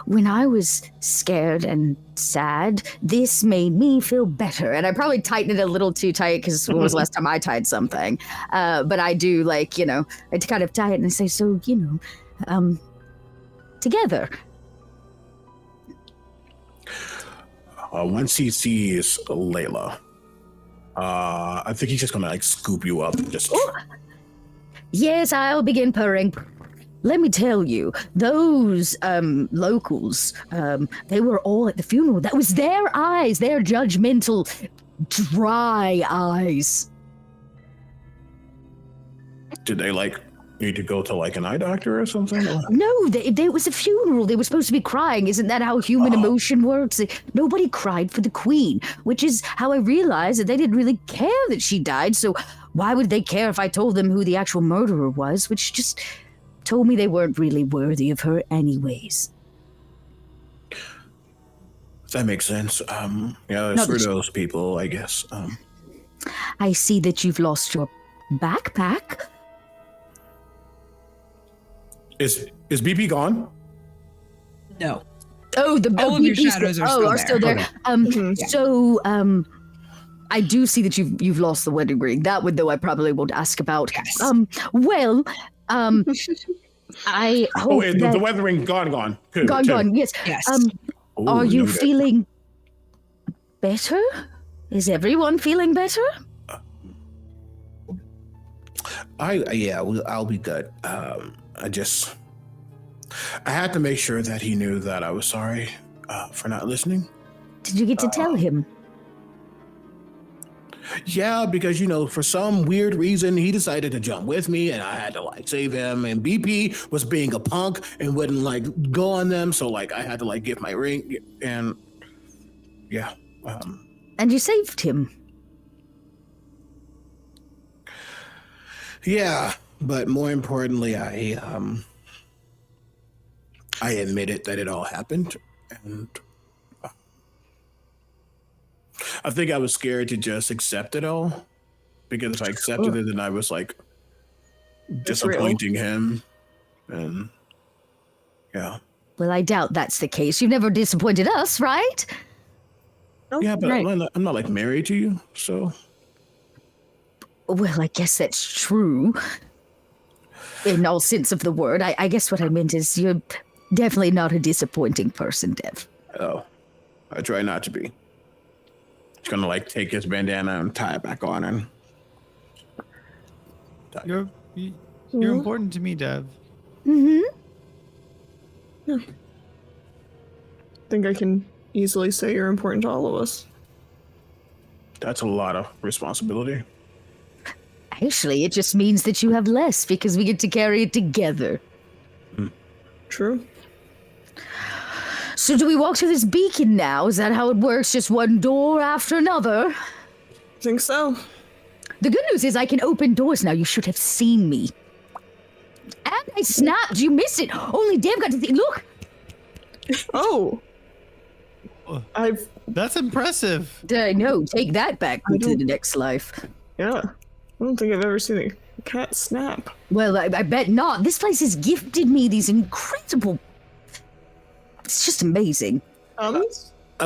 when I was scared and sad, this made me feel better. And I probably tightened it a little too tight because when was the last time I tied something? But I do I kind of tie it and I say, so, together. Once he sees Layla, I think he's just gonna scoop you up and just. Ooh. Yes, I'll begin purring. Let me tell you, those locals, they were all at the funeral. That was their eyes, their judgmental, dry eyes. Did they need to go to an eye doctor or something? No, it was a funeral. They were supposed to be crying. Isn't that how human emotion works? Nobody cried for the queen, which is how I realized that they didn't really care that she died. So why would they care if I told them who the actual murderer was, which just told me they weren't really worthy of her anyways. That makes sense. For those people, I guess. I see that you've lost your backpack. Is BP gone? No. Oh, all of your shadows are still still there. Okay. So, I do see that you've lost the wedding ring. That one, though, I probably won't ask about. Yes. I hope Oh, wait, that... the wedding ring gone. Good, Gone, yes. Yes. Ooh, Are you noted. feeling better? Is everyone feeling better? I'll be good. I had to make sure that he knew that I was sorry for not listening. Did you get to tell him? Yeah, because for some weird reason he decided to jump with me, and I had to save him. And BP was being a punk and wouldn't go on them, so I had to give my ring, and yeah. And you saved him. Yeah, but more importantly, I admitted that it all happened, and I think I was scared to just accept it all, because if I accepted it, then I was disappointing him, and yeah. Well, I doubt that's the case. You've never disappointed us, right? Yeah, but right. I'm not married to you, so. Well, I guess that's true. In all sense of the word. I guess what I meant is you're definitely not a disappointing person, Dev. Oh, I try not to be. He's gonna take his bandana and tie it back on, and You're important to me, Dev. I think I can easily say you're important to all of us. that's a lot of responsibility. Actually, it just means that you have less because we get to carry it together. True. So do we walk through this beacon now? Is that how it works? Just one door after another? Think so. The good news is I can open doors now. You should have seen me. And I snapped. You missed it. Only Dev got to see. Look. Oh. That's impressive. I know. Take that back into the next life. Yeah. I don't think I've ever seen a cat snap. Well, I bet not. This place has gifted me these incredible... It's just amazing. I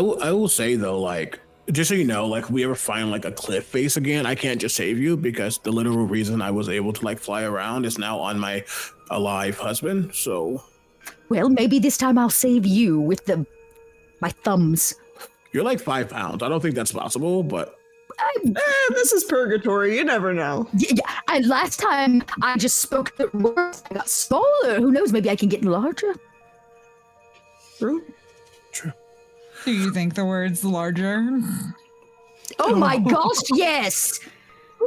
will say though, just so you know, if we ever find a cliff face again, I can't just save you, because the literal reason I was able to fly around is now on my alive husband. So, Well, maybe this time I'll save you with my thumbs. you're 5 pounds. I don't think that's possible, but This is purgatory. You never know. Yeah, and last time I just spoke the words. I got smaller. Who knows? Maybe I can get larger. True. Do you think the word's larger? Oh my gosh, yes.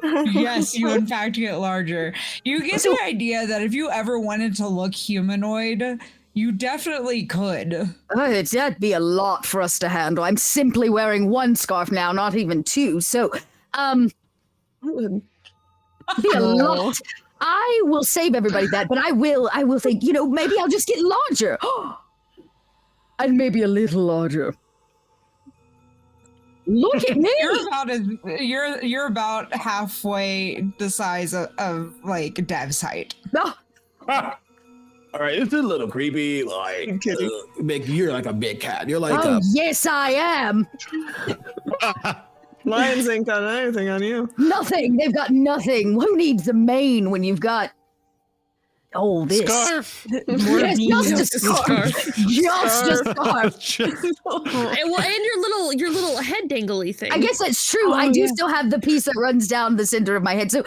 Yes, you in fact get larger. You get the idea that if you ever wanted to look humanoid, you definitely could. That'd be a lot for us to handle. I'm simply wearing one scarf now, not even two. So, be a lot. I will save everybody that, but I will think, maybe I'll just get larger. And maybe a little larger. Look at me. You're about halfway the size of Dev's height. No. all right, it's a little creepy. You're a big cat. You're Yes, I am. Lions ain't got anything on you. Nothing. They've got nothing. Who needs a mane when you've got all this? Scarf. Yes, just a scarf. Just a scarf. And your little head dangly thing. I guess that's true. I do still have the piece that runs down the center of my head. So,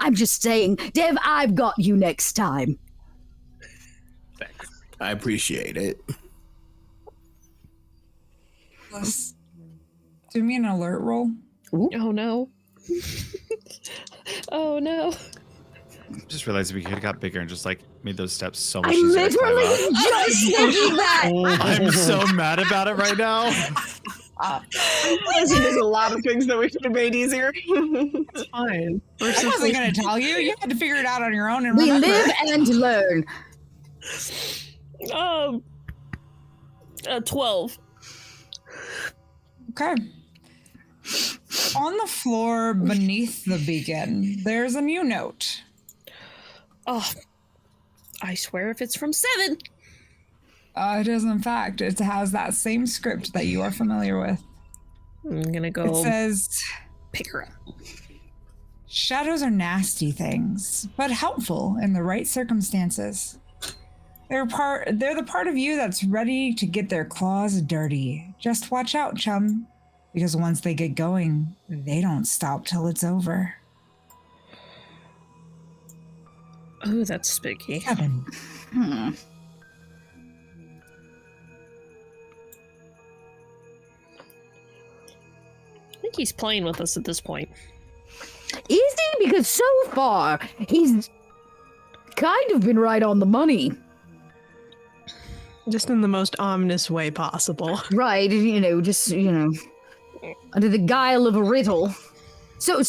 I'm just saying, Dev, I've got you next time. I appreciate it. Let's do me an alert roll. Ooh. Oh no. Oh no. Just realized we could have got bigger and just made those steps so much I easier to climb literally up. just thinking that. I'm so mad about it right now. There's a lot of things that we could have made easier. It's fine. I wasn't going to tell you. You had to figure it out on your own. And We remember. live and learn. 12. Okay. On the floor beneath the beacon, there's a new note. Oh, I swear if it's from 7. It is, in fact. It has that same script that you are familiar with. I'm gonna It go says, pick her up. shadows are nasty things, but helpful in the right circumstances. They're the part of you that's ready to get their claws dirty. Just watch out, chum, because once they get going, they don't stop till it's over. Oh, that's spooky. 7. I think he's playing with us at this point. Is he? Because so far, he's kind of been right on the money. Just in the most ominous way possible. Right, just, under the guile of a riddle. So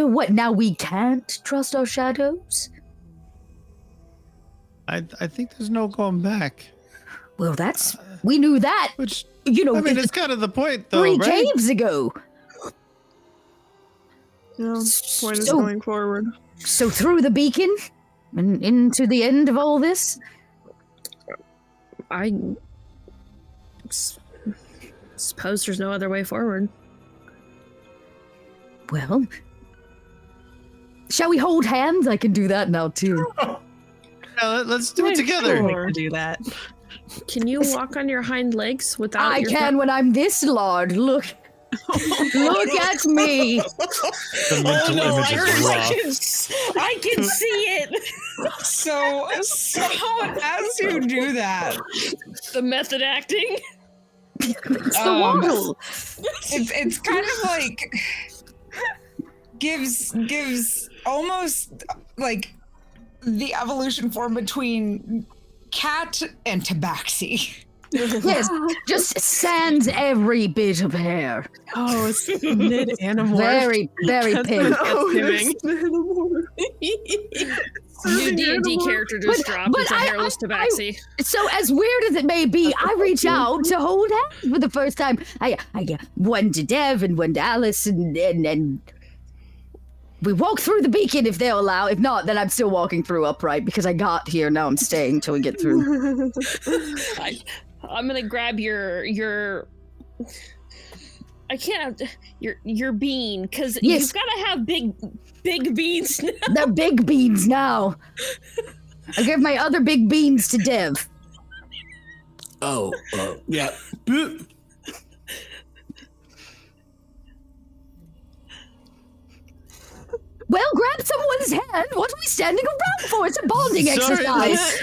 what, now we can't trust our shadows? I think there's no going back. Well, we knew that, Which, it's kind of the point, though, 3 right? caves ago. No, point is So- going forward. So through the beacon and into the end of all this? I suppose there's no other way forward. Well, shall we hold hands? I can do that now, too. Yeah, let's do it together. Like to do that. Can you walk on your hind legs without I your can when I'm this large. Look. Look at me. The mental image is rough. I can see it. So as you do that, The method acting. It's the Um, waddle. it's kind of like gives almost like the evolution form between cat and tabaxi. Yes, just sans every bit of hair. Oh, it's mid-animal. Very, very That's pink. Oh, Giving. New D&D character just dropped. but It's a hairless tabaxi. So as weird as it may be, I reach out to hold hands for the first time. I one to Dev and one to Alice, and we walk through the beacon if they'll allow. If not, then I'm still walking through upright because I got here. Now I'm staying till we get through. I'm gonna grab your I can't your bean because Yes. you've got to have big beans now. They're big beans now. I give my other big beans to Dev. Oh, yeah. Well, grab someone's hand. What are we standing around for? It's a bonding Sorry, exercise.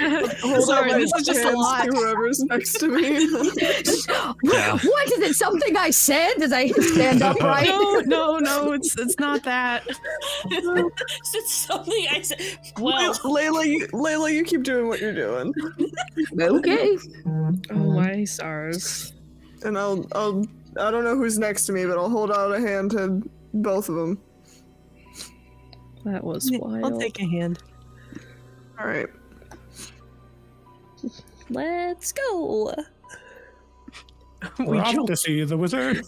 Sorry, this is just a Hands lot. to whoever's next to me. Yeah. What is it? Something I said as I stand upright? No, it's not that. It's something I said. Well, Layla, you keep doing what you're doing, Okay. oh my stars. and I don't know who's next to me, but I'll hold out a hand to both of them. That was wild. I'll take a hand. All right. Let's go. We're off to see the wizard.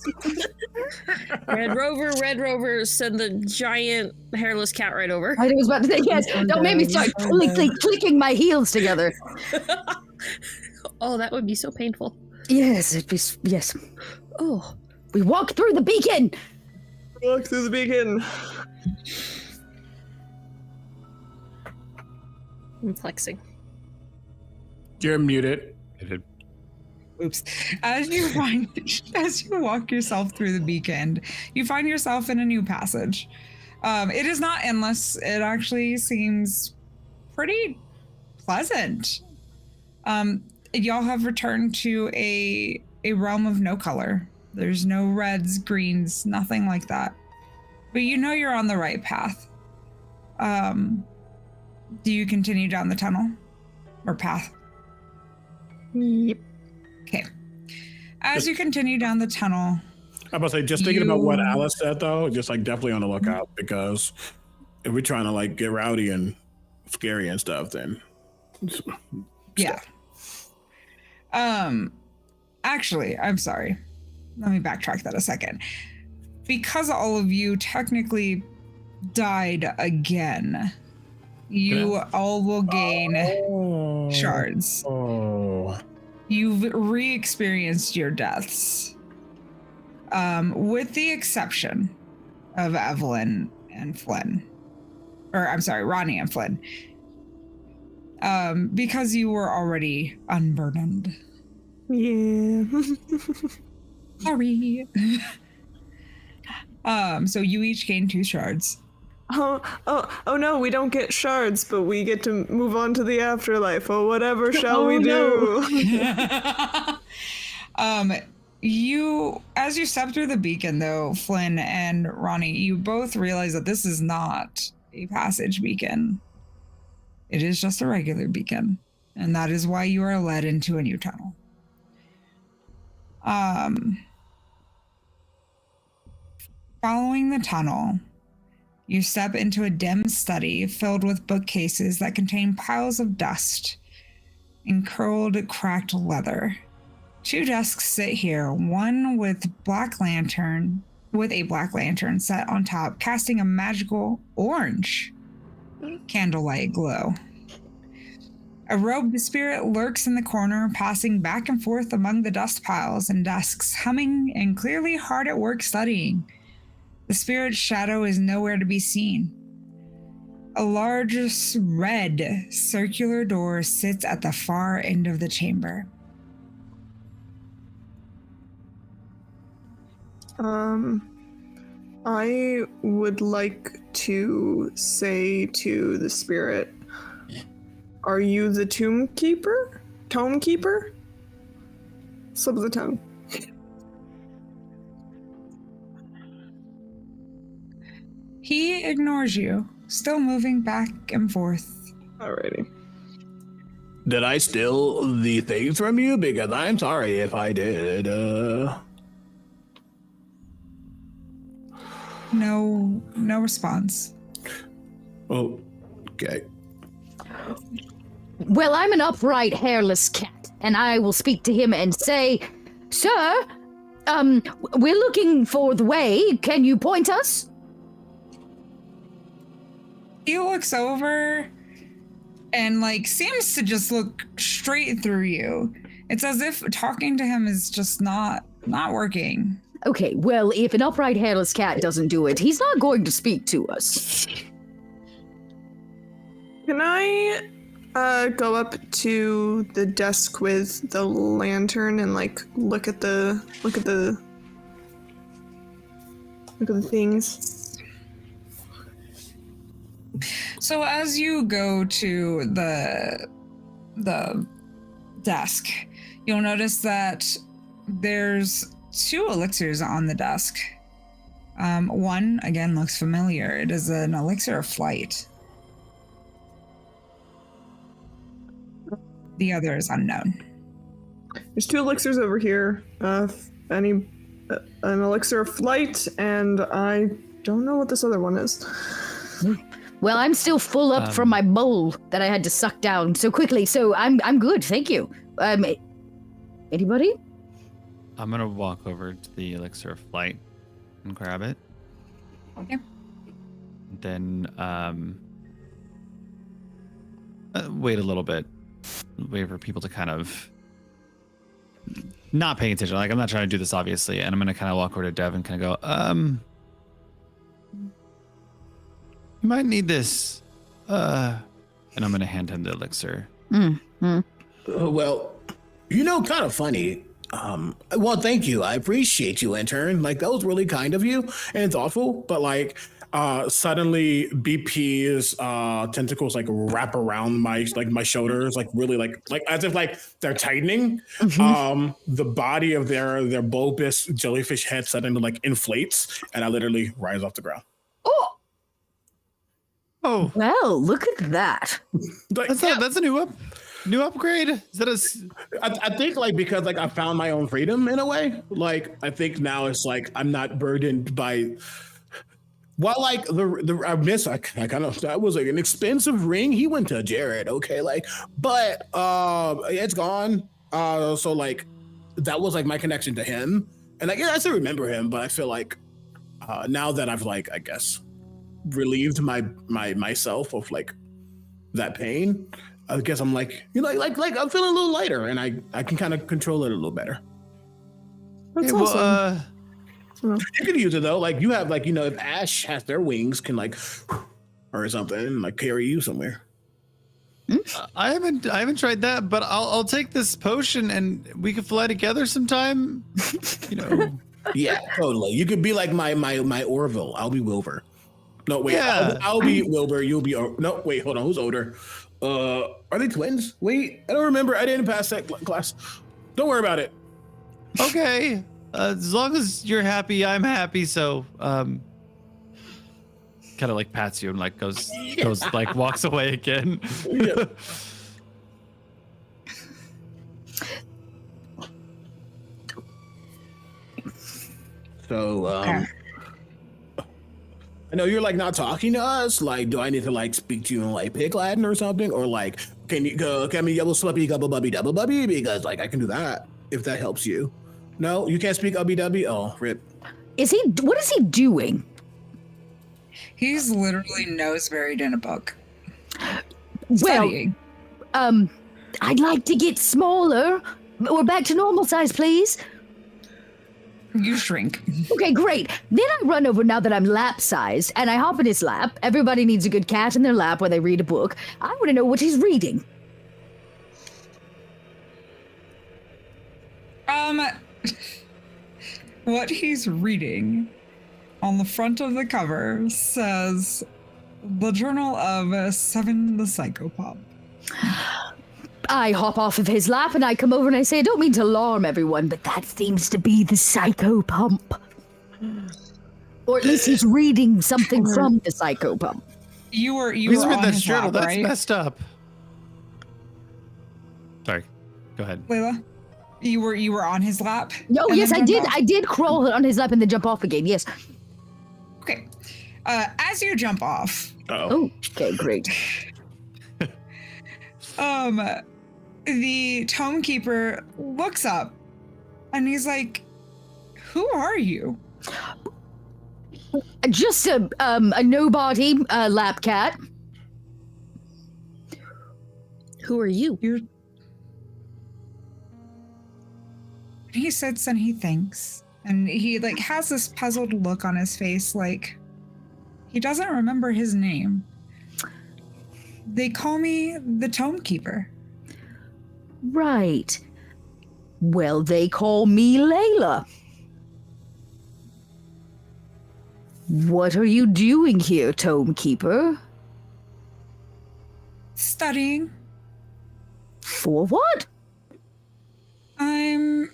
Red Rover, send the giant hairless cat right over. I was about to say, yes, don't make me start clicking my heels together. Oh, that would be so painful. Yes, yes. Oh, We walk through the beacon. Walk through the beacon. I'm flexing. You're muted. Oops. As you walk yourself through the beacon, you find yourself in a new passage. It is not endless. It actually seems pretty pleasant. Y'all have returned to a realm of no color. There's no reds, greens, nothing like that. But you know you're on the right path. Do you continue down the tunnel or path? Yep. Okay. As you continue down the tunnel, I'm about to say, just thinking about what Alice said, though, just like definitely on the lookout, because if we're trying to like get rowdy and scary and stuff, then yeah. Actually, I'm sorry. Let me backtrack that a second. Because all of you technically died again, you all will gain shards. Oh, You've re-experienced your deaths. with the exception of Evelyn and Flynn. Or, I'm sorry, Ronnie and Flynn. Because you were already unburdened. Yeah. Sorry. So you each gain 2 shards. Oh no, we don't get shards, but we get to move on to the afterlife. Oh, whatever shall we do? As you step through the beacon, though, Flynn and Ronnie, you both realize that this is not a passage beacon. It is just a regular beacon, and that is why you are led into a new tunnel. Following the tunnel, you step into a dim study filled with bookcases that contain piles of dust and curled, cracked leather. 2 desks sit here, one with a black lantern set on top, casting a magical orange candlelight glow. A robed spirit lurks in the corner, passing back and forth among the dust piles and desks, humming and clearly hard at work studying. The spirit's shadow is nowhere to be seen. A large red circular door sits at the far end of the chamber. I would like to say to the spirit, are you the tomb keeper? Tome keeper? Slip of the tongue. He ignores you, still moving back and forth. Alrighty. Did I steal the things from you? Because I'm sorry if I did. No response. Oh, okay. Well, I'm an upright, hairless cat, and I will speak to him and say, Sir, we're looking for the way. Can you point us? He looks over and seems to just look straight through you. It's as if talking to him is just not working. Okay, well, if an upright, hairless cat doesn't do it, he's not going to speak to us. Can I go up to the desk with the lantern and look at the things? So as you go to the desk, you'll notice that there's 2 elixirs on the desk. One, again, looks familiar. It is an elixir of flight. The other is unknown. There's 2 elixirs over here. An elixir of flight, and I don't know what this other one is. Well, I'm still full up from my bowl that I had to suck down so quickly, so I'm good, thank you. Anybody? I'm gonna walk over to the elixir of flight and grab it. Okay. Then wait a little bit. Wait for people to kind of not paying attention. I'm not trying to do this obviously, and I'm gonna kind of walk over to Dev and kind of go, you might need this. And I'm gonna hand him the elixir. Well, kind of funny. Well, thank you. I appreciate you, intern. That was really kind of you and thoughtful. But suddenly BP's tentacles wrap around my shoulders, really as if they're tightening. Mm-hmm. The body of their bulbous jellyfish head suddenly inflates, and I literally rise off the ground. Oh, well, look at that. That's a new upgrade. Is that I think because I found my own freedom in a way. I think now it's I'm not burdened by. Well, I miss I kind of that was an expensive ring. He went to Jared, okay, but it's gone. So that was my connection to him, and I still remember him, but I feel now that I've I guess relieved myself of that pain, I guess I'm I'm feeling a little lighter, and I can kind of control it a little better. That's awesome. You could use it though. Like you have like, if Ash has their wings, can like or something and like carry you somewhere. I haven't tried that, but I'll take this potion and we could fly together sometime. Yeah, totally. You could be like my Orville. I'll be Wilbur. No, wait. Yeah. I'll be Wilbur. You'll be. No, wait. Hold on. Who's older? Are they twins? Wait, I don't remember. I didn't pass that class. Don't worry about it. Okay. As long as you're happy, I'm happy. So, kind of like pats you and like goes like walks away again. Yeah. So, I know you're like not talking to us. Like, do I need to like speak to you in like Pig Latin or something? Or like, can you go, can we yellow sluppy gubba bubby double bubby? Because like I can do that if that helps you. No, you can't speak ubby dubby? Oh, rip. What is he doing? He's literally nose buried in a book. Well, I'd like to get smaller. We're back to normal size, please. You shrink. Okay, great. Then I run over now that I'm lap-sized, and I hop in his lap. Everybody needs a good cat in their lap when they read a book. I want to know what he's reading. What he's reading on the front of the cover says The Journal of Seven the Psychopomp. I hop off of his lap and I come over and I say, I don't mean to alarm everyone, but that seems to be the psychopomp. Or at least he's reading something from the psychopomp. You were He's read on that his journal. lap, That's right? messed up. Sorry. Go ahead. Layla? You were on his lap? No, and yes, then I jumped did. off? I did crawl on his lap and then jump off again. Yes. Okay. As you jump off, Oh, okay, great. the tome keeper looks up and he's like, "Who are you?" Just a nobody lap cat. Who are you? He sits and he thinks, and he like has this puzzled look on his face, like he doesn't remember his name. They call me the Tome Keeper. Right. Well, they call me Layla. What are you doing here, Tome Keeper? Studying. For what? I'm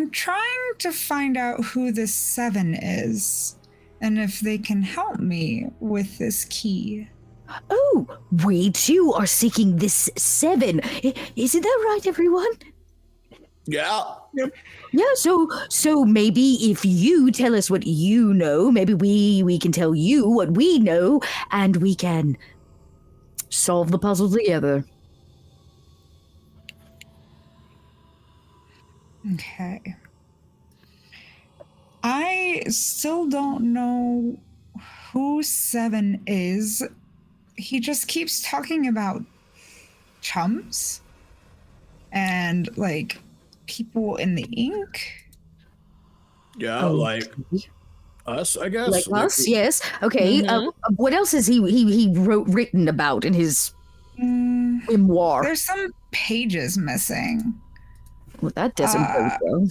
trying to find out who this Seven is, and if they can help me with this key. Oh, we too are seeking this Seven. Isn't that right, everyone? Yeah. Yep. Yeah, so maybe if you tell us what you know, maybe we can tell you what we know, and we can solve the puzzle together. Okay. I still don't know who Seven is. He just keeps talking about chums and like people in the ink. Yeah, like us, I guess. Like us, yes. Okay. What else has he written about in his memoir? There's some pages missing. Well, that doesn't go well.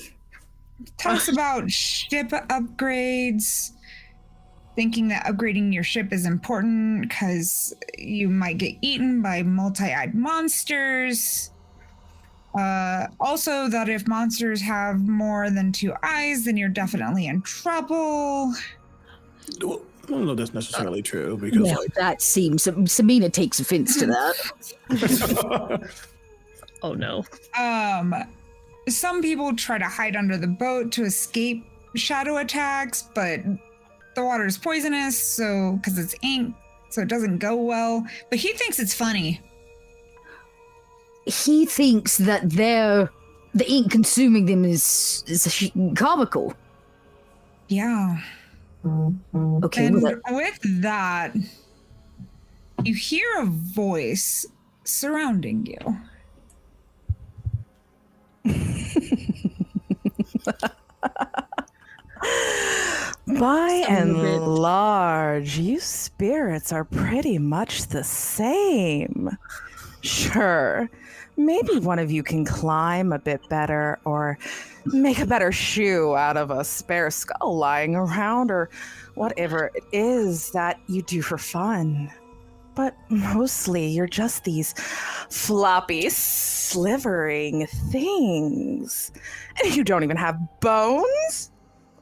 Talks about ship upgrades, thinking that upgrading your ship is important because you might get eaten by multi-eyed monsters. Also that if monsters have more than 2 eyes, then you're definitely in trouble. Well, I don't know if that's necessarily true because Yeah, that seems... Samina takes offense to that. Oh no. Some people try to hide under the boat to escape shadow attacks, but the water is poisonous, so because it's ink, so it doesn't go well. But he thinks it's funny. He thinks that the ink consuming them is comical. Yeah. Okay. And Well, with that, you hear a voice surrounding you. By Son of a and bitch. large, you spirits are pretty much the same. Sure, maybe one of you can climb a bit better or make a better shoe out of a spare skull lying around or whatever it is that you do for fun. But mostly you're just these floppy, slivering things. And you don't even have bones?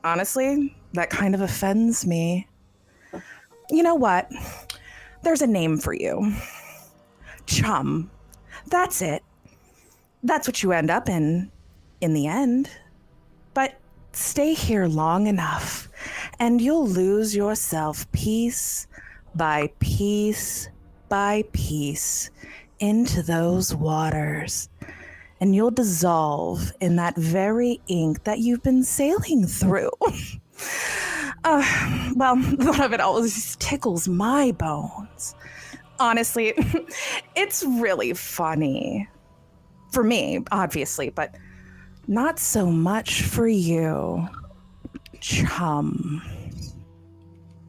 Honestly, that kind of offends me. You know what? There's a name for you. Chum. That's it. That's what you end up in the end. But stay here long enough, and you'll lose yourself piece by piece by piece into those waters. And you'll dissolve in that very ink that you've been sailing through. Well, the thought of it always tickles my bones. Honestly, it's really funny. For me, obviously, but not so much for you, chum.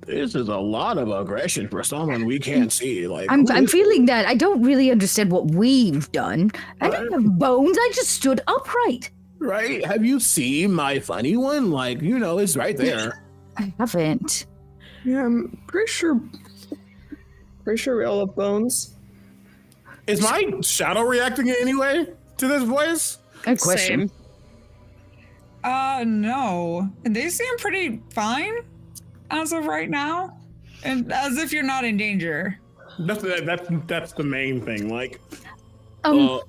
This is a lot of aggression for someone we can't see. Like I'm feeling that. I don't really understand what we've done. I didn't have bones. I just stood upright. right? Have you seen my funny one? Like, it's right there. I haven't. Yeah, I'm pretty sure we all have bones. Is my shadow reacting in any way to this voice? Good question. Same. No. They seem pretty fine as of right now. And as if you're not in danger. That's the main thing. Like, Mr.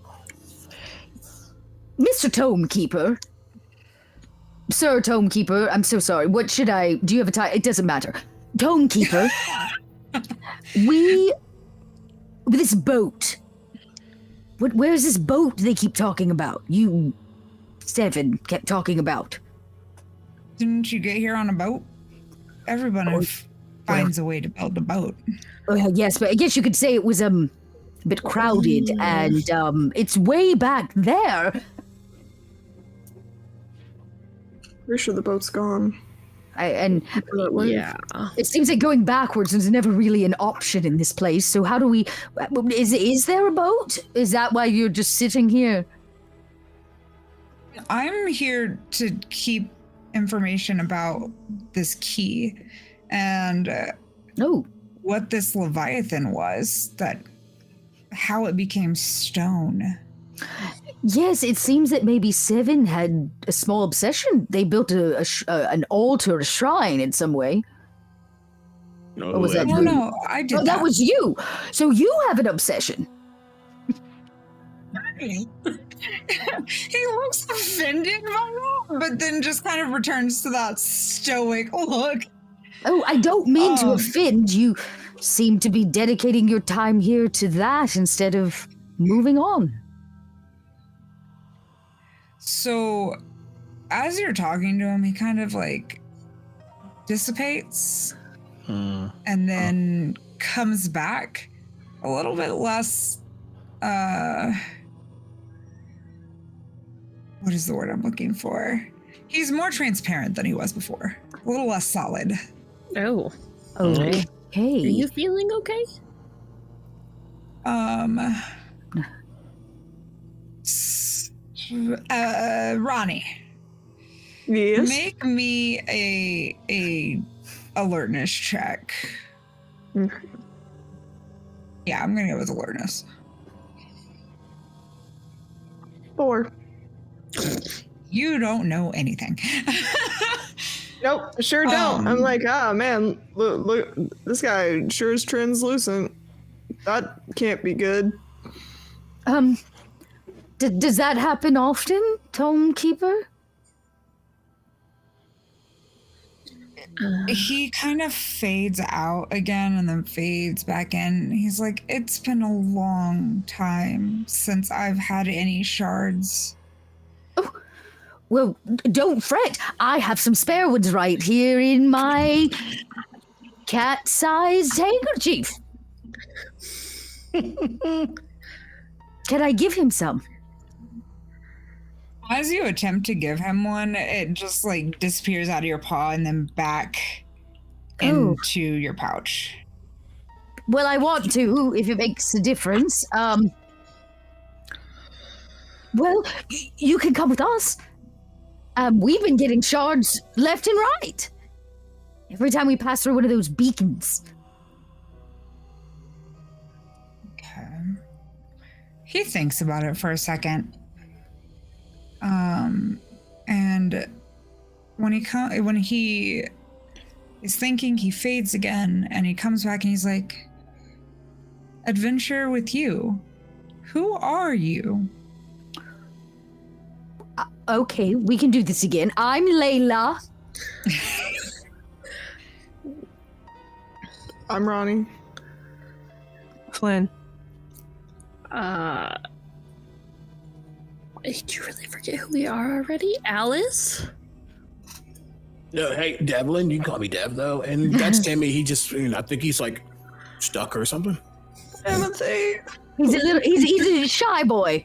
Tomekeeper. Sir Tomekeeper, I'm so sorry. What should I... Do you have a title? It doesn't matter. Tomekeeper. This boat. Where's this boat they keep talking about? You... Seven kept talking about. Didn't you get here on a boat? Everyone finds a way to build a boat. Yes, but I guess you could say it was a bit crowded, and it's way back there. Pretty sure the boat's gone. Yeah. It seems like going backwards is never really an option in this place. So how do we? Is there a boat? Is that why you're just sitting here? I'm here to keep information about this key and what this Leviathan was, how it became stone. Yes, it seems that maybe Seven had a small obsession. They built an altar, a shrine in some way. no, Or was that Oh, you? no, I did That was you. So you have an obsession. He looks offended by that, but then just kind of returns to that stoic look. Oh, I don't mean to offend. You seem to be dedicating your time here to that instead of moving on. So, as you're talking to him, he kind of dissipates and then comes back a little bit less. What is the word I'm looking for? He's more transparent than he was before. A little less solid. Oh. Okay. Are you feeling okay? Ronnie, Yes. make me a alertness check. Yeah, I'm gonna go with alertness. 4. You don't know anything. Nope, I sure don't. I'm like, man, look, this guy sure is translucent. That can't be good. Does that happen often, Tomekeeper? He kind of fades out again and then fades back in. He's like, it's been a long time since I've had any shards. Well, don't fret. I have some spare ones right here in my cat-sized handkerchief. Can I give him some? As you attempt to give him one, it just disappears out of your paw and then back into your pouch. Well, I want to, if it makes a difference. Well, you can come with us. We've been getting shards left and right. Every time we pass through one of those beacons. Okay. He thinks about it for a second. And when he is thinking, he fades again, and he comes back and he's like, adventure with you. Who are you? Okay, we can do this again. I'm Layla. I'm Ronnie. Flynn. Did you really forget who we are already? Alice? No, hey, Devlin, you can call me Dev, though. And that's Timmy. He just, I think he's like stuck or something. Timothy. He's a shy boy.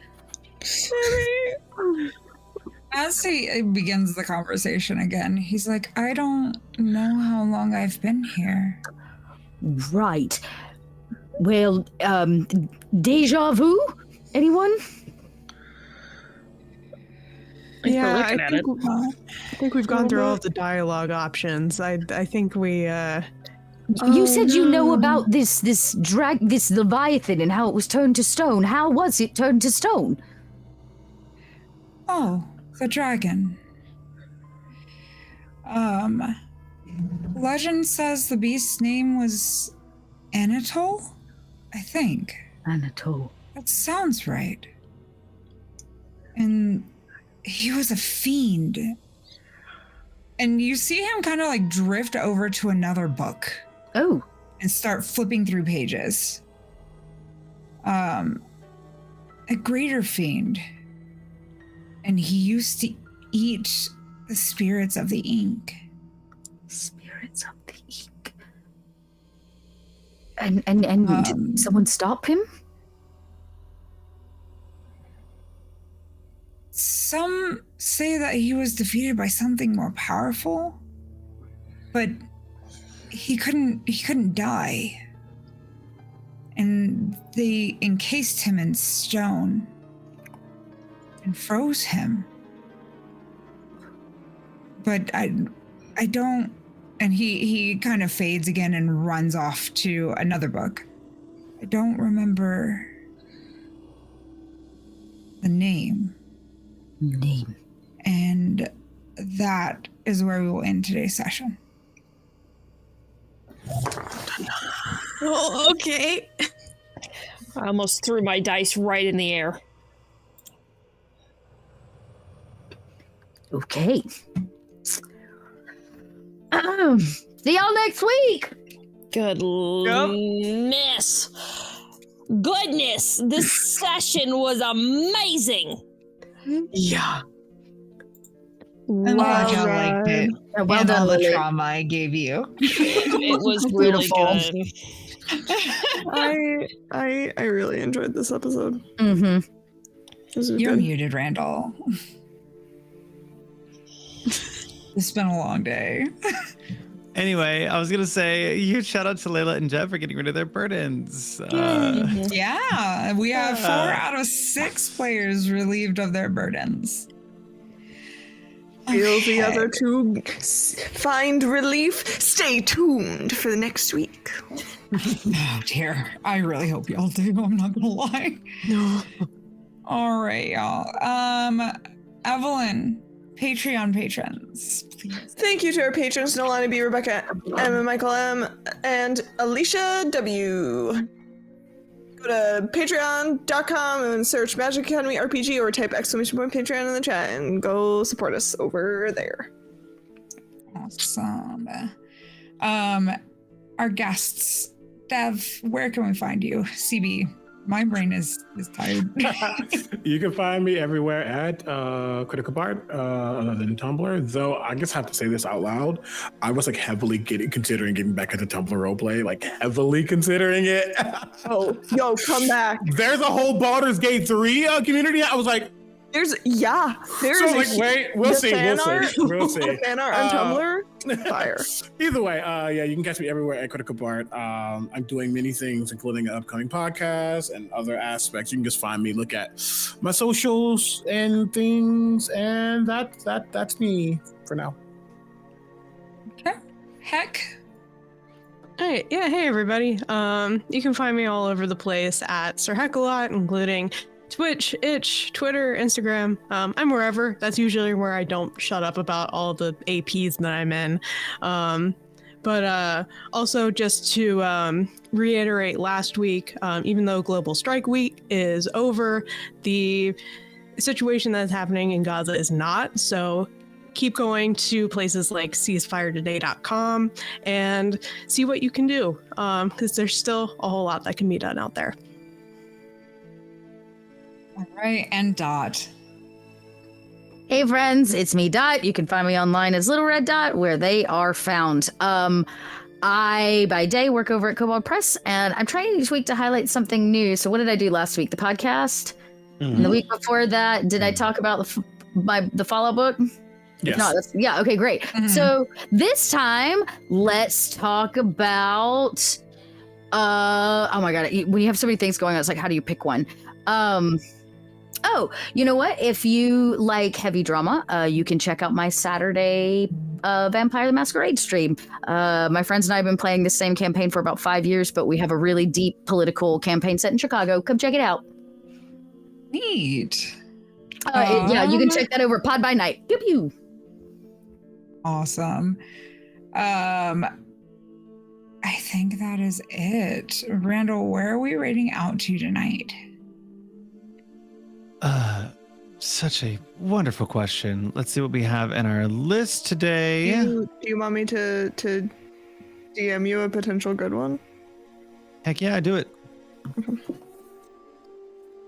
As he begins the conversation again, he's like, I don't know how long I've been here. Right. Well, deja vu? Anyone? Yeah, looking at it. I think we've gone through all of the dialogue options. I think we You said you know about this Leviathan and how it was turned to stone. How was it turned to stone? Oh, the dragon. Legend says the beast's name was Anatole, I think. Anatole. That sounds right. And he was a fiend. And you see him kind of like drift over to another book. Oh. And start flipping through pages. A greater fiend. And he used to eat the spirits of the ink. Spirits of the ink. And did someone stop him? Some say that he was defeated by something more powerful, but he couldn't die. And they encased him in stone and froze him. But I don't, and he kind of fades again and runs off to another book. I don't remember the name. And that is where we will end today's session. Oh, okay. I almost threw my dice right in the air. Okay. See y'all next week. Goodness. Goodness. This session was amazing. Yeah. I'm glad y'all liked it. Well and done, all the Lily. trauma I gave you. It was really Beautiful. good. I really enjoyed this episode. Mm-hmm. This was You're good. muted, Randall. It's been a long day. Anyway, I was gonna say huge shout out to Layla and Jeff for getting rid of their burdens. Yeah, we have 4 out of 6 players relieved of their burdens. Feel the Okay. other two find relief. Stay tuned for the next week. Oh dear, I really hope y'all do. I'm not gonna lie. No. All right, y'all. Evelyn, Patreon patrons, please. Thank you to our patrons, Nolani B, Rebecca M, and Michael M, and Alicia W. Go to patreon.com and search Magic Academy RPG or type ! Patreon in the chat and go support us over there. Awesome. Our guests, Dev, where can we find you? CB, my brain is tired. You can find me everywhere at Critical Bard, other than Tumblr. Though I just have to say this out loud. I was like heavily considering getting back into Tumblr roleplay, like heavily considering it. Oh, yo, come back. There's a whole Baldur's Gate 3 community. I was like, There's So like, wait, we'll see. We'll see. The fan art on Tumblr, fire. Either way, yeah, you can catch me everywhere at Critical Bart. I'm doing many things, including an upcoming podcast and other aspects. You can just find me, look at my socials and things, and that's me for now. Okay. Heck. Hey, yeah, hey everybody. You can find me all over the place at Sir Heckalot, including Twitch, Itch, Twitter, Instagram. I'm wherever. That's usually where I don't shut up about all the APs that I'm in. But also just to reiterate last week, even though Global Strike Week is over, the situation that's happening in Gaza is not. So keep going to places like ceasefiretoday.com and see what you can do, because there's still a whole lot that can be done out there. All right, and Dot. Hey friends, it's me, Dot. You can find me online as Little Red Dot, where they are found. I, by day, work over at Kobold Press, and I'm trying each week to highlight something new. So what did I do last week? The podcast? And the week before that, did I talk about the Fallout book? Yes. No, yeah, okay, great. So this time, let's talk about... oh my god, when you have so many things going on, it's like, how do you pick one? Oh, you know what? If you like heavy drama, you can check out my Saturday Vampire the Masquerade stream. My friends and I have been playing the same campaign for about 5 years, but we have a really deep political campaign set in Chicago. Come check it out. Neat. Yeah, you can check that over Pod by Night. Pew pew. Awesome. I think that is it. Randall, where are we rating out to tonight? Such a wonderful question. Let's see what we have in our list today. Do you want me to DM you a potential good one? Heck yeah, do it.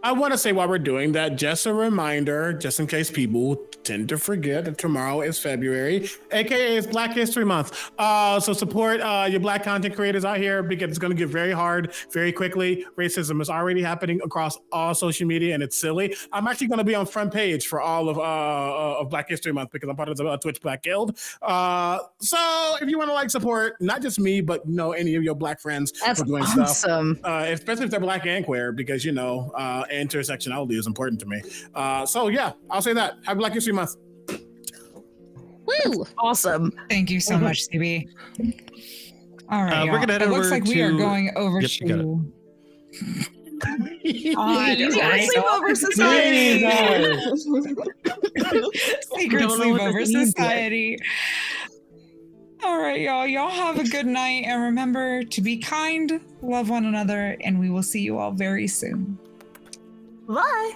I want to say while we're doing that, just a reminder, just in case people tend to forget that tomorrow is February, aka it's Black History Month. So support your Black content creators out here, because it's going to get very hard very quickly. Racism is already happening across all social media, and it's silly. I'm actually going to be on front page for all of Black History Month because I'm part of the Twitch Black Guild. So if you want to like support not just me, but any of your Black friends That's for doing awesome. stuff, especially if they're Black and queer, because intersectionality is important to me. So yeah, I'll say that. Happy Black History Month. Woo! Awesome. Thank you so much, CB. All right, we're gonna head it over looks like we are to- going over Yep, you got to... Sleepover Society. Secret Sleepover Society. All right, y'all. Y'all have a good night, and remember to be kind, love one another, and we will see you all very soon. Bye.